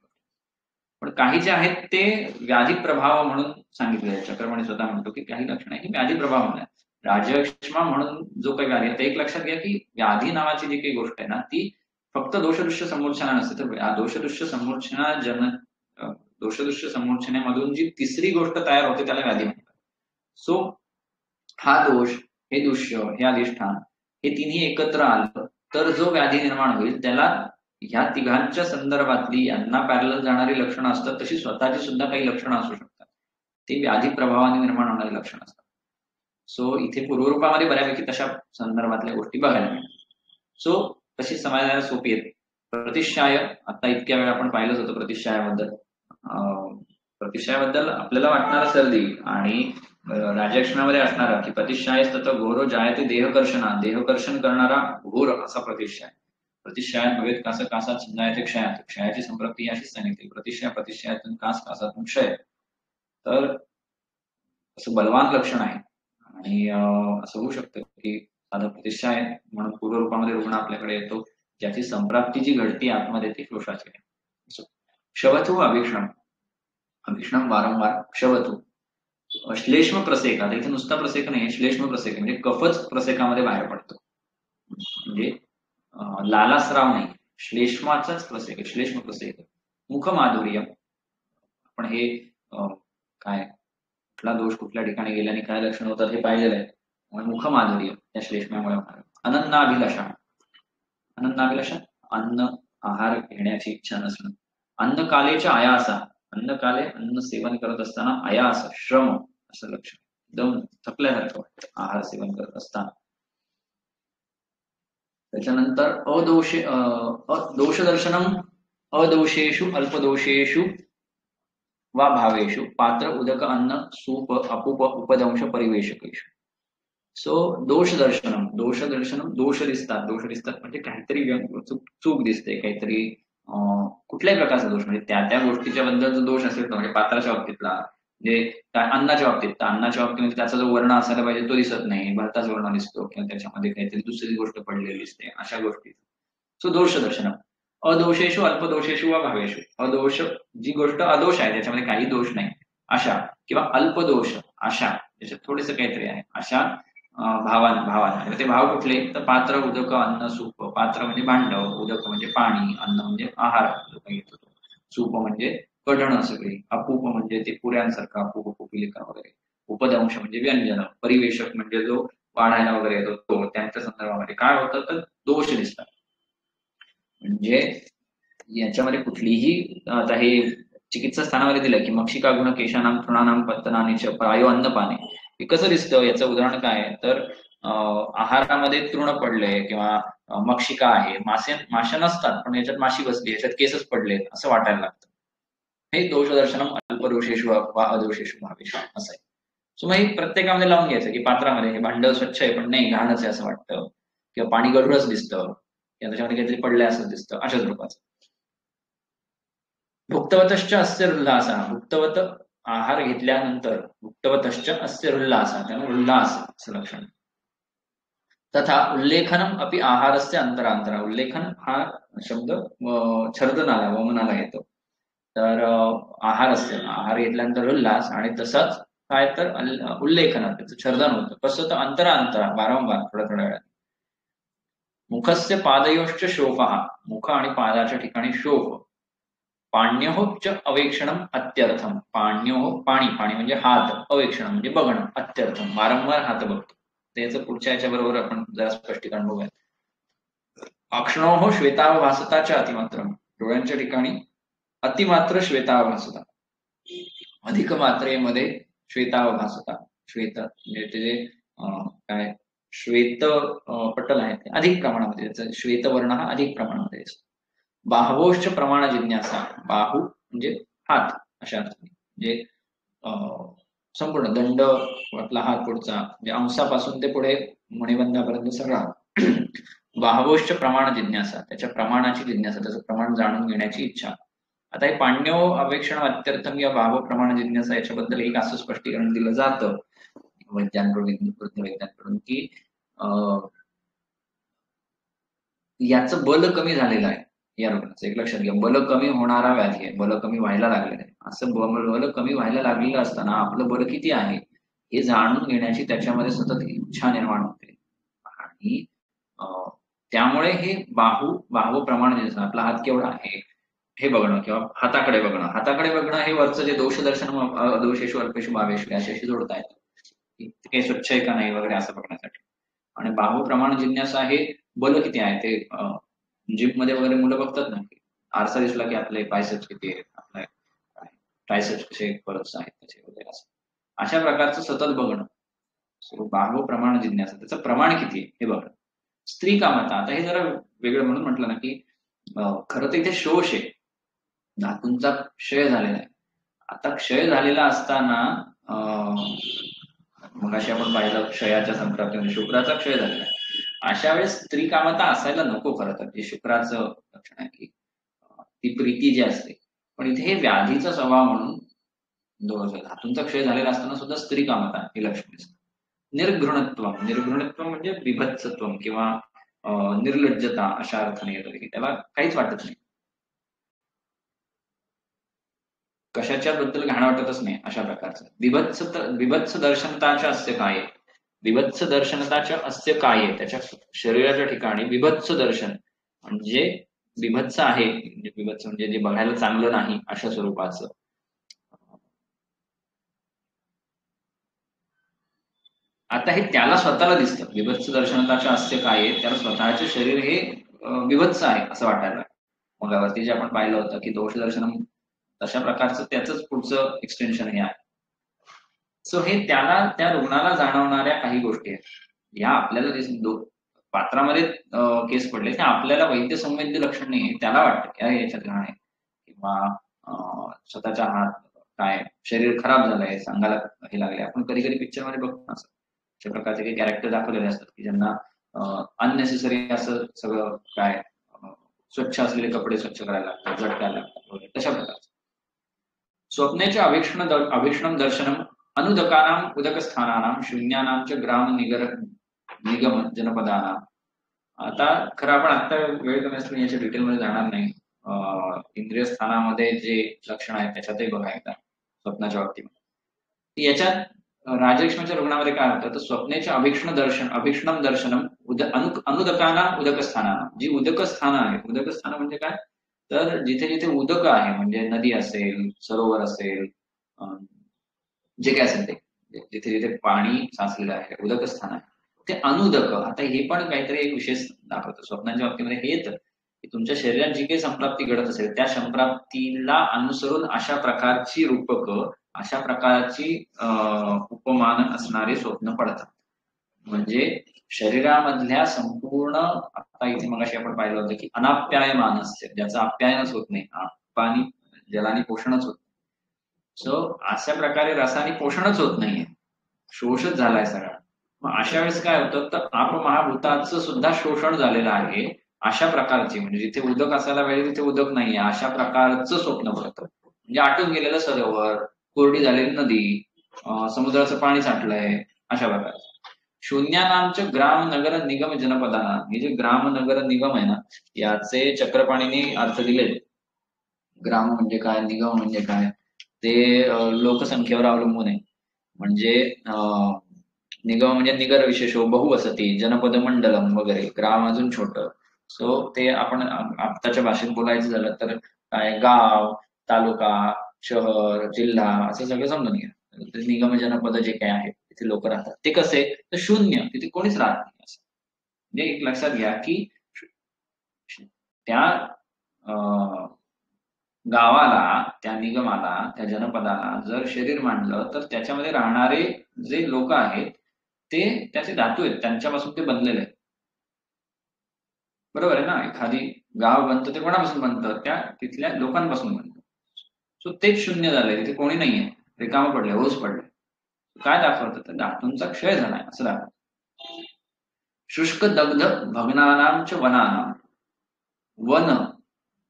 पण काही जे आहेत ते व्याधी प्रभाव म्हणून सांगितले. चक्रमणी स्वतः म्हणतो की काही लक्षणं ही व्याधी प्रभाव म्हणून राजक्षमा म्हणून जो काही व्याधी आहे ते एक लक्षात घ्या की व्याधी नावाची जी काही गोष्ट आहे ना ती फक्त दोषदृश्य समूर्छना नसते, तर दोषदृश्य समूर्छना दोषदृश्य समूर्छनेमधून जी तिसरी गोष्ट तयार होते त्याला व्याधी म्हणतात. सो हा दोष, हे दृश्य, हे अधिष्ठान हे तिन्ही एकत्र आलं तर जो व्याधी निर्माण होईल त्याला ह्या तिघांच्या संदर्भातली यांना पॅरलल जाणारी लक्षणं असतात तशी स्वतःची सुद्धा काही लक्षणं असू शकतात. ती व्याधी प्रभावाने निर्माण होणारी लक्षणं असतात. सो इथे पूर्वरूपामध्ये बऱ्यापैकी तशा संदर्भातल्या गोष्टी बघायला मिळतात. सो तशी समजायला सोपी आहे. प्रतिष्ठाय आता इतक्या वेळ आपण पाहिलंच होतं प्रतिष्ठायाबद्दल. प्रतिष्ठायाबद्दल आपल्याला वाटणारा सर्दी आणि राजक्षणामध्ये असणारा की प्रतिष्ठाय तत्र घोरो जायते देहकर्षणा, देहकर्षण करणारा घोर असा प्रतिष्ठाय. प्रतिष्ठायात भवेत कास कासात संजायते क्षयात, क्षयाची संप्राप्ती अशीच सांगितली. प्रतिष्ठायातून कास, कासातून क्षय. तर असं बलवान लक्षण आहे आणि असं होऊ शकतं की साधा प्रतिष्ठा आहे म्हणून पूर्वरूपामध्ये रुग्ण आपल्याकडे येतो ज्याची संप्राप्ती जी घडती आतमध्ये ती शोषाची आहे. क्षवथू अभीक्षण, अभीक्षण वारंवार क्षवथू, श्लेष्म प्रसेक. आता इथे नुसता प्रसेक नाही, श्लेष्म प्रसेक म्हणजे कफच प्रसेकामध्ये बाहेर पडतो, म्हणजे लालास्राव नाही, श्लेष्माचाच प्रसेक आहे, श्लेष्म प्रसेक. मुखमाधुर्य, आपण हे काय कुठला दोष कुठल्या ठिकाणी गेल्याने काय लक्षण होतात हे पाहिलेलं आहे. मुखमाधुर्य त्या श्लेष्म्यामुळे होणार. अनन्नाभिलाषा, अनन्नाभिलाषा अन्न आहार घेण्याची इच्छा नसणं. अन्नकालेच्या आयासा, अन्नकाले अन्न सेवन करत असताना आयास श्रम असं लक्षण, एकदम थकल्यासारखं वाटतं आहार सेवन करत असताना. त्याच्यानंतर दोषदर्शनम अदोषेषु अल्पदोषेषु वा भावेषु पात्र उदक अन्न सूप अपूप उपदंश परिवेशकेषु. सो दोष दर्शनम, दोष दिसतात, दोष दिसतात म्हणजे काहीतरी चूक दिसते, काहीतरी कुठल्याही प्रकारचा दोष, म्हणजे त्या गोष्टीच्या बद्दल जो दोष असेल म्हणजे पात्राच्या बाबतीतला, म्हणजे अन्नाच्या बाबतीत, तर अन्नाच्या बाबतीमध्ये त्याचा जो वर्ण असायला पाहिजे तो दिसत नाही, भरताच वर्ण दिसतो किंवा त्याच्यामध्ये काहीतरी दुसरी गोष्ट पडलेली दिसते, अशा गोष्टी. सो दोष दर्शनम. अदोषेषु अल्पदोषेषु वा भावेषु, अदोष जी गोष्ट अदोष आहे त्याच्यामध्ये काही दोष नाही अशा, किंवा अल्पदोष अशा त्याच्यात थोडेसे काहीतरी आहे अशा भावांना. ते भाव कुठले, तर पात्र उदक अन्न सूप. पात्र म्हणजे भांड, उदक म्हणजे पाणी, अन्न म्हणजे आहार घेतो, सूप म्हणजे कढणं सगळी, अपूप म्हणजे ते पुऱ्यांसारखं अपूप पुपिलिका वगैरे, उपदंश म्हणजे व्यंजन, परिवेशक म्हणजे जो वाढायला वगैरे येतो तो, त्यांच्या संदर्भामध्ये काय होतं तर दोष दिसतात. म्हणजे याच्यामध्ये कुठलीही, आता हे चिकित्सा स्थानामध्ये दिलं की मक्षिका गुण केशानाम तृणानाम पत्तनानीच प्रायो अन्नपाने, हे कसं दिसतं याचं उदाहरण काय, तर आहारामध्ये तृण पडले किंवा मक्षिका आहे, माशा नसतात पण याच्यात माशी बसली, याच्यात केसच पडले असं वाटायला लागतं. हे दोषदर्शनम अल्पदोषेषु वा अदोषेषु भावेषु असं आहे. सो मग हे प्रत्येकामध्ये लावून घ्यायचं की पात्रामध्ये हे भांड स्वच्छ आहे पण नाही घाणच आहे असं वाटतं, किंवा पाणी गढूळच दिसतं किंवा त्याच्यामध्ये काहीतरी पडलंय असं दिसतं, अशाच रूपाचं. भुक्तवतश्च अस्य उल्हास, भुक्तवत आहार घेतल्यानंतर भुक्तवतश्च अस्य उल्हास, त्यामुळे उल्हास असं लक्षण. तथा उल्लेखनम अपि आहारस्य अंतरांतरा, उल्लेखन हा शब्द छर्दनाला वमनाला येतो. तर आहार असते, आहार घेतल्यानंतर उल्हास, आणि तसंच काय तर उल्लेखन त्याचं छर्दन होतं, कसं तर अंतरांतरा वारंवार थोड्या थोड्या वेळात. मुखस्य पादयोश्च शोफः, मुख आणि पादाच्या ठिकाणी शोफ. पाण्योच अवेक्षणम अत्यर्थम, पाण्यो पाणी, पाणी म्हणजे हात, अवेक्षण म्हणजे बघणं, अत्यर्थम वारंवार हात बघतो. त्याचं पुढच्या याच्या बरोबर आपण जरा स्पष्टीकरण बघूया. अक्षणोः श्वेतावभासताच्या अतिमात्रम, डोळ्यांच्या ठिकाणी अतिमात्र श्वेतावभासता. अधिक मात्रेमध्ये श्वेतावभासता. श्वेत म्हणजे ते जे काय श्वेत पटल आहे ते अधिक प्रमाणामध्ये, त्याचा श्वेतवर्ण हा अधिक प्रमाणामध्ये असतो. बाहवोश्च प्रमाण जिज्ञासा. बाहू म्हणजे हात अशा अर्थाने, म्हणजे संपूर्ण दंड आपला हात पुढचा, म्हणजे अंशापासून ते पुढे मणिबंधापर्यंत सगळा. बाहवोश्च प्रमाण जिज्ञासा, त्याच्या प्रमाणाची जिज्ञासा, त्याचं प्रमाण जाणून घेण्याची इच्छा. आता हे पाण्यो अवेक्षण अत्यर्थम या भाव प्रमाण जिज्ञासा याच्याबद्दल एक असं स्पष्टीकरण दिलं जातं वैज्ञानिकडून की याचं बल कमी झालेलं आहे या रुग्णाचं. एक लक्षात घ्या, बल कमी होणारा व्याधी आहे, बल कमी व्हायला लागलेलं आहे. असं बल कमी व्हायला लागलेलं असताना आपलं बल किती आहे हे जाणून घेण्याची त्याच्यामध्ये सतत इच्छा निर्माण होते. आणि त्यामुळे हे बाहू प्रमाण जे आपला हात केवढा आहे हे बघणं किंवा हाताकडे बघणं हे वरचं जे दोष दर्शन दोषेशु अल्पेशु भावेशु याच्याशी जोडता येतं, ते स्वच्छ आहे का नाही वगैरे असं बघण्यासाठी. आणि बाहू प्रमाण जिज्ञासा हे बल किती आहे ते जिम मध्ये वगैरे मुलं बघतात ना, आरसा दिसला की आपले बायसेप्स किती आहेत, आपले ट्रायसेप्स कसे परत आहेत त्याचे वगैरे, असं अशा प्रकारचं सतत बघणं. बाहू प्रमाण जिज्ञासा, त्याचं प्रमाण किती आहे हे बघणं. स्त्री कामता, आता हे जरा वेगळं म्हणून म्हटलं ना की खरं तर इथे शोष आहे, धातूंचा क्षय झालेला आहे. आता क्षय झालेला असताना मग अशी आपण पाहिलं क्षयाच्या संक्रांतीमध्ये शुक्राचा क्षय झालेला आहे. अशा वेळेस स्त्री कामता असायला नको खरं तर, जे शुक्राचं लक्षण आहे की ती प्रीती जी असते. पण इथे हे व्याधीचा स्वभाव म्हणून धातूंचा क्षय झालेला असताना सुद्धा स्त्री कामता हे लक्षण दिसतं. निर्घृणत्व म्हणजे बिभत्सत्व किंवा निर्लज्जता अशा अर्थाने येतं की त्याला काहीच वाटत नाही, कशाच्या बद्दल घाण वाटतच नाही अशा प्रकारचं. बिभत्स दर्शनताच्या अस्य काय, बिभत्स दर्शनताच्या अस्य काय, त्याच्या शरीराच्या ठिकाणी बिभत्स दर्शन म्हणजे बिभत्स आहे, म्हणजे बिभत्स म्हणजे जे बघायला चांगलं नाही अशा स्वरूपाचं. आता हे त्याला स्वतःला दिसतं, बिभत्स दर्शनताच्या अस्य काय, त्याला स्वतःचे शरीर हे बिभत्स आहे असं वाटायला. मग वरती जे आपण पाहिलं होतं की दोष दर्शन तशा प्रकारचं त्याच पुढचं एक्सटेन्शन हे आहे. सो हे त्याला त्या रुग्णाला जाणवणाऱ्या काही गोष्टी आहेत, ह्या आपल्याला पात्रामध्ये केस पडले ते आपल्याला वैद्य संवेद्य लक्षण नाही, त्याला वाटतं की अरे याच्यात घाण आहे किंवा स्वतःचा हात काय शरीर खराब झालंय, सांगायला हे लागले. आपण कधी कधी पिक्चर मध्ये बघतो असं अशा प्रकारचे काही कॅरेक्टर दाखवलेले असतात की ज्यांना अननेसेसरी असं सगळं काय स्वच्छ असलेले कपडे स्वच्छ करायला लागतात, झटकायला लागतात वगैरे तशा प्रकारचं. स्वप्नेचे अभीक्षणम दर्शनम अनुदकानाम उदकस्थानानाम शून्यानाम च ग्राम निगम जनपदानाम. आता खरं आपण आता वेळ कमी असल्याने याच्या डिटेलमध्ये जाणार नाही. इंद्रिय स्थानामध्ये जे लक्षण आहेत त्याच्यातही बघा एकदा स्वप्नाच्या बाबतीमध्ये. याच्यात राजलक्ष्मीच्या रुग्णामध्ये काय होतं तर स्वप्नेचे अभीक्षणम दर्शनम अनुदकानाम उदकस्थानानाम. जी उदकस्थानं आहेत, उदकस्थानं म्हणजे काय तर जिथे जिथे उदक आहे म्हणजे नदी असेल, सरोवर असेल, जे काय असेल ते जिथे जिथे पाणी साचलेलं आहे, उदक स्थान आहे ते अनुदक. आता हे पण काहीतरी एक विशेष दाखवतं स्वप्नांच्या बाबतीमध्ये हे येतं की तुमच्या शरीरात जी काही संप्राप्ती घडत असेल त्या संप्राप्तीला अनुसरून अशा प्रकारची रूपक, अशा प्रकारची उपमान असणारे स्वप्न पडतात. म्हणजे शरीरामधल्या संपूर्ण, आता इथे मगाशी आपण पाहिलं होतं की अनाप्यायमान असते, ज्याचं आप्यायनच होत नाही, पाणी जलाने पोषणच होत. सो अशा प्रकारे रसाने पोषणच होत नाहीये, शोषच झालाय सगळा. मग अशा वेळेस काय होतं तर आपमहाभूताचं सुद्धा शोषण झालेलं आहे अशा प्रकारची, म्हणजे जिथे उदक असायला पाहिजे तिथे उदक नाहीये अशा प्रकारचं स्वप्न पडतं. म्हणजे आटून गेलेलं सरोवर, कोरडी झालेली नदी, समुद्राचं पाणी साठलंय अशा प्रकारचं. शून्यानामचं ग्राम नगर निगम जनपदाना, हे जे ग्राम नगर निगम आहे ना याचे चक्रपाणीने अर्थ दिले. ग्राम म्हणजे काय, निगम म्हणजे काय, ते लोकसंख्येवर अवलंबून आहे. म्हणजे निगम म्हणजे निगर विशेषो बहुवसती जनपद मंडलम वगैरे, ग्राम अजून छोटं. सो ते आपण आत्ताच्या भाषेत बोलायचं झालं तर काय गाव, तालुका, शहर, जिल्हा असं सगळं समजून घ्या. निगम जनपद जे काय आहे तिथे लोक राहतात ते कसे तर शून्य, तिथे कोणीच राहत नाही असं. म्हणजे एक लक्षात घ्या की त्या गावाला, त्या निगमाला, त्या जनपदाला जर शरीर मांडलं तर त्याच्यामध्ये राहणारे जे लोक आहेत ते त्याचे धातू आहेत, त्यांच्यापासून ते बनलेले आहेत. बरोबर आहे ना? एखादी गाव बनतं ते कोणापासून बनतं? त्या तिथल्या लोकांपासून बनतं. सो तेच शून्य झालंय, तिथे कोणी नाहीये, रिकामं पडलंय, ओस पडलंय. काय दाखवतं? तर धातूंचा क्षय झालाय असं दाखवतं. शुष्क दग्ध भग्नानाम च वनानाम. वन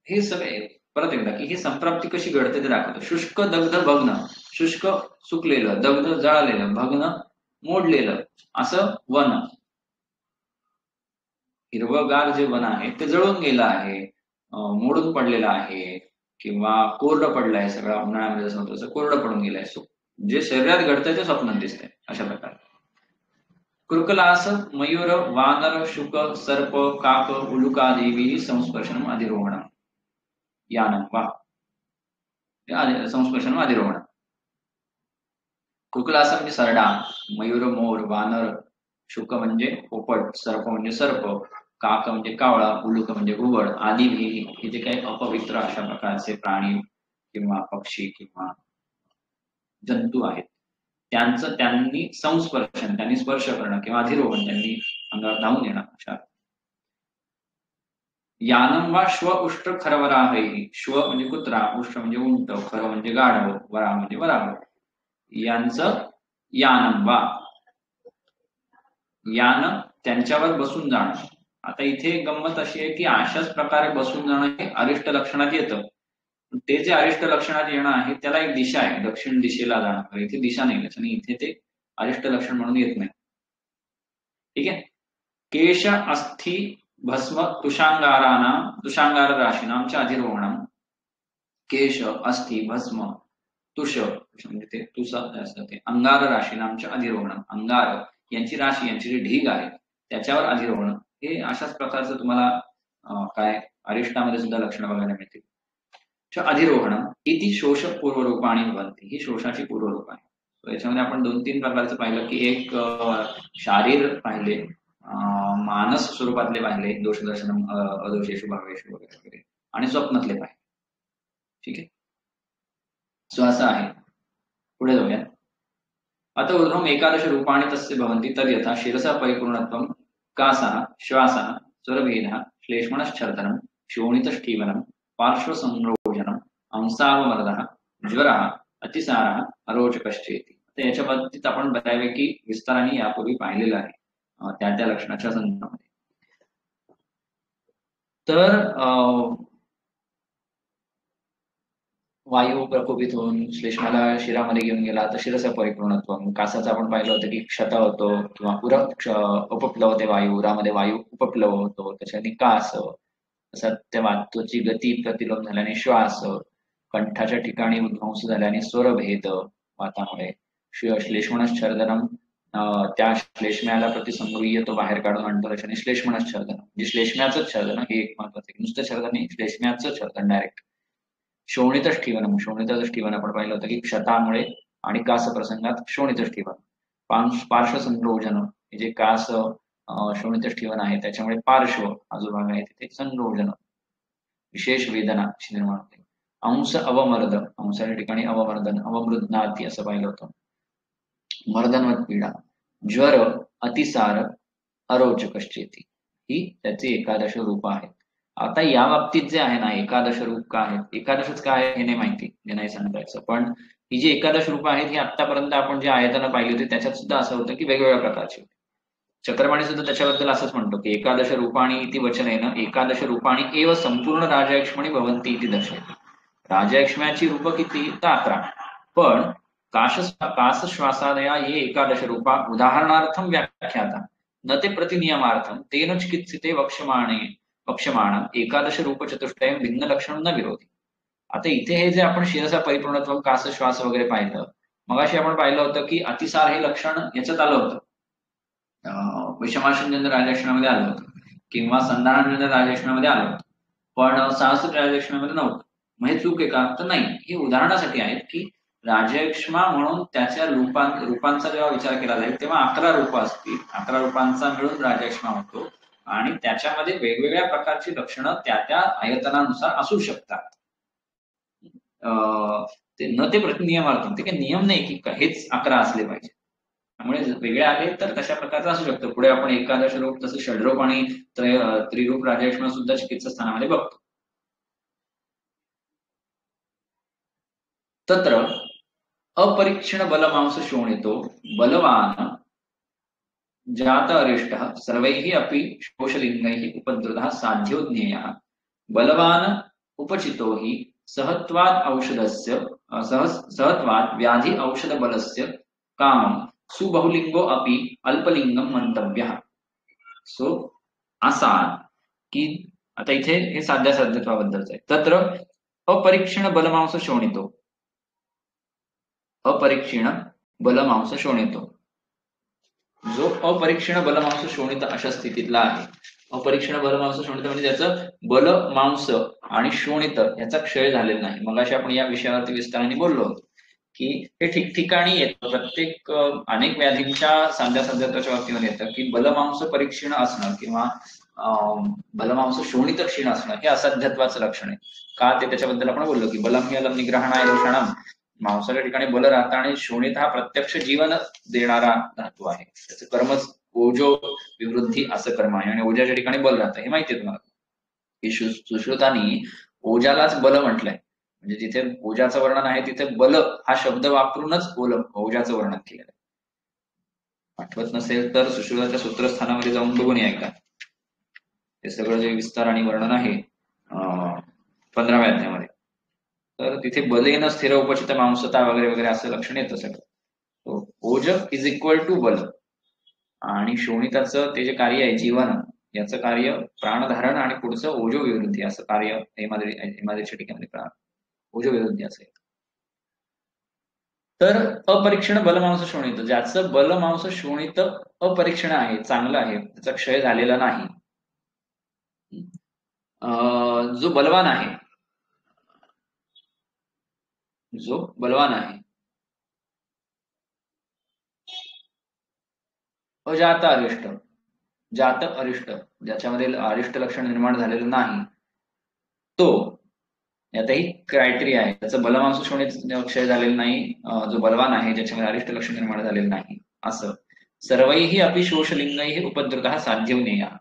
हे सगळे परत एकदा की ही संप्राप्ती कशी घडते ते दाखवतं. शुष्क दग्ध भग्न, शुष्क सुकलेलं, दग्ध जळालेलं, भग्न मोडलेलं असं वन. हिरवंगार जे वन आहे ते जळून गेलं आहे, मोडून पडलेलं आहे किंवा कोरडं पडलंय, सगळं उन्हाळ्यामध्ये जसं होतं तसं कोरडं पडून गेलंय. जे शरीरात घडतंय ते स्वप्नात दिसतंय अशा प्रकारे. कृकलास मयूर वानर शुक सर्प काक उलुकादेवी संस्पर्शनम अधिरोहणम यानं वा संस्पर्शनम अधिरोहणम. कृकलास म्हणजे सरडा, मयूर मोर, वानर, शुक म्हणजे पोपट, सर्प म्हणजे सर्प, काक म्हणजे कावळा, उलुक म्हणजे घुबड आदी हे जे काही अपवित्र अशा प्रकारचे प्राणी किंवा पक्षी किंवा जंतू आहेत त्यांचं त्यांनी संस्पर्शन, त्यांनी स्पर्श करणं किंवा अधिरोहण, त्यांनी अंगावर धावून येणं अशा. यानम वा श्व उष्ट खरवराहही. श्व म्हणजे कुत्रा, उष्ट म्हणजे उंट, खर म्हणजे गाढव, वरा म्हणजे वराह. यांचं यानम वा, यान त्यांच्यावर बसून जाणं. आता इथे गंमत अशी आहे की अशाच प्रकारे बसून जाणं हे अरिष्ट लक्षणात येतं. ते जे अरिष्ट लक्षणात येणं आहे त्याला एक दिशा आहे, दक्षिण दिशेला जाणं. इथे दिशा नाही आणि इथे ते अरिष्ट लक्षण म्हणून येत नाही. ठीक आहे. केश अस्थि भस्म तुषांगार राशीनाम च अधिरोहणम. केश अस्थि भस्म तुष म्हणजे ते तुष असतं ते अंगार राशीनामच्या अधिरोहणम. अंगार यांची राशी, यांची जी ढीग आहे त्याच्यावर अधिरोहण. हे अशाच प्रकारचं तुम्हाला काय अरिष्टामध्ये सुद्धा लक्षणं बघायला मिळतील. अधिरोहणम इति शोष पूर्वरूपाणी भवन्ति. ही शोषाची पूर्वरूप आहे. याच्यामध्ये आपण 2-3 प्रकारचं पाहिलं की एक शारीर पाहिले, मानस स्वरूपातले पाहिले, दोषदर्शनम अदोषेषु भावेषु वगैरे वगैरे, आणि स्वप्नातले पाहिले. ठीक आहे. सो असं आहे. पुढे जाऊया. अत ऊर्ध्वम् एकादश रूपाणि तस्य भवन्ति तद् यथा शिरसः परिपूर्णत्वं, कासः, श्वासः, स्वरभेदः, श्लेष्मणश्छर्दनं, शोणितष्ठीवनं, पार्श्वसंरोचनं, अंसावमर्दः, ज्वरः, अतिसारः, अरोचकश्चेति. तर याच्या बाबतीत आपण बऱ्यापैकी विस्ताराने यापूर्वी पाहिलेलं आहे त्या त्या लक्षणाच्या संदर्भामध्ये. तर वायू प्रकोपित होऊन श्लेष्माला शिरामध्ये घेऊन गेला तर शिरस परिपूर्णत्व. कासाचं आपण पाहिलं होतं की क्षत होतो किंवा उपप्लवते वायू, उरामध्ये वायू उपप्लव होतो त्याच्याने कास, सत्यवात्वाची गती प्रतिलोम झाल्याने श्वास, कंठाच्या ठिकाणी उद्ध्वंस झाल्याने स्वरभेद वातामुळे, श्लेष्मणश्चर्दनम त्या श्लेष्म्याला प्रतिसंगृह्य तो बाहेर काढून आणतो त्याच्याने श्लेष्मणश्चर्दन. म्हणजे श्लेष्म्याचं छर्दन हे एक महत्वाचं. नुसतं छर्दन नाही, श्लेष्म्याचं छर्दन डायरेक्ट. शोणितष्ठीवनम, शोणितष्ठीवन आपण पाहिलं होतं की क्षतामुळे आणि कास प्रसंगात शोणितष्ठीवन. पार्श्वसंरोजन हे जे कास शोणितष्ठीवन आहे त्याच्यामुळे पार्श्व हा जो भाग आहे तिथे संरोजन, विशेष वेदना अशी निर्माण होते. अंश अवमर्द, अंशाच्या ठिकाणी अवमर्दन, अवमृदनाती असं पाहिलं होतं. मर्दनवत पीडा, ज्वर, अतिसार, अरोचकश्चेती ही त्याची एकादश रूप आहेत. आता या बाबतीत जे आहे ना एकादश रूप का आहेत, एकादशच काय आहे हे नाही माहिती, हे नाही सांगायचं. पण ही जी एकादश रूप आहेत ही आतापर्यंत आपण जे आयतनं पाहिली होती त्याच्यात सुद्धा असं होतं की वेगवेगळ्या प्रकारची होती. चक्रपाणी सुद्धा त्याच्याबद्दल असंच म्हणतो की एकादश रूपाणी इति वचनेन एकादश रूपाणी एव संपूर्ण राजयक्ष्मणी भवन्ति इति दर्शयते. राजयक्ष्म्याची रूप किती? तर 11. पण कासश्वासादया ये एकादश रूपा उदाहरणार्थम व्याख्याता न ते प्रतिनियमार्थम तेन चिकित्सिते वक्ष्यमाण एकादश रूप चतुष्टयम भिन्न लक्षण न विरोधी. आता इथे हे जे आपण शिरसा परिपूर्णत्व, कास, श्वास वगैरे पाहिलं, मगाशी आपण पाहिलं होतं की अतिसार हे लक्षण याच्यात आलं होतं, विषमाशंजन राजलक्षणामध्ये आलं होतं किंवा संधानजन्य राजलक्षणामध्ये आलं होतं, पण सहस्र राजलक्षणामध्ये नव्हतं. मग हे चूक आहे का? तर नाही. ही उदाहरणासाठी आहेत की राजयक्ष्मा म्हणून त्याच्या रूपांचा जेव्हा विचार केला जाईल तेव्हा 11 रूप असतील, 11 रूपांचा मिळून राजयक्ष्मा होतो आणि त्याच्यामध्ये वेगवेगळ्या प्रकारची लक्षणं त्या त्या आयतनानुसार असू शकतात. ते न ते प्रतिनियमार्थम, ते काही नियम नाही की हेच 11 असले पाहिजे. त्यामुळे वेगळे आले तर तशा प्रकारचं असू शकतं. पुढे आपण एकादश रूप तसं षडरूप आणि त्रिरूप राजलक्ष्मण सुद्धा चिकित्सा स्थानामध्ये बघतो. तत्र अपरीक्षण बलमांस शोणितो बलवान जात अरिष्टः सर्वैः अपि शोषलिङ्गैः उपद्रुतः साध्यो ज्ञेयः बलवान उपचितो हि सहत्वात् औषधस्य सहत्वात् व्याधि औषध बलस्य कामं सुबहुलिंगो अपि अल्पलिंगम मंतव्यः. सो असा की आता इथे हे साध्यासाध्यत्वाबद्दलच आहे. तत्र अपरीक्षण बलमांस शोणितो, अपरीक्षण बलमांस शोणितो, जो अपरीक्षण बलमांस शोणित अशा स्थितीतला आहे. अपरीक्षण बलमांस शोणित म्हणजे त्याचं बल मांस आणि शोणित याचा क्षय झालेला नाही. मगाशी आपण या विषयावरती विस्ताराने बोललो होतो की हे ठिकठिकाणी येतं. प्रत्येक अनेक व्याधींच्या साध्यासाध्यत्वाच्या बाबतीमध्ये येतं की बलमांस परीक्षण असणं किंवा बलमांस शोणित क्षीण असणं हे असाध्यत्वाचं लक्षण आहे. का ते त्याच्याबद्दल आपण बोललो की बलम हि अलम निग्रहणाय दोषाणम, मांसाच्या ठिकाणी बल राहतं आणि शोणित हा प्रत्यक्ष जीवन देणारा धातू आहे. त्याचं कर्मच ओजो विवृद्धी असं कर्म आहे आणि ओजाच्या ठिकाणी बल राहतं हे माहितीये तुम्हाला. की सुश्रुतांनी ओजालाच बल म्हटलंय, म्हणजे जिथे ओजाचं वर्णन आहे तिथे बल हा शब्द वापरूनच ओजाचं वर्णन केलेलं आहे. आठवत नसेल तर सुश्रुताच्या सूत्रस्थानामध्ये जाऊन बघून या एकदा. हे सगळं जे विस्तार आणि वर्णन आहे 15व्या अध्यायामध्ये, तर तिथे बलेन स्थिर उपचित मांसता वगैरे वगैरे असं लक्षण येतं सगळं. ओज इज इक्वल टू बल आणि शोणिताचं ते जे कार्य आहे जीवन, याचं कार्य प्राणधारण आणि पुढचं ओजो विवृद्धी असं कार्य हेमाद्रीच्या ठिकाणी ओजो विवृद्धी असेल. तर अपरीक्षण बलमांस शोणित, ज्याचं बलमांस शोणित अपरीक्षण आहे, चांगलं आहे, त्याचा क्षय झालेला नाही, जो बलवान आहे, जो बलवान आहे, अजात अरिष्ट, जात अरिष्ट, ज्याच्यामध्ये अरिष्ट लक्षण निर्माण झालेलं नाही, तो यातही क्रायटेरिया आहे, त्याचं बलमांस शोणित क्षय झालेलं नाही, जो बलवान आहे ज्याच्यामध्ये अरिष्ट लक्षण निर्माण झालेलं नाही, असं सर्वैहि अपि शोषलिंगैः उपद्रुतः साध्यो ज्ञेयः.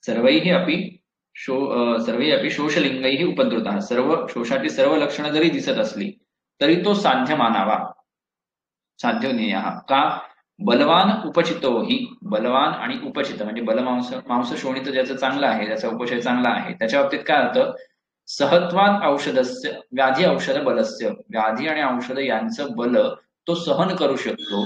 सर्वैहि अपि सर्वे अपि शोषलिंगैः उपद्रुतः, सर्व शोषाची सर्व लक्षणं जरी दिसत असली तरी तो साध्य मानावा, साध्यो ज्ञेयः. का? बलवान उपचितो ही, बलवान आणि उपचित म्हणजे मांस शोणित ज्याचं चांगलं आहे, ज्याचा उपचय चांगला आहे, त्याच्या बाबतीत काय होतं, सहत्वात औषधस्य व्याधी औषध बलस्य, व्याधी आणि औषध यांचं बल तो सहन करू शकतो.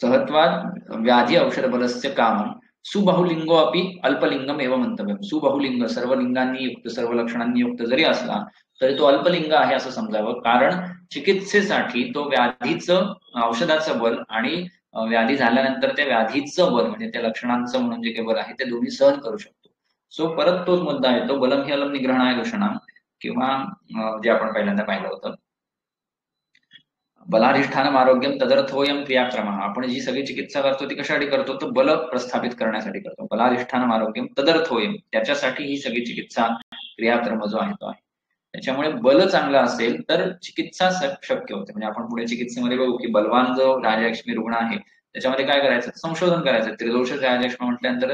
सहत्वात व्याधी औषध बलस्य कामं सुबहुलिंगो अपि अल्पलिंगम एवं मंतव्य. सुबहुलिंग सर्व लिंगांनी युक्त, सर्व लक्षणांनी युक्त जरी असला तरी तो अल्पलिंग आहे असं समजावं. कारण चिकित्सेसाठी तो व्याधीचं औषधाचं बल आणि व्याधी झाल्यानंतर त्या व्याधीचं बल म्हणजे त्या लक्षणांचं म्हणून जे काही बल आहे ते दोन्ही सहन करू शकतो. सो परत तोच मुद्दा येतो, बलम हि अलम निग्रहणाय दोषाणाम, किंवा जे आपण पहिल्यांदा पाहिलं होतं, बलाधिष्ठानम आरोग्यम तदर्थोयम क्रियाक्रम. आपण जी सगळी चिकित्सा करतो ती कशासाठी करतो, तर बल प्रस्थापित करण्यासाठी करतो. बलाधिष्ठानम आरोग्यम तदर्थोयम, त्याच्यासाठी ही सगळी चिकित्सा क्रियाक्रम जो आहे तो आहे. त्याच्यामुळे बल चांगलं असेल तर चिकित्सा शक्य होते. म्हणजे आपण पुढे चिकित्सेमध्ये बघू की बलवान जो राजलक्ष्मी रुग्ण आहे त्याच्यामध्ये काय करायचं, संशोधन करायचं. त्रिदोष राजलक्ष्मी म्हटल्यानंतर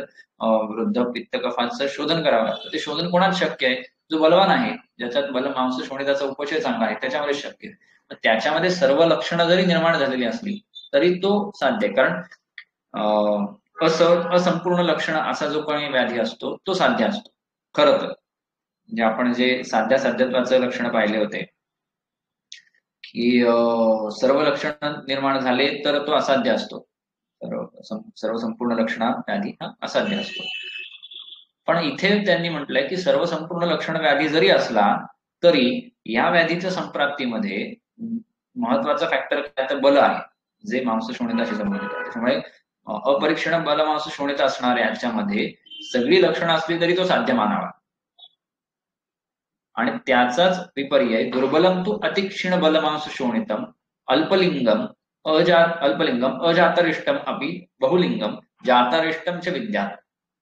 वृद्ध पित्त कफाचं शोधन करावं लागतं. ते शोधन कोणात शक्य आहे, जो बलवान आहे, ज्याच्यात बल मांस शोणिताचा उपचय चांगला आहे त्याच्यामध्ये शक्य आहे. त्याच्यामध्ये सर्व लक्षणं जरी निर्माण झालेली असली तरी तो साध्य आहे. कारण असंपूर्ण लक्षण असा जो काही व्याधी असतो तो साध्य असतो खरं तर. म्हणजे आपण जे साध्यासाध्यत्वाचं लक्षण पाहिले होते की सर्व लक्षण निर्माण झाले तर तो असाध्य असतो, सर्व संपूर्ण लक्षण व्याधी हा असाध्य असतो. पण इथे त्यांनी म्हटलंय की सर्व संपूर्ण लक्षण व्याधी जरी असला तरी या व्याधीच्या संप्राप्तीमध्ये महत्वाचा फॅक्टर काय तर बल आहे, जे मांस शोणिताशी संबंधित आहे. त्यामुळे अपरीक्षण बल मांस शोणित असणाऱ्या याच्यामध्ये सगळी लक्षणं असली तरी तो साध्य मानावा. आणि त्याचाच विपर्याय दुर्बलम तू अतिक्षीण बलमांस शोणितम अल्पलिंगम अल्पलिंगम अजातरिष्टम अपि बहुलिंगम जातरिष्टम च विद्यात.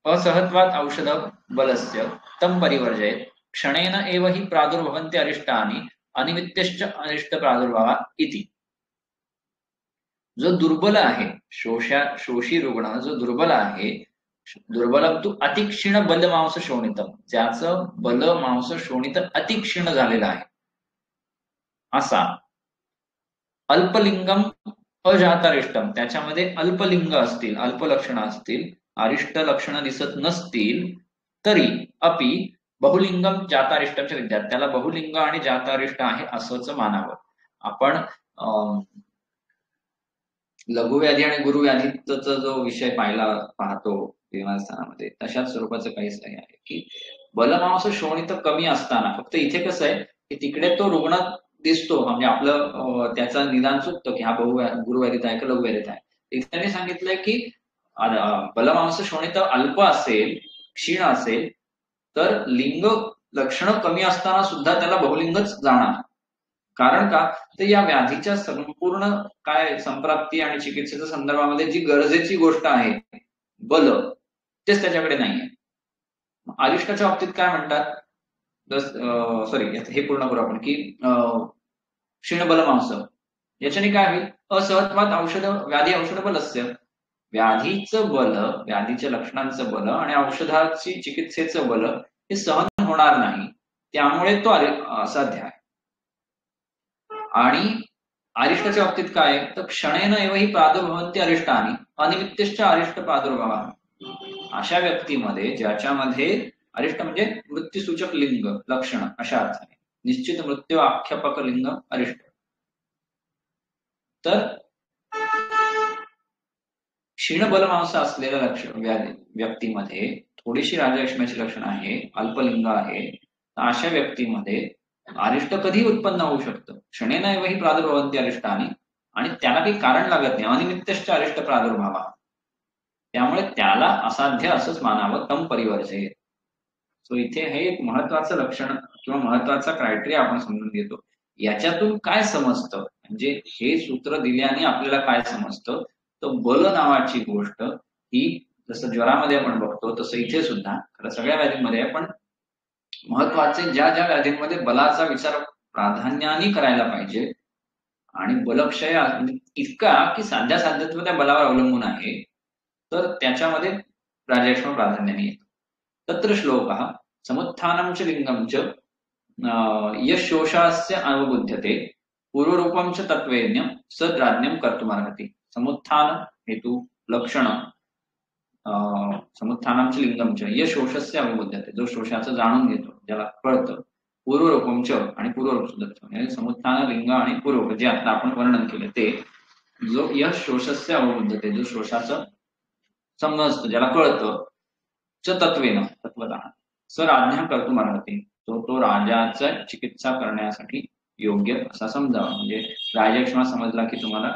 असहत्वात् औषध बलस्य तं परिवर्जयेत् क्षणेन एव हि प्रादुर्भवन्ति अरिष्टानि अनिमित्यश्च अनिष्ट प्रादुर्भावा इति. जो दुर्बल आहे, शोषी रुग्ण जो दुर्बल आहे, दुर्बलम तू अतिक्षीण बल मांस शोणितम, ज्याचं बल मांस शोणित अतिक्षीण झालेलं आहे असा, अल्पलिंगम अजातारिष्टम, त्याच्यामध्ये अल्पलिंग असतील, अल्पलक्षण असतील, अरिष्ट लक्षण दिसत नसतील तरी अपि बहुलिंगम जातारिष्टमच्या विद्यार्थी, त्याला बहुलिंग आणि जातारिष्ट आहे असंच मानावं. आपण लघुव्याधी आणि गुरुव्याधीचा जो विषय पाहतो स्थानामध्ये, तशाच स्वरूपाचं काहीच नाही आहे की बलमांस शोणित कमी असताना, फक्त इथे कसं आहे की तिकडे तो रुग्ण दिसतो, म्हणजे आपलं त्याचं निदान चुकतं की हा गुरुव्याधीत आहे का लघुव्याधीत आहे. इथे त्यांनी सांगितलंय की बलमांस शोणित अल्प असेल, क्षीण असेल, तर लिंग लक्षणं कमी असताना सुद्धा त्याला बहुलिंगच जाणार. कारण का, तर या व्याधीच्या संपूर्ण काय संप्राप्ती आणि चिकित्सेच्या संदर्भामध्ये जी गरजेची गोष्ट आहे बल, तेच त्याच्याकडे नाहीये. अरिष्टाच्या बाबतीत काय म्हणतात, सॉरी हे पूर्ण करू आपण की क्षीण बल मांस, याच्याने काय होईल, असहत्वात औषध व्याधी औषध बलस्य, व्याधीचं बल, व्याधीच्या लक्षणांचं बल आणि औषधाची चिकित्सेचं बल हे सहन होणार नाही, त्यामुळे तो असाध्य आहे. आणि अरिष्टाच्या बाबतीत काय, तर क्षणेन एव ही प्रादुर्भवन्ति अरिष्टानि अनिमित्यश्च अरिष्ट प्रादुर्भाव, अशा व्यक्तीमध्ये ज्याच्यामध्ये अरिष्ट म्हणजे मृत्यूसूचक लिंग लक्षण अशा अर्थाने, निश्चित मृत्यू आख्यापक लिंग अरिष्ट. तर क्षीण बलमांस असलेल्या व्यक्तीमध्ये थोडीशी राजलक्ष्मीची लक्षण आहे, अल्पलिंग आहे, अशा व्यक्तीमध्ये अरिष्ट कधी उत्पन्न होऊ शकतं, क्षणेन एव ही प्रादुर्भवन्ति अरिष्टानि, आणि त्याला काही कारण लागत नाही, अनिमित्यश्च अरिष्ट प्रादुर्भाव, त्यामुळे त्याला असाध्य असंच मानावं, तम परिवर्जयेत. सो इथे हे एक महत्वाचं लक्षण किंवा महत्वाचा क्रायटेरिया आपण समजून घेतो. याच्यातून काय समजतं, म्हणजे हे सूत्र दिल्याने आपल्याला काय समजतं, तर बल नावाची गोष्ट ही जसं ज्वरामध्ये आपण बघतो तसं इथे सुद्धा, खरं सगळ्या व्याधींमध्ये आपण महत्वाचे ज्या ज्या व्याधींमध्ये बलाचा विचार प्राधान्याने करायला पाहिजे, आणि बलक्षय इतका की साध्यासाध्यत्व त्या बलावर अवलंबून आहे, तर त्याच्यामध्ये राजलक्ष्मी प्राधान्याने येतो. तत्र श्लोकः समुत्थानं च लिंगं च यशोषास्य अवबुध्यते पूर्वरूपं च तत्त्वज्ञं सद्राज्ञं कर्तुमर्हति. समुत्थान हेतू लक्षण, समुत्थानं च लिंगं च यशोषस्य अवबुध्यते, जो शोषाचं जाणून घेतो, ज्याला कळतं. पूर्वरूपं च आणि पूर्वरूप सुद्धा, म्हणजे समुत्थान लिंग आणि पूर्वरूप जे आता आपण वर्णन केलं ते, जो यश शोषस्य अवबुद्धते, जो शोषाचं समजतं, ज्याला कळतं, च तत्वेन तत्वतः स राज्ञा कर्तुमर्हति, तो राजाचा चिकित्सा करण्यासाठी योग्य असा समजावा. म्हणजे राजलक्ष्मी समजला की तुम्हाला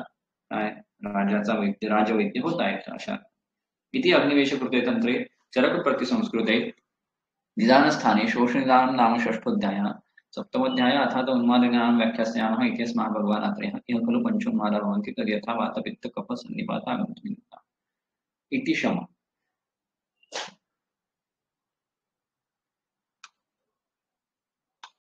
काय राजाचा वैद्य, राजवैद्य होत आहे अशा. इति अग्निवेश कृते तंत्रे चरक प्रतिसंस्कृते निदानस्थाने शोषनिदानं नाम षष्ठोऽध्यायः. सप्तमोऽध्याय अर्थात उन्मादिनां व्याख्यास्यामः इत्यस्माः भगवान् अत्रयः इह खलु पञ्चोन्मादा भवन्ति तद्यथा वातपित्त कफ सन्निपाता गन्तुं इति शम.